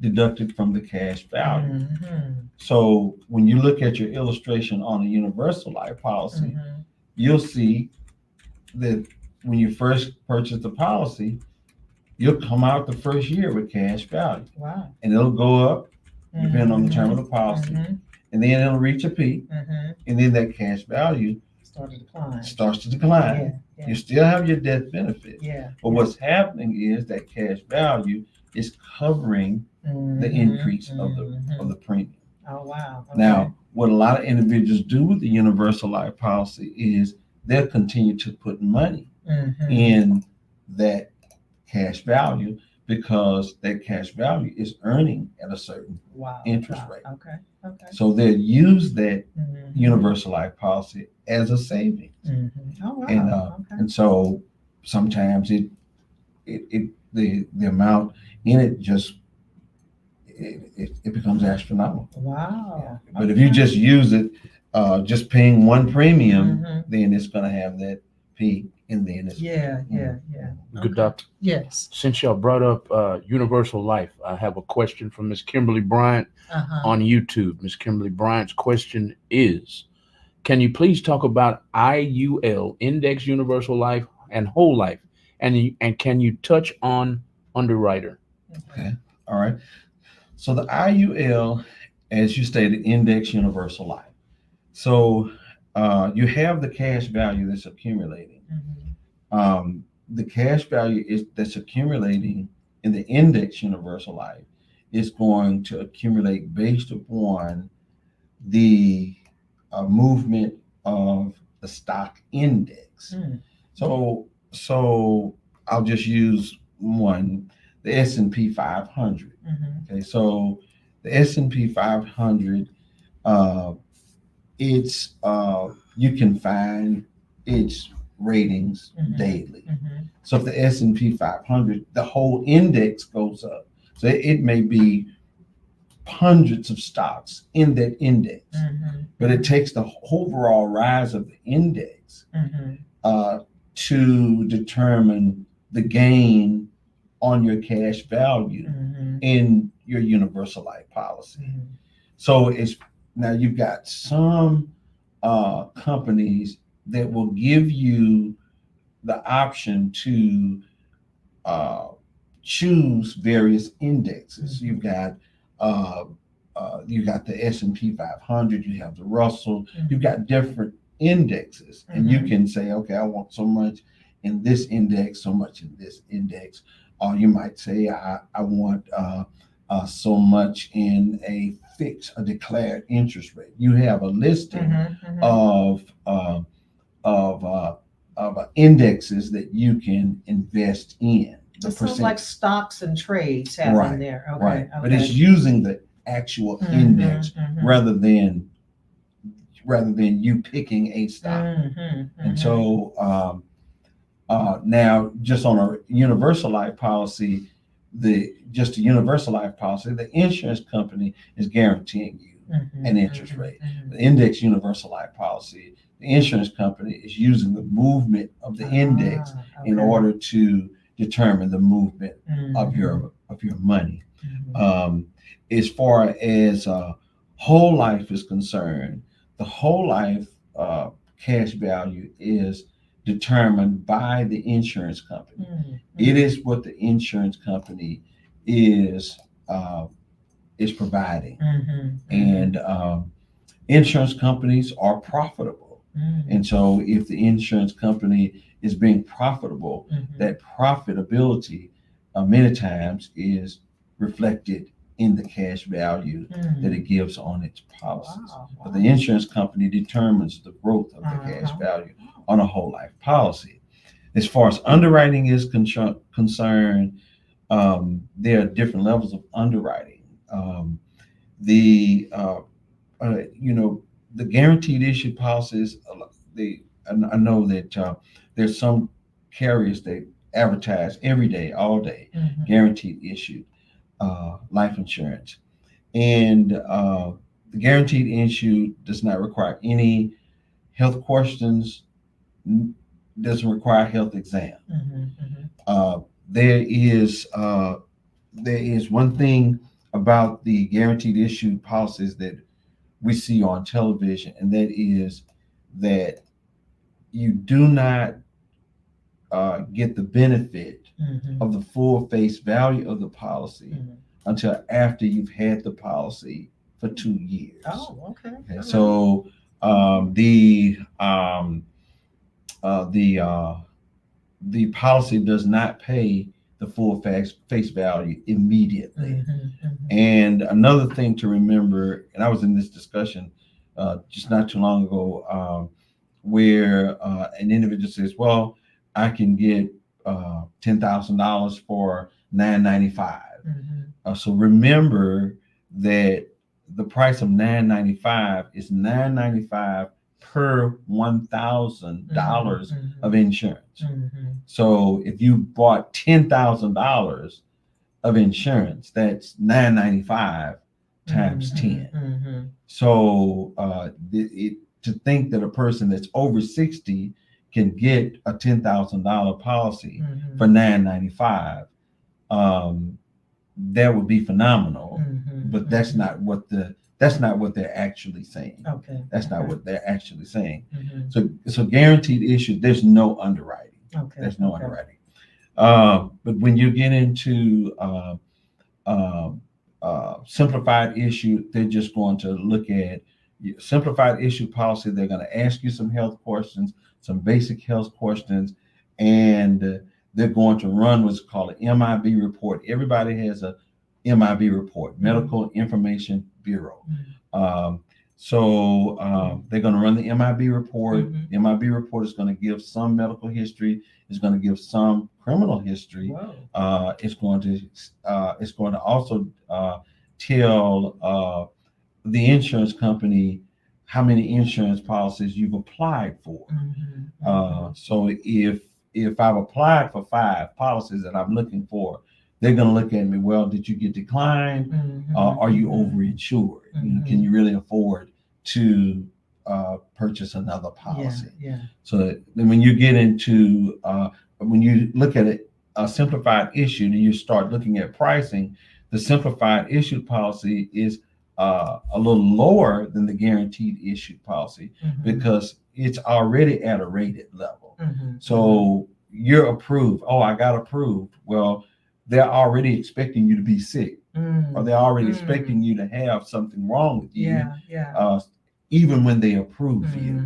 deducted from the cash value. Mhm. So when you look at your illustration on a universal life policy, Mhm. you'll see that when you first purchase the policy, you'll come out the first year with cash value, Wow. and it'll go up depending on the term of the policy, Mhm. and then it'll reach a peak, Mhm. and then that cash value Start to decline. starts to decline. Yeah. Yeah. You still have your death benefit, Yeah. but what's happening is that cash value is covering the Mhm. increase of Mhm. the premium. Oh wow. Okay. Now, what a lot of individuals do with the universal life policy is they'll continue to put money Mhm. in that cash value because that cash value is earning at a certain Wow. interest Wow. rate. Okay. Okay. So they'll use that Mhm. universal life policy as a savings. Mhm. Oh wow. And Okay. and so sometimes the amount in it just it becomes astronomical. Wow. But if you just use it, just paying one premium, Mhm. then it's going to have that peak, and then it's Yeah. Yeah. Good Okay. doctor. Yes. Since y'all brought up universal life, I have a question from Miss Kimberly Bryant on YouTube. Miss Kimberly Bryant's question is, can you please talk about IUL, Index Universal Life, and Whole Life? And can you touch on underwriter? Okay. All right. So the IUL, as you stated, Index Universal Life. So you have the cash value that's accumulating. The cash value that's accumulating in the Index Universal Life is going to accumulate based upon the movement of the stock index. So I'll just use one, the S&P 500. Okay, so the S&P 500, it's you can find its ratings daily. So if the S&P 500, the whole index goes up. So it may be hundreds of stocks in that index, but it takes the overall rise of the index to determine the gain on your cash value in your universal life policy. So it's now you've got some companies that will give you the option to choose various indexes. You've got the S&P 500, you have the Russell, you've got different indexes, and you can say, okay, I want so much in this index, so much in this index. Or you might say, I want so much in a declared interest rate. You have a listing of indexes that you can invest in. It sounds like stocks and trades have in there. Okay. Right. But it's using the actual index rather than you picking a stock. And so now just on a universal life policy, the insurance company is guaranteeing you an interest rate. The index universal life policy, the insurance company is using the movement of the index in order to determine the movement of your money. As far as whole life is concerned, the whole life cash value is determined by the insurance company. It is what the insurance company is providing, and insurance companies are profitable. And so if the insurance company is being profitable, that profitability many times is reflected in the cash value that it gives on its policies. But the insurance company determines the growth of the cash value on a whole life policy. As far as underwriting is concerned, there are different levels of underwriting The guaranteed issue policies. I know that there's some carriers that advertise every day, all day, guaranteed issue life insurance, and the guaranteed issue does not require any health questions, doesn't require a health exam. There is one thing about the guaranteed issue policies that we see on television, and that is that you do not get the benefit of the full face value of the policy until after you've had the policy for 2 years. Oh, okay. Okay, so the policy does not pay the full face value immediately. And another thing to remember, and I was in this discussion just not too long ago, where an individual says, "Well, I can get $10,000 for $995." So remember that the price of $995 is $995 per $1,000 of insurance. So if you bought $10,000 of insurance, that's $995 times 10. So to think that a person that's over 60 can get a $10,000 policy for $995, that would be phenomenal. But that's not what they're actually saying. Okay. That's not what they're actually saying. So guaranteed issue, there's no underwriting. Okay. There's no underwriting. But when you get into simplified issue, they're just going to look at simplified issue policy. They're going to ask you some health questions, some basic health questions, and they're going to run what's called an MIB report. Everybody has a MIB report, Medical Information Bureau. So they're going to run the MIB report. The MIB report is going to give some medical history. It's going to give some criminal history. It's going to also tell the insurance company how many insurance policies you've applied for. So if I've applied for 5 policies that I'm looking for, they're going to look at me, well, did you get declined? Are you overinsured? Can you really afford to purchase another policy? So then when you get into, when you look at a simplified issue, then you start looking at pricing. The simplified issue policy is a little lower than the guaranteed issue policy because it's already at a rated level. So you're approved. Oh, I got approved. Well, they're already expecting you to be sick, or they're already expecting you to have something wrong with you, even when they approve you.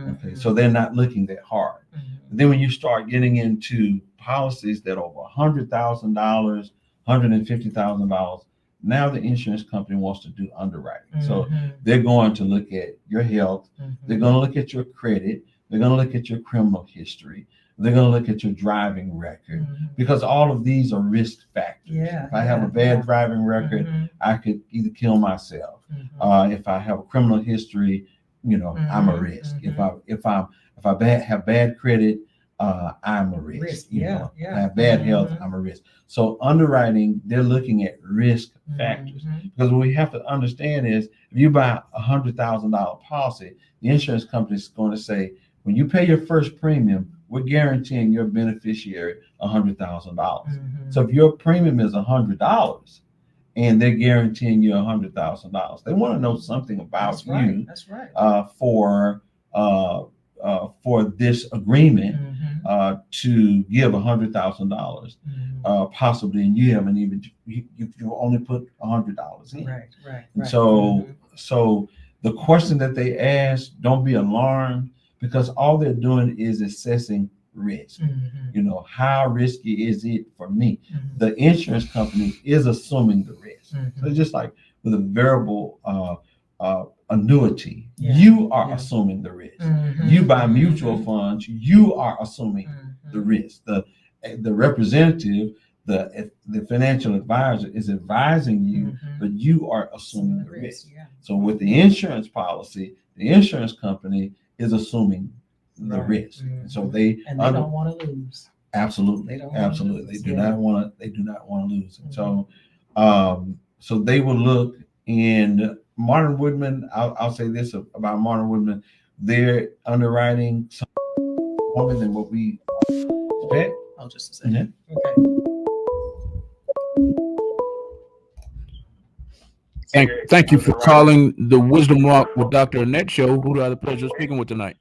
Okay, so they're not looking that hard. Then when you start getting into policies that are over $100,000, $150,000, now the insurance company wants to do underwriting. So they're going to look at your health. They're going to look at your credit. They're going to look at your criminal history. They're going to look at your driving record, because all of these are risk factors. If I have a bad driving record, I could either kill myself. If I have a criminal history, I'm a risk. If I have bad credit, I'm a risk. If I have bad health, I'm a risk. So underwriting, they're looking at risk factors, because what we have to understand is if you buy a $100,000 policy, the insurance company is going to say, when you pay your first premium, we're guaranteeing your beneficiary $100,000. So if your premium is $100 and they're guaranteeing you $100,000, they want to know something about you. That's right. For this agreement to give $100,000, possibly, and you haven't even you only put $100 in. Right. And so the question that they ask, don't be alarmed, because all they're doing is assessing risk. How risky is it for me? The insurance company is assuming the risk. So it's just like with a variable annuity, you are assuming the risk. You buy mutual funds, you are assuming the risk. The representative the financial advisor is advising you, but you are assuming the risk. Yeah. So with the insurance policy, the insurance company is assuming the risk. So they don't want to lose. Absolutely, They don't wanna absolutely. lose, They do yeah. not want to. They do not want to lose. And so, so they will look. And Martin Woodman, I'll say this about Martin Woodman: their underwriting stronger than what we expect. Oh, just a second. Yeah. Okay. Thank you for calling the Wisdom Walk with Dr. Annette show. Who do I have the pleasure of speaking with tonight?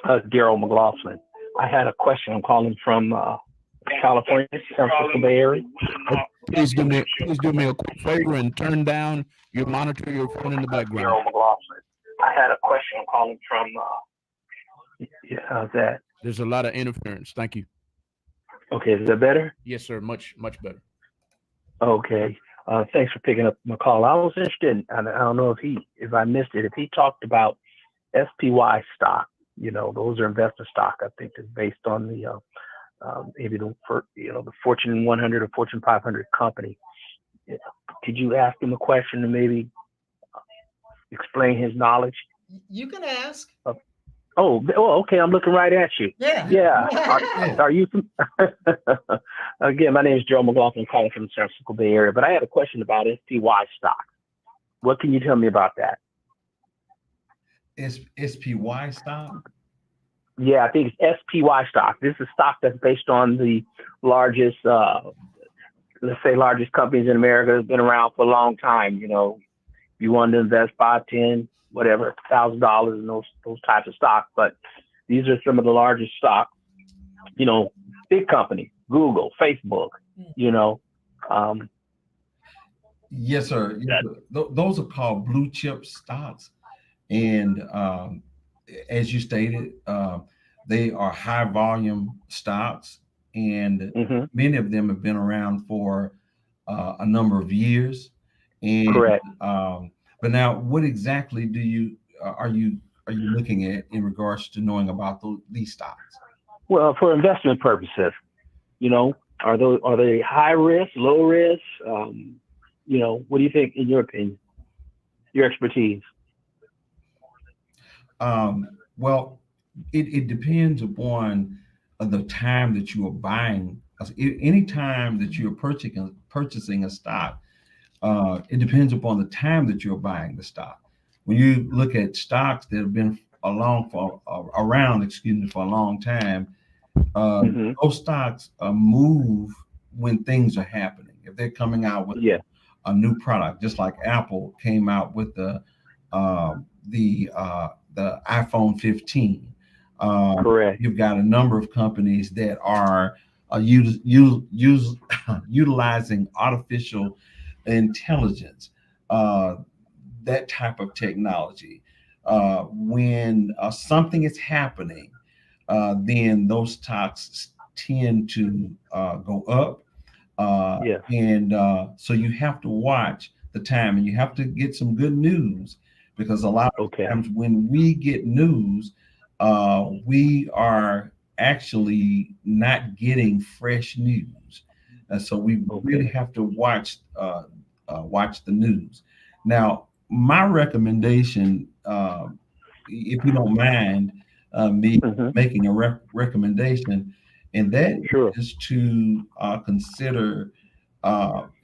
Daryl McLaughlin. I had a question. I'm calling from California, San Francisco Bay Area. Please do me a quick favor and turn down your monitor, your phone in the background. Daryl McLaughlin. I had a question. I'm calling from. How's that? There's a lot of interference. Thank you. Okay, is that better? Yes, sir. Much better. Okay. Thanks for picking up my call. I was interested, and I don't know if I missed it, if he talked about SPY stock. You know, those are investment stock. I think is based on the maybe the Fortune 100 or Fortune 500 company. Could you ask him a question and maybe explain his knowledge? You can ask. Oh, okay. I'm looking right at you. Yeah. Are you? Again, my name is Joe McLaughlin, calling from the San Francisco Bay Area. But I had a question about SPY stock. What can you tell me about that? SPY stock? Yeah, I think it's SPY stock. This is stock that's based on the largest, let's say, largest companies in America that's been around for a long time. You know, you want to invest $5, $10, whatever, $1,000 in those types of stock. But these are some of the largest stock, you know, big companies, Google, Facebook, you know. Yes, sir. Those are called blue chip stocks. And as you stated, they are high volume stocks, and many of them have been around for a number of years. And correct. But now, what exactly are you looking at in regards to knowing about these stocks? Well, for investment purposes, you know, are they high risk, low risk? You know, what do you think, in your opinion, your expertise? Well, it depends upon the time that you are buying. Any time that you're purchasing a stock, it depends upon the time that you're buying the stock. When you look at stocks that have been around for a long time, those stocks move when things are happening. If they're coming out with a new product, just like Apple came out with the iPhone 15. Correct. You've got a number of companies that are utilizing artificial intelligence, that type of technology. When something is happening, then those stocks tend to go up. And so you have to watch the time, and you have to get some good news, because a lot of times when we get news, we are actually not getting fresh news. And so we really have to watch the news. Now, my recommendation, if you don't mind me making a recommendation, and that is to consider,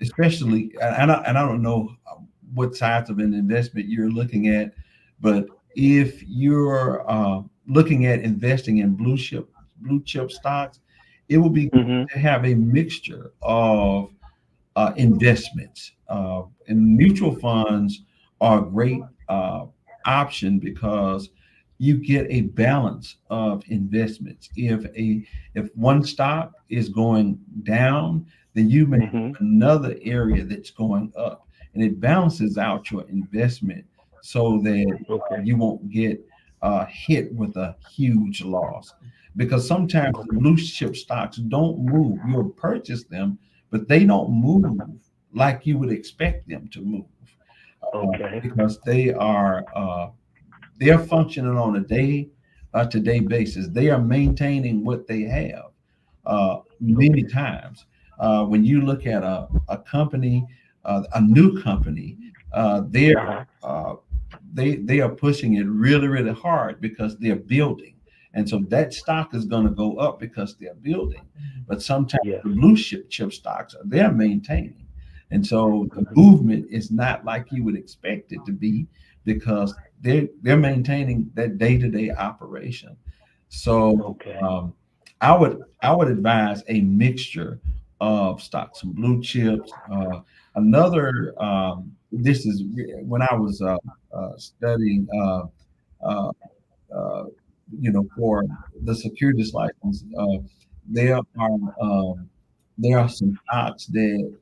especially, and I don't know what size of an investment you're looking at, but if you're looking at investing in blue chip stocks, it will be good to have a mixture of investments. And mutual funds are a great option because you get a balance of investments. If one stock is going down, then you may have another area that's going up, and it balances out your investment so that you won't get hit with a huge loss. Because sometimes the blue chip stocks don't move. You'll purchase them, but they don't move like you would expect them to move. Because they're functioning on a day-to-day basis. They are maintaining what they have. many times. When you look at a company, a new company, they are pushing it really, really hard because they're building. And so that stock is going to go up because they're building. But sometimes the blue chip stocks they're maintaining. And so the movement is not like you would expect it to be because they're maintaining that day-to-day operation. So I would advise a mixture of stocks, some blue chips. Another this is when I was studying uh, uh, for the securities license. There are um, there are some stocks that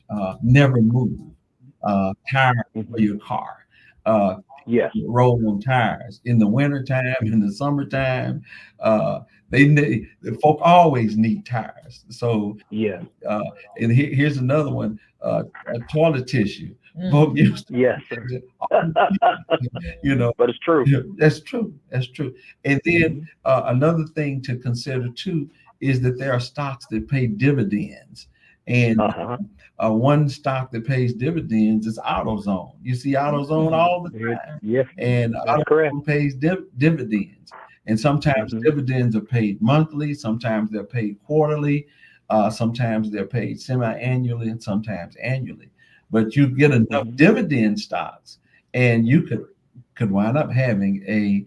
never move. Tires for your car. Uh, Yes. roll on tires in the wintertime, in the summertime. Uh, they need the folk always need tires. So Yes. uh, and here's another one: toilet tissue. Folk used Yes, sir. to, you know, But it's true. yeah, that's true. That's true. And then Mhm. another thing to consider too is that there are stocks that pay dividends, and Uh-huh. one stock that pays dividends is AutoZone. You see AutoZone all the time, Yes, and that's correct. AutoZone pays dividends. And sometimes Mhm. dividends are paid monthly, sometimes they're paid quarterly, sometimes they're paid semi-annually, and sometimes annually. But you get enough Mhm. dividend stocks, and you could wind up having a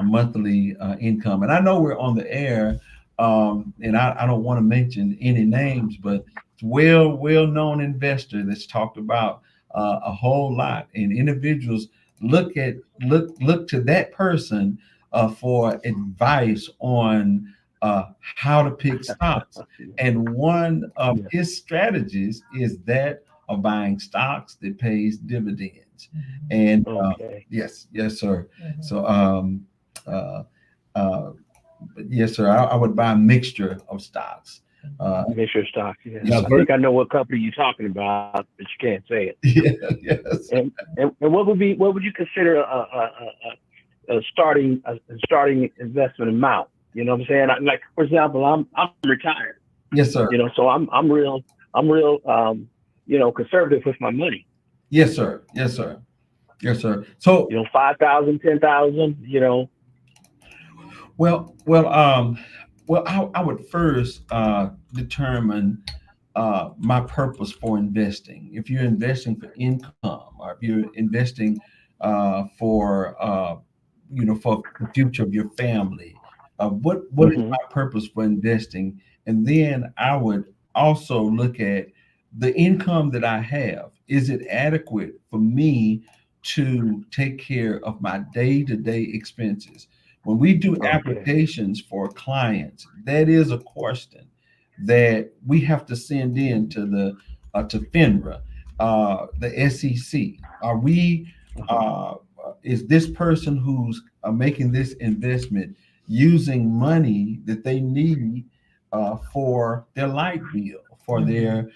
monthly income. And I know we're on the air, and I don't want to mention any names, but it's well known investor that's talked about a whole lot, and individuals look to that person for advice on how to pick stocks. And one of Yes. his strategies is that of buying stocks that pays dividends. And Okay. yes, sir. So uh, uh, yes, sir. I would buy a mixture of stocks. Mixture stock. Yeah. Now, I think I know what company you're talking about, but you can't say it. yeah, yes. And what would you consider a starting investment amount? You know what I'm saying? Like for example, I'm retired. Yes, sir. So I'm real conservative with my money. Yes, sir. Yes, sir. Yes, sir. So 5,000, 10,000. well, well, um, I would first determine my purpose for investing. If you're investing for income, or if you're investing for the future of your family, what is Hmm. my purpose for investing? And then I would also look at the income that I have. Is it adequate for me to take care of my day-to-day expenses? When we do Okay. applications for clients, that is a question that we have to send in to FINRA, the SEC. Are we? Uh, is this person who's making this investment using money that they need for their light bill, for their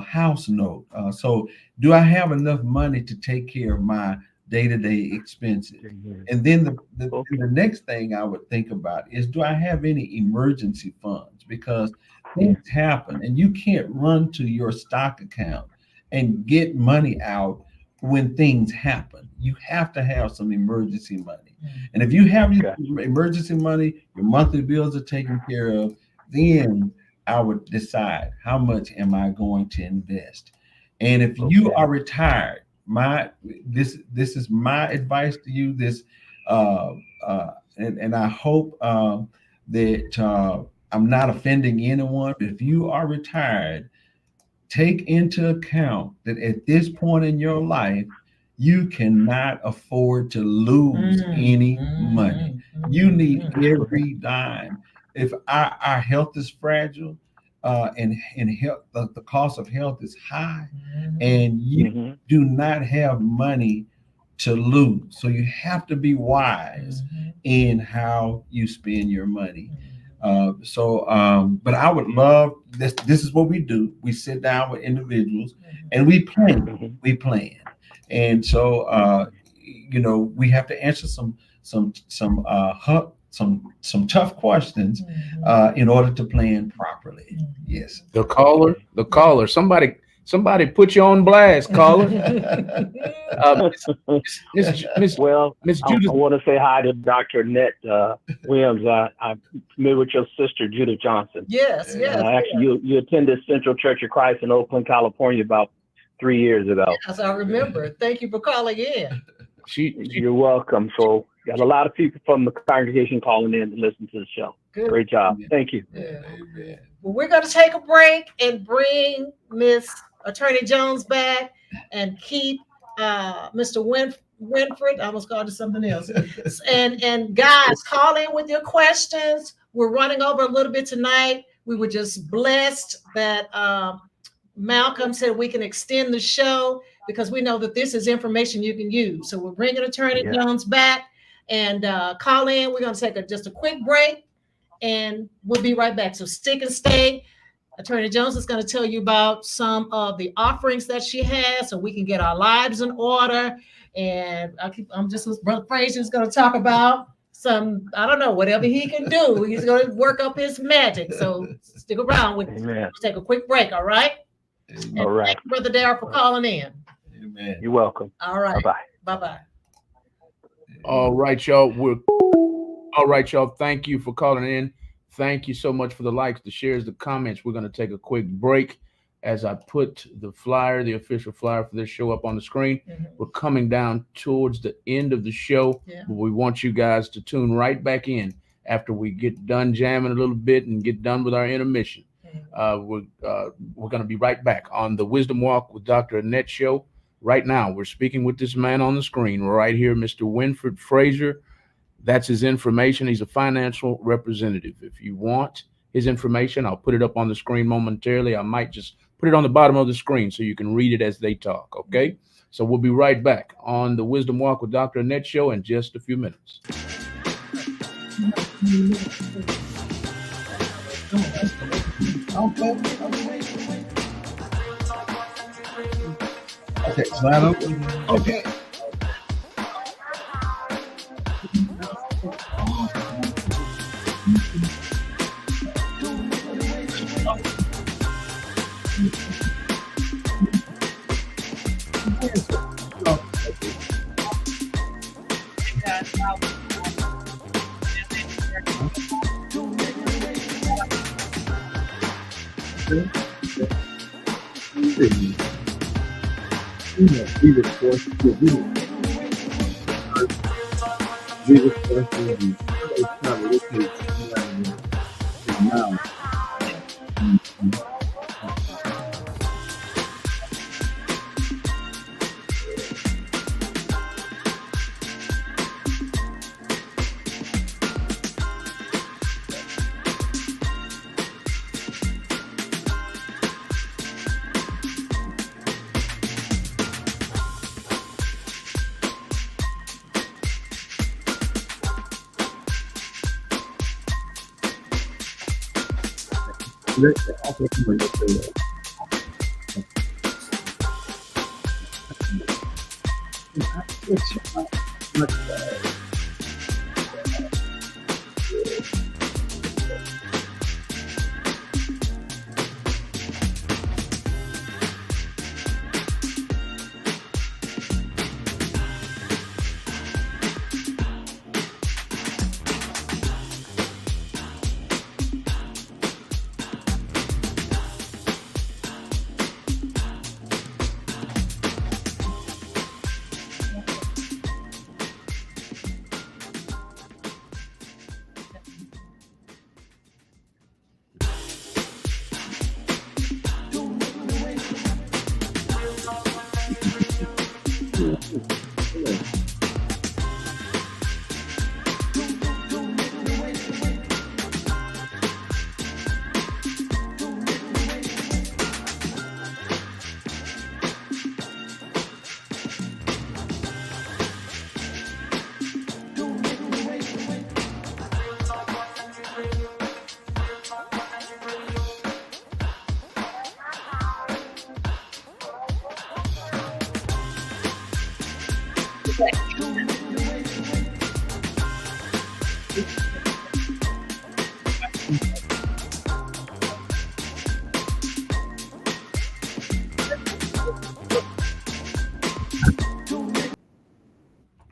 house note? So, do I have enough money to take care of my day-to-day expenses? Mhm. And then the Okay. next thing I would think about is, do I have any emergency funds? Because Yeah. things happen and you can't run to your stock account and get money out when things happen. You have to have some emergency money. And if you have your Gotcha. emergency money, your monthly bills are taken care of, then I would decide how much am I going to invest. And if you Okay. are retired, this is my advice to you. Uh, and I hope that I'm not offending anyone. But if you are retired, take into account that at this point in your life, you cannot afford to lose any money. You need every dime. If our health is fragile, and health, the cost of health is high, and you Hmm. do not have money to lose. So you have to be wise in how you spend your money. But I would love this. This is what we do. We sit down with individuals and we plan. Hmm. We plan. And so, we have to answer some some tough questions in order to plan properly. Yes. The caller. Somebody put you on blast, caller. Miss I Judith. want to say hi to Dr. Annette Williams. I'm familiar with your sister, Judith Johnson. Yes. Actually, you attended Central Church of Christ in Oakland, California about 3 years ago. Yes, I remember. Thank you for calling in. You're welcome. So got a lot of people from the congregation calling in to listen to the show. Good. Great job. Thank you. Yeah. Well, we're going to take a break and bring Miss Attorney Jones back and keep Mr. Winfred. I almost called it something else. and guys, call in with your questions. We're running over a little bit tonight. We were just blessed that Malcolm said we can extend the show because we know that this is information you can use. So we're bringing Attorney Jones back and call in. We're going to take just a quick break and we'll be right back. So stick and stay. Attorney Jones is going to tell you about some of the offerings that she has so we can get our lives in order. And Brother Frazier is going to talk about I don't know, whatever he can do. He's going to work up his magic. So stick around. We'll take a quick break, all right? All right. Thank you, Brother Darrell, for calling in. Amen. You're welcome. All right. Bye-bye. Bye-bye. All right, y'all. All right, y'all. Thank you for calling in. Thank you so much for the likes, the shares, the comments. We're going to take a quick break as I put the flyer, the official flyer for this show up on the screen. We're coming down towards the end of the show. But we want you guys to tune right back in after we get done jamming a little bit and get done with our intermission. We're going to be right back on the Wisdom Walk with Dr. Annette show. Right now, we're speaking with this man on the screen right here, Mr. Winfred Frazier. That's his information. He's a financial representative. If you want his information, I'll put it up on the screen momentarily. I might just put it on the bottom of the screen so you can read it as they talk, okay? So we'll be right back on the Wisdom Walk with Dr. Annette show in just a few minutes. Okay, slide open. Okay.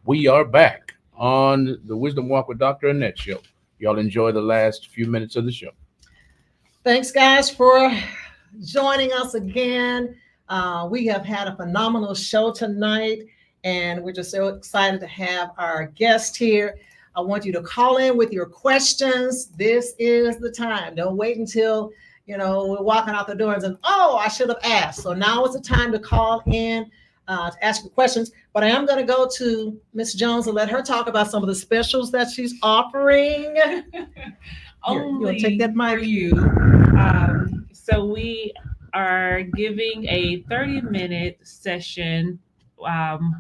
We are back on the Wisdom Walk with Dr. Annette show. Y'all enjoy the last few minutes of the show. Thanks, guys, for joining us again. We have had a phenomenal show tonight, and we're just so excited to have our guest here. I want you to call in with your questions. This is the time. Don't wait until we're walking out the door and saying, "Oh, I should have asked." So now is the time to call in to ask your questions. But I am going to go to Miss Jones and let her talk about some of the specials that she's offering. You want to take that mic? For you. So we are giving a 30-minute session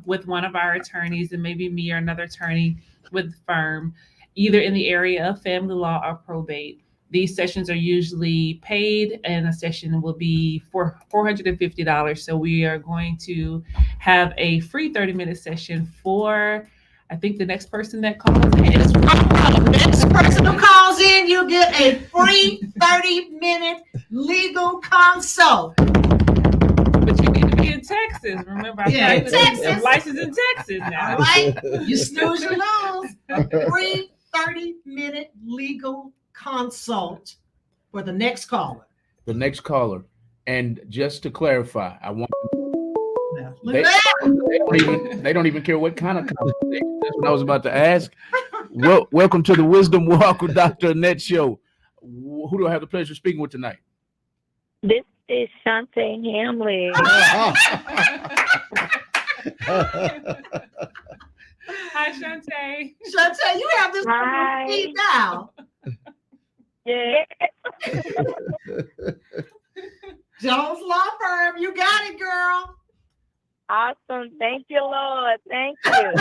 with one of our attorneys, and maybe me or another attorney with the firm, either in the area of family law or probate. These sessions are usually paid, and a session will be for $450. So we are going to have a free 30-minute session for, I think, the next person that calls in. The next person who calls in, you get a free 30-minute legal consult. But you need to be in Texas. Remember, I'm licensed in Texas now. All right, you snooze, you lose. A free 30-minute legal consult for the next caller. The next caller. And just to clarify, I want they don't even care what kind of conversation. That's what I was about to ask. Welcome to the Wisdom Walk with Dr. Annette show. Who do I have the pleasure of speaking with tonight? This is Shantae Hamlin. Hi, Shantae. Shantae, you have this speed now. Yeah. Jones Law Firm, you got it, girl. Awesome. Thank you, Lord. Thank you.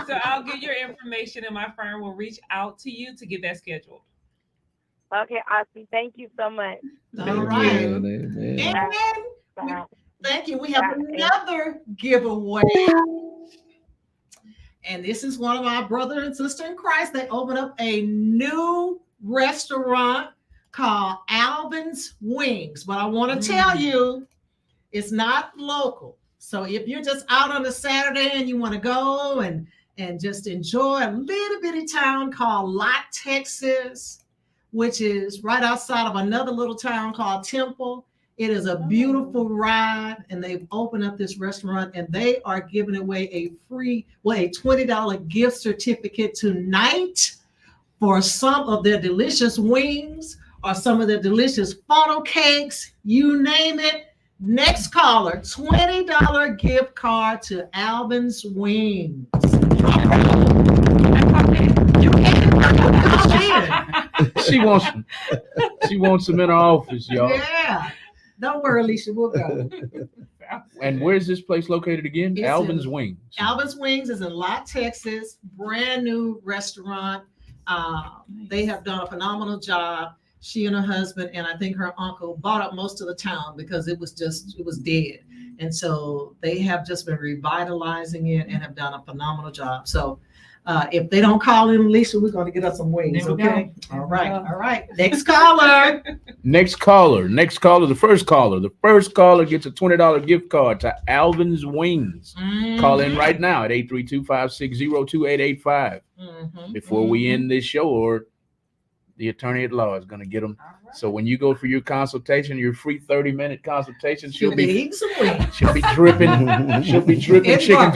So I'll get your information, and my firm will reach out to you to get that scheduled. Okay, awesome. Thank you so much. All right. And thank you. We have another giveaway. And this is one of our brother and sister in Christ. They opened up a new restaurant called Alvin's Wings. But I want to tell you, it's not local. So if you're just out on a Saturday and you want to go and just enjoy a little bitty town called Lott, Texas, which is right outside of another little town called Temple. It is a beautiful ride, and they've opened up this restaurant, and they are giving away a $20 gift certificate tonight for some of their delicious wings or some of their delicious funnel cakes, you name it. Next caller, $20 gift card to Alvin's Wings. She wants them in her office, y'all. Yeah. Don't worry, Alicia, we'll go. And where's this place located again? It's Alvin's Wings. Alvin's Wings is in Lott, Texas. Brand new restaurant. They have done a phenomenal job. She and her husband, and I think her uncle, bought up most of the town because it was dead. And so they have just been revitalizing it and have done a phenomenal job. So if they don't call in, Alicia, we're going to get us some wings. Okay. All right. Next caller. Next caller. The first caller. The first caller gets a $20 gift card to Alvin's Wings. Mm-hmm. Call in right now at 832-560-2885 before we end this show, or the attorney at law is going to get them. Right. So when you go for your consultation, your free 30-minute consultation, she'll be dripping. She'll be dripping chicken.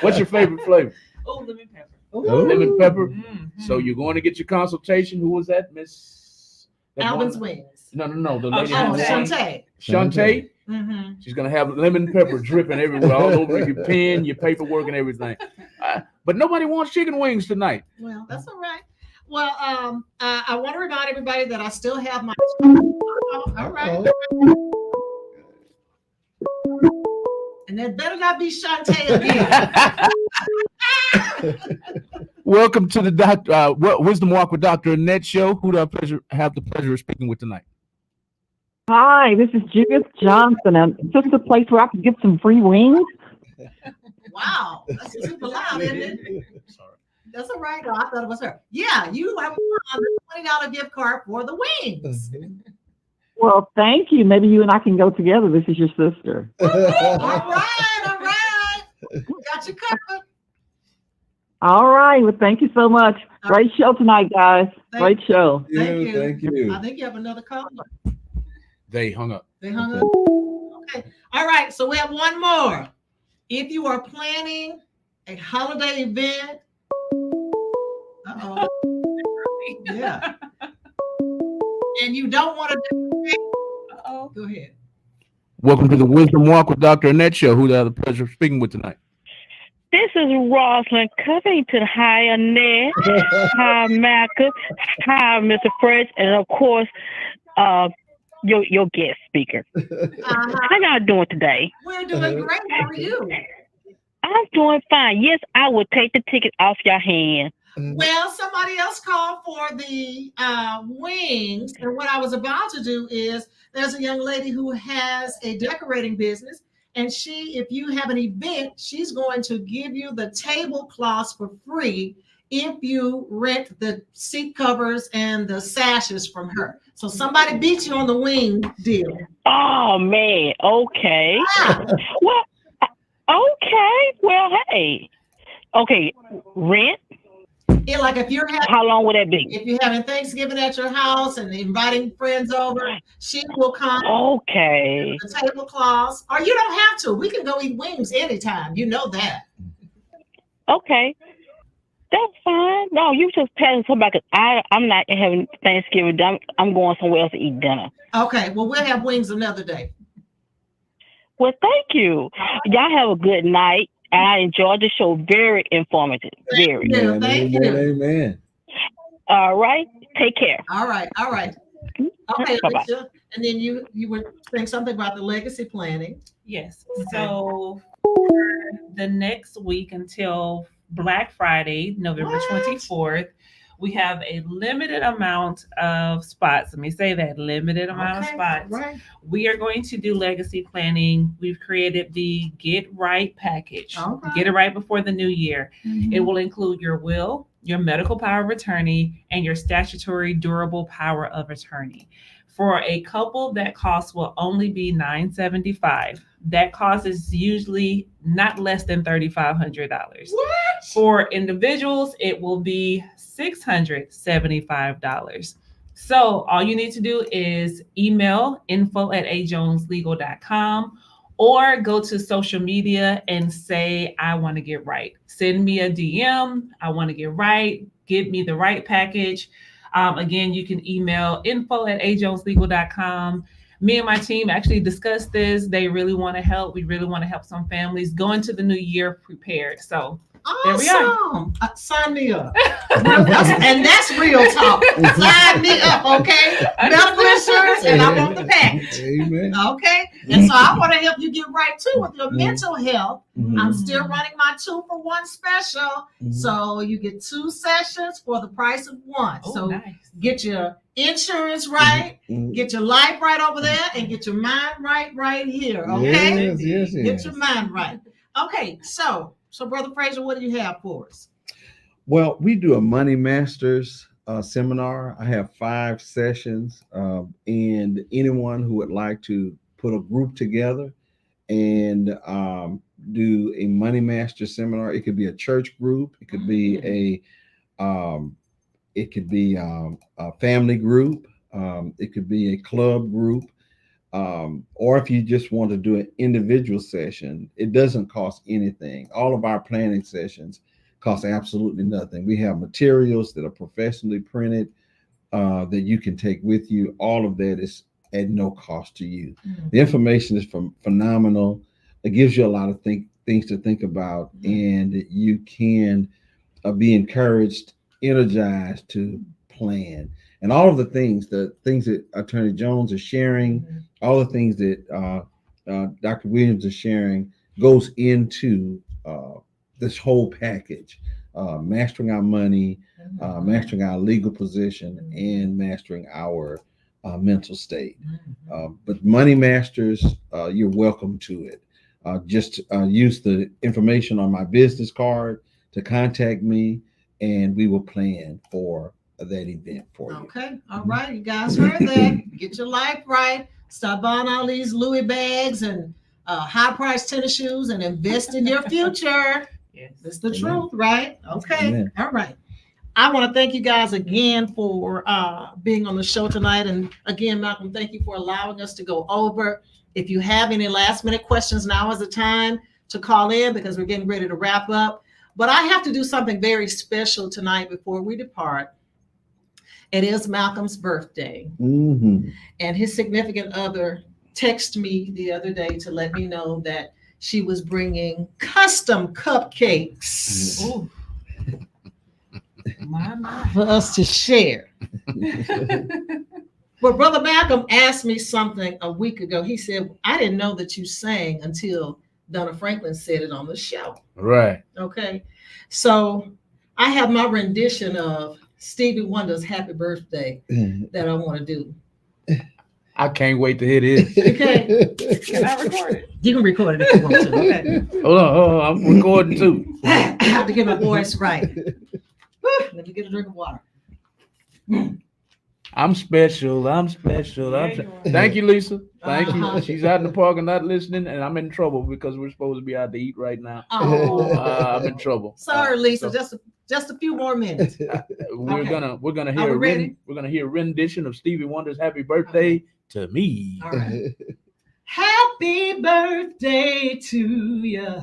What's your favorite flavor? Oh, lemon pepper. Lemon pepper. Mm-hmm. So you're going to get your consultation. Who was that, Miss? Alvin's Wings. No. The lady. Shantae. Shantae. Mm-hmm. She's going to have lemon pepper dripping everywhere, all over your pen, your paperwork, and everything. But nobody wants chicken wings tonight. Well, that's all right. Well, I want to remind everybody that I still have my. All right. And that better not be Shantae again. Welcome to the Wisdom Walk with Dr. Annette show. Who do I have the pleasure of speaking with tonight? Hi, this is Judith Johnson. Is this a place where I can get some free wings? Wow, that's super loud, isn't it? Sorry. That's all right. No, I thought it was her. Yeah, you have a $20 gift card for the wings. Well, thank you. Maybe you and I can go together. This is your sister. All right. got you covered. All right. Well, thank you so much. Great show tonight, guys. Great show. Thank you. Thank you. I think you have another caller. They hung up. They hung up. Okay. All right. So we have one more. If you are planning a holiday event, yeah, and you don't want to do go ahead. Welcome to the Wisdom Walk with Dr. Annette show. Who do I have the pleasure of speaking with tonight? This is Rosalind coming to the Hi Annette, hi Macca, hi Mr. Fred, and of course, your guest speaker. How y'all doing today? We're doing great. How are you? I'm doing fine. Yes, I would take the ticket off your hand. Well, somebody else called for the wings, and what I was about to do is there's a young lady who has a decorating business, and if you have an event, she's going to give you the tablecloths for free if you rent the seat covers and the sashes from her. So somebody beat you on the wing deal. Oh man, okay. Well, okay. Well, hey, okay. Rent. Yeah, like if you're having, how long would that be? If you're having Thanksgiving at your house and inviting friends over, she will come. Okay. The tablecloths, or you don't have to. We can go eat wings anytime. You know that. Okay. That's fine. No, you just telling somebody because I'm not having Thanksgiving. I'm going somewhere else to eat dinner. Okay. Well, we'll have wings another day. Well, thank you. Y'all have a good night. And I enjoyed the show. Very informative. Very. Thank you. Amen. All right. Take care. All right. Okay, Bye-bye. Alicia. And then you were saying something about the legacy planning. Yes. So for the next week until Black Friday, November 24th, we have a limited amount of spots. Let me say that, limited amount of spots. Right. We are going to do legacy planning. We've created the Get Right package. Okay. Get it right before the new year. Mm-hmm. It will include your will, your medical power of attorney, and your statutory durable power of attorney. For a couple, that cost will only be $975. That cost is usually not less than $3,500. What? For individuals, it will be $675. So all you need to do is email info@ajoneslegal.com or go to social media and say, I want to get right. Send me a DM. I want to get right. Give me the right package. Again, you can email info@ajoneslegal.com. Me and my team actually discussed this. They really want to help. We really want to help some families go into the new year prepared. So there we are. Awesome. Sign me up. And that's real talk. Sign me up, okay? Medical insurance, and I want the package. Amen. Okay? And so I want to help you get right too with your mental health. Mhm. I'm still running my 2-for-1 special. Mhm. So you get 2 sessions for the price of 1. Oh, So nice. get your insurance right, Mhm. get your life right over there, and get your mind right here. Okay? Yes. Get your mind right. Okay, so Brother Frazier, what do you have for us? Well, we do a Money Masters seminar. I have 5 sessions, and anyone who would like to put a group together and do a Money Master seminar. It could be a church group. It could be a family group. It could be a club group. Or if you just want to do an individual session, it doesn't cost anything. All of our planning sessions cost absolutely nothing. We have materials that are professionally printed that you can take with you. All of that is at no cost to you. Mm-hmm. The information is phenomenal. It gives you a lot of things to think about, and you can be encouraged, energized to plan. And all of the things that Attorney Jones is sharing, all the things that Dr. Williams is sharing goes into this whole package, mastering our money, mastering our legal position, and mastering our mental state. But Money Masters, you're welcome to it. Just use the information on my business card to contact me, and we will plan for that event for you. Okay. All right. You guys heard that. Get your life right. Stop buying all these Louis bags and high-priced tennis shoes and invest in your future. Yes. It's the Amen. truth, right? Okay. Amen. All right. I want to thank you guys again for being on the show tonight. And again, Malcolm, thank you for allowing us to go over. If you have any last minute questions, now is the time to call in because we're getting ready to wrap up. But I have to do something very special tonight before we depart. It is Malcolm's birthday. Mm-hmm. And his significant other texted me the other day to let me know that she was bringing custom cupcakes. Ooh. My. For us to share. But Brother Malcolm asked me something a week ago. He said, I didn't know that you sang until Donna Franklin said it on the show. Right. Okay. So I have my rendition of Stevie Wonder's Happy Birthday that I want to do. I can't wait to hear this. Okay. Can I record it? You can record it if you want to. Okay. Hold on. I'm recording too. I have to get my voice right. Let me get a drink of water. I'm special. Thank you, Lisa. Thank Uh-huh. you. She's out in the parking lot listening, and I'm in trouble because we're supposed to be out to eat right now. Oh, I'm in trouble. sorry, Lisa. So Just a few more minutes. we're Okay. gonna Are hear we ready? we're gonna hear a rendition of Stevie Wonder's "Happy Birthday to Me." All right. Happy birthday to you.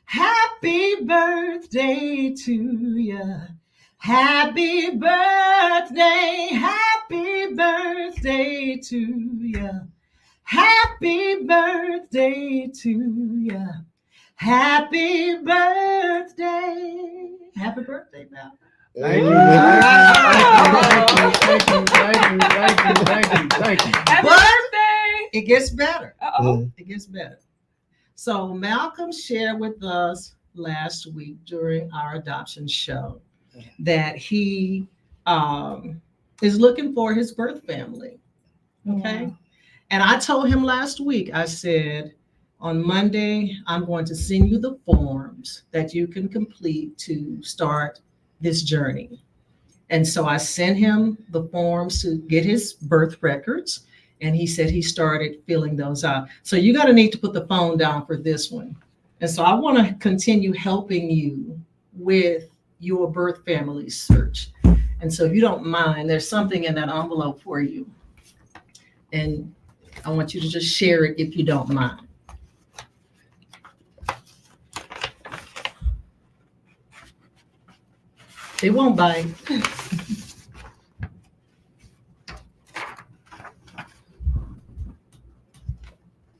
Happy birthday to you. Happy birthday. Happy birthday to you. Happy birthday to you. Happy birthday. Happy birthday, Mel. Thank you. Thank you. Happy But- birthday! It gets better. Uh-oh. It gets better. So Malcolm shared with us last week during our adoption show that he is looking for his birth family. Okay. Wow. And I told him last week, I said, on Monday, I'm going to send you the forms that you can complete to start this journey. And so I sent him the forms to get his birth records. And he said he started filling those out. So you're going to need to put the phone down for this one. And so I want to continue helping you with your birth family search. And so if you don't mind, there's something in that envelope for you. And I want you to just share it if you don't mind. It won't bite.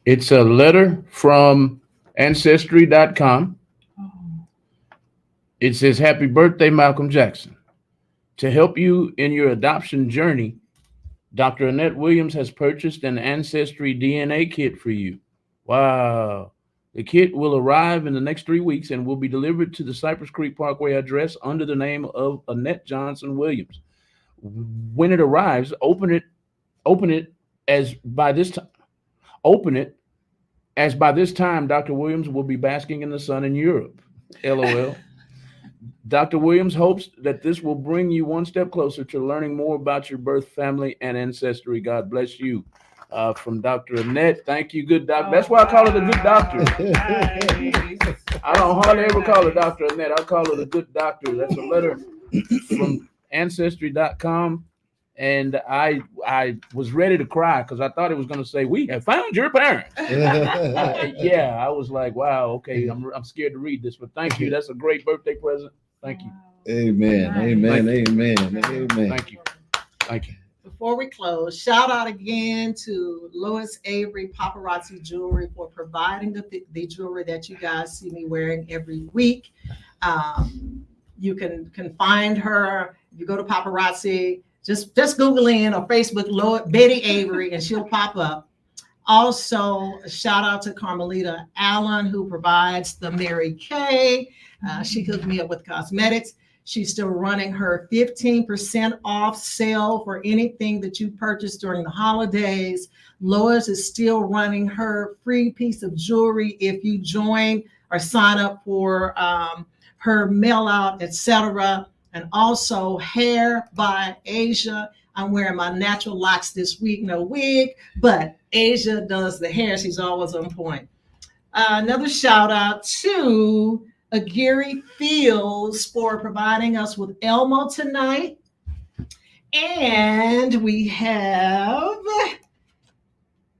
It's a letter from Ancestry.com. Oh. It says, "Happy birthday, Malcolm Jackson. To help you in your adoption journey, Dr. Annette Williams has purchased an Ancestry DNA kit for you." Wow. The kit will arrive in the next 3 weeks and will be delivered to the Cypress Creek Parkway address under the name of Annette Johnson Williams. When it arrives, open it as by this time Dr. Williams will be basking in the sun in Europe. LOL. Dr. Williams hopes that this will bring you one step closer to learning more about your birth family and ancestry. God bless you. From Dr. Annette. Thank you, good doctor. That's why I call her the good doctor. Nice. I don't hardly ever call her Dr. Annette. I call her the good doctor. That's a letter from Ancestry.com. And I was ready to cry because I thought it was going to say, "We have found your parents." Yeah, I was like, wow, okay, I'm scared to read this, but thank you. That's a great birthday present. Thank you. Amen. Amen. Thank Amen. Amen. Thank you. Thank you. Before we close, shout out again to Louis Avery Paparazzi Jewelry for providing the jewelry that you guys see me wearing every week. You can find her. If you go to Paparazzi, just Google in or Facebook Betty Avery and she'll pop up. Also, a shout out to Carmelita Allen, who provides the Mary Kay. She hooked me up with cosmetics. She's still running her 15% off sale for anything that you purchase during the holidays. Lois is still running her free piece of jewelry if you join or sign up for her mail out, etc. And also Hair by Asia. I'm wearing my natural locks this week, no wig, but Asia does the hair. She's always on point. Another shout out to Aguirre Fields for providing us with Elmo tonight. And we have,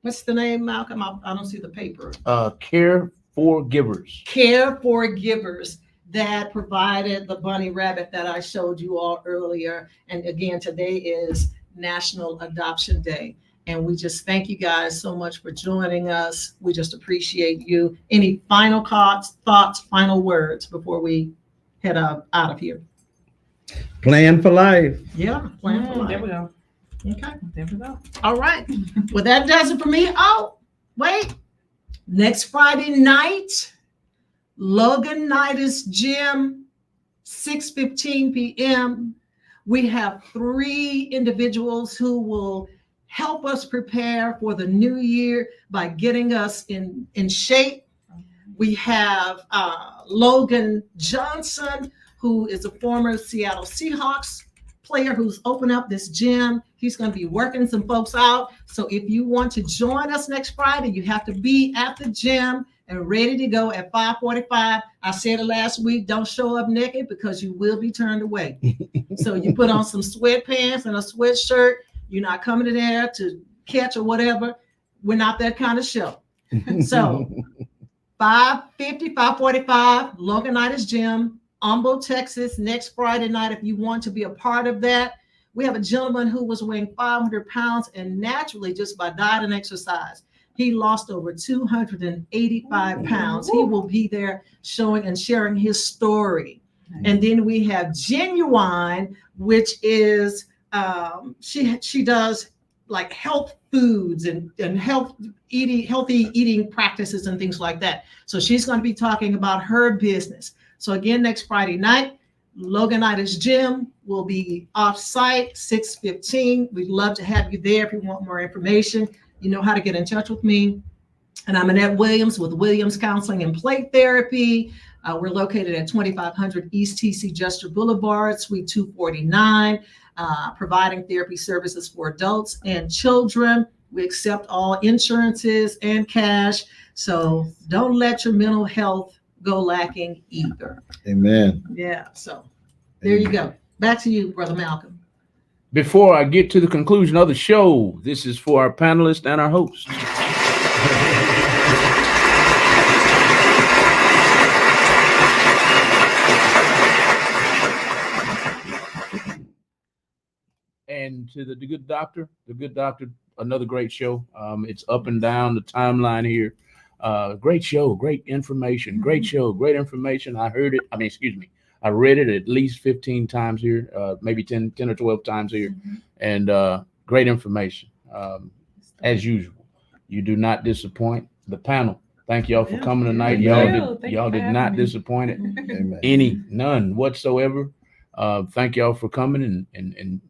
what's the name, Malcolm? I don't see the paper. Care for Givers. Care for Givers that provided the bunny rabbit that I showed you all earlier. And again, today is National Adoption Day. And we just thank you guys so much for joining us. We just appreciate you. Any final thoughts, final words before we head out of here? Plan for life. Yeah, plan for life. There we go. Okay. There we go. All right. Well, that does it for me. Oh, wait. Next Friday night, Loganitis Gym, 6:15 p.m. We have 3 individuals who will help us prepare for the new year by getting us in shape. We have Logan Johnson, who is a former Seattle Seahawks player who's opened up this gym. He's going to be working some folks out. So if you want to join us next Friday, you have to be at the gym and ready to go at 5:45. I said it last week, don't show up naked because you will be turned away. So you put on some sweatpants and a sweatshirt. You're not coming in there to catch or whatever. We're not that kind of show. So 5:50, 5:45, Loganitis Gym, Umbo, Texas, next Friday night. If you want to be a part of that, we have a gentleman who was weighing 500 pounds and naturally just by diet and exercise, he lost over 285 pounds. He will be there showing and sharing his story. And then we have Genuine, which is she does like health foods and healthy eating practices and things like that. So she's going to be talking about her business. So again, next Friday night, Loganitis Gym will be off site, 6:15. We'd love to have you there. If you want more information, you know how to get in touch with me. And I'm Annette Williams with Williams Counseling and Play Therapy. We're located at 2500 East TC Jester Boulevard, Suite 249, providing therapy services for adults and children. We accept all insurances and cash. So don't let your mental health go lacking either. Amen. Yeah. So there you go. Back to you, Brother Malcolm. Before I get to the conclusion of the show, this is for our panelists and our host. And to the good doctor, another great show. It's up and down the timeline here. Great show, great information, great show, great information. I heard it. I read it at least 15 times here, maybe 10 or 12 times here. And great information. As usual, you do not disappoint. The panel, thank y'all for coming tonight. Y'all did not disappoint none whatsoever. Thank y'all for coming and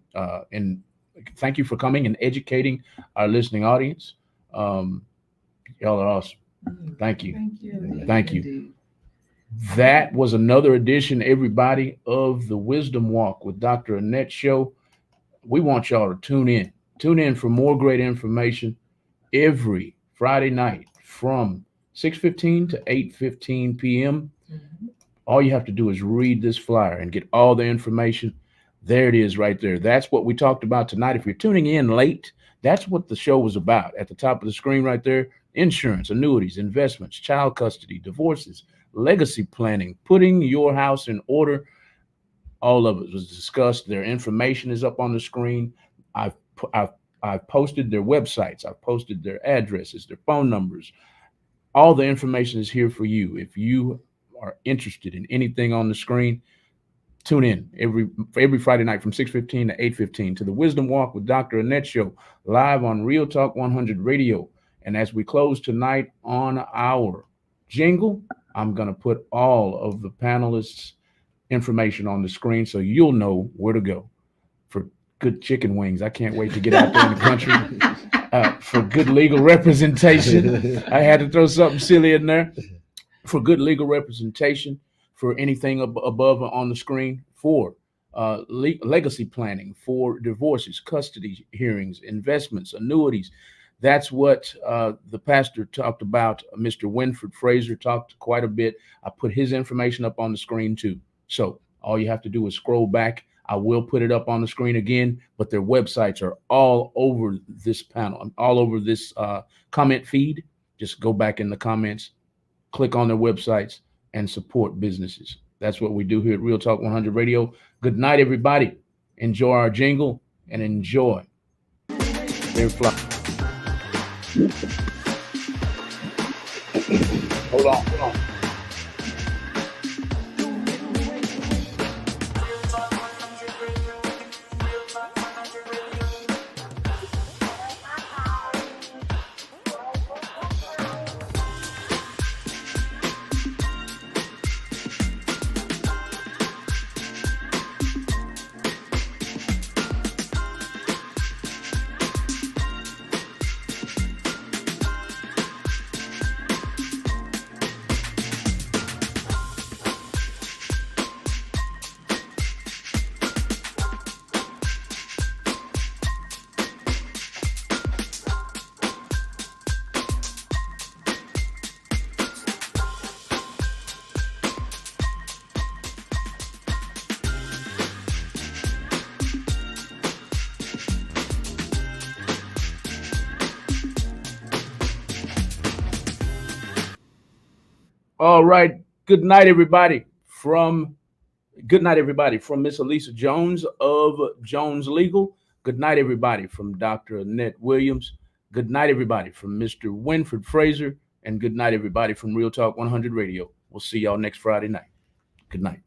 thank you for coming and educating our listening audience. Y'all are awesome. Thank you. Thank you. That was another edition, everybody, of the Wisdom Walk with Dr. Annette show. We want y'all to tune in. Tune in for more great information every Friday night from 6:15 to 8:15 p.m. All you have to do is read this flyer and get all the information. There it is right there. That's what we talked about tonight. If you're tuning in late, that's what the show was about. At the top of the screen right there, insurance, annuities, investments, child custody, divorces, legacy planning, putting your house in order. All of it was discussed. Their information is up on the screen. I've posted their websites. I've posted their addresses, their phone numbers. All the information is here for you. If you are interested in anything on the screen, tune in every Friday night from 6:15 to 8:15 to the Wisdom Walk with Dr. Annette show, live on Real Talk 100 Radio. And as we close tonight on our jingle, I'm going to put all of the panelists' information on the screen so you'll know where to go for good chicken wings. I can't wait to get out there in the country. For good legal representation. I had to throw something silly in there. For good legal representation, for anything above on the screen, for legacy planning, for divorces, custody hearings, investments, annuities, That's what the pastor talked about. Mr. Winfred Frazier talked quite a bit. I put his information up on the screen too. So all you have to do is scroll back. I will put it up on the screen again, but their websites are all over this panel, all over this comment feed. Just go back in the comments, click on their websites, and support businesses. That's what we do here at Real Talk 100 Radio. Good night, everybody. Enjoy our jingle and enjoy. Hold on. All right. Good night, everybody. From Miss Elisa Jones of Jones Legal. Good night, everybody, from Dr. Annette Williams. Good night, everybody, from Mr. Winfred Frazier. And good night, everybody, from Real Talk 100 Radio. We'll see y'all next Friday night. Good night.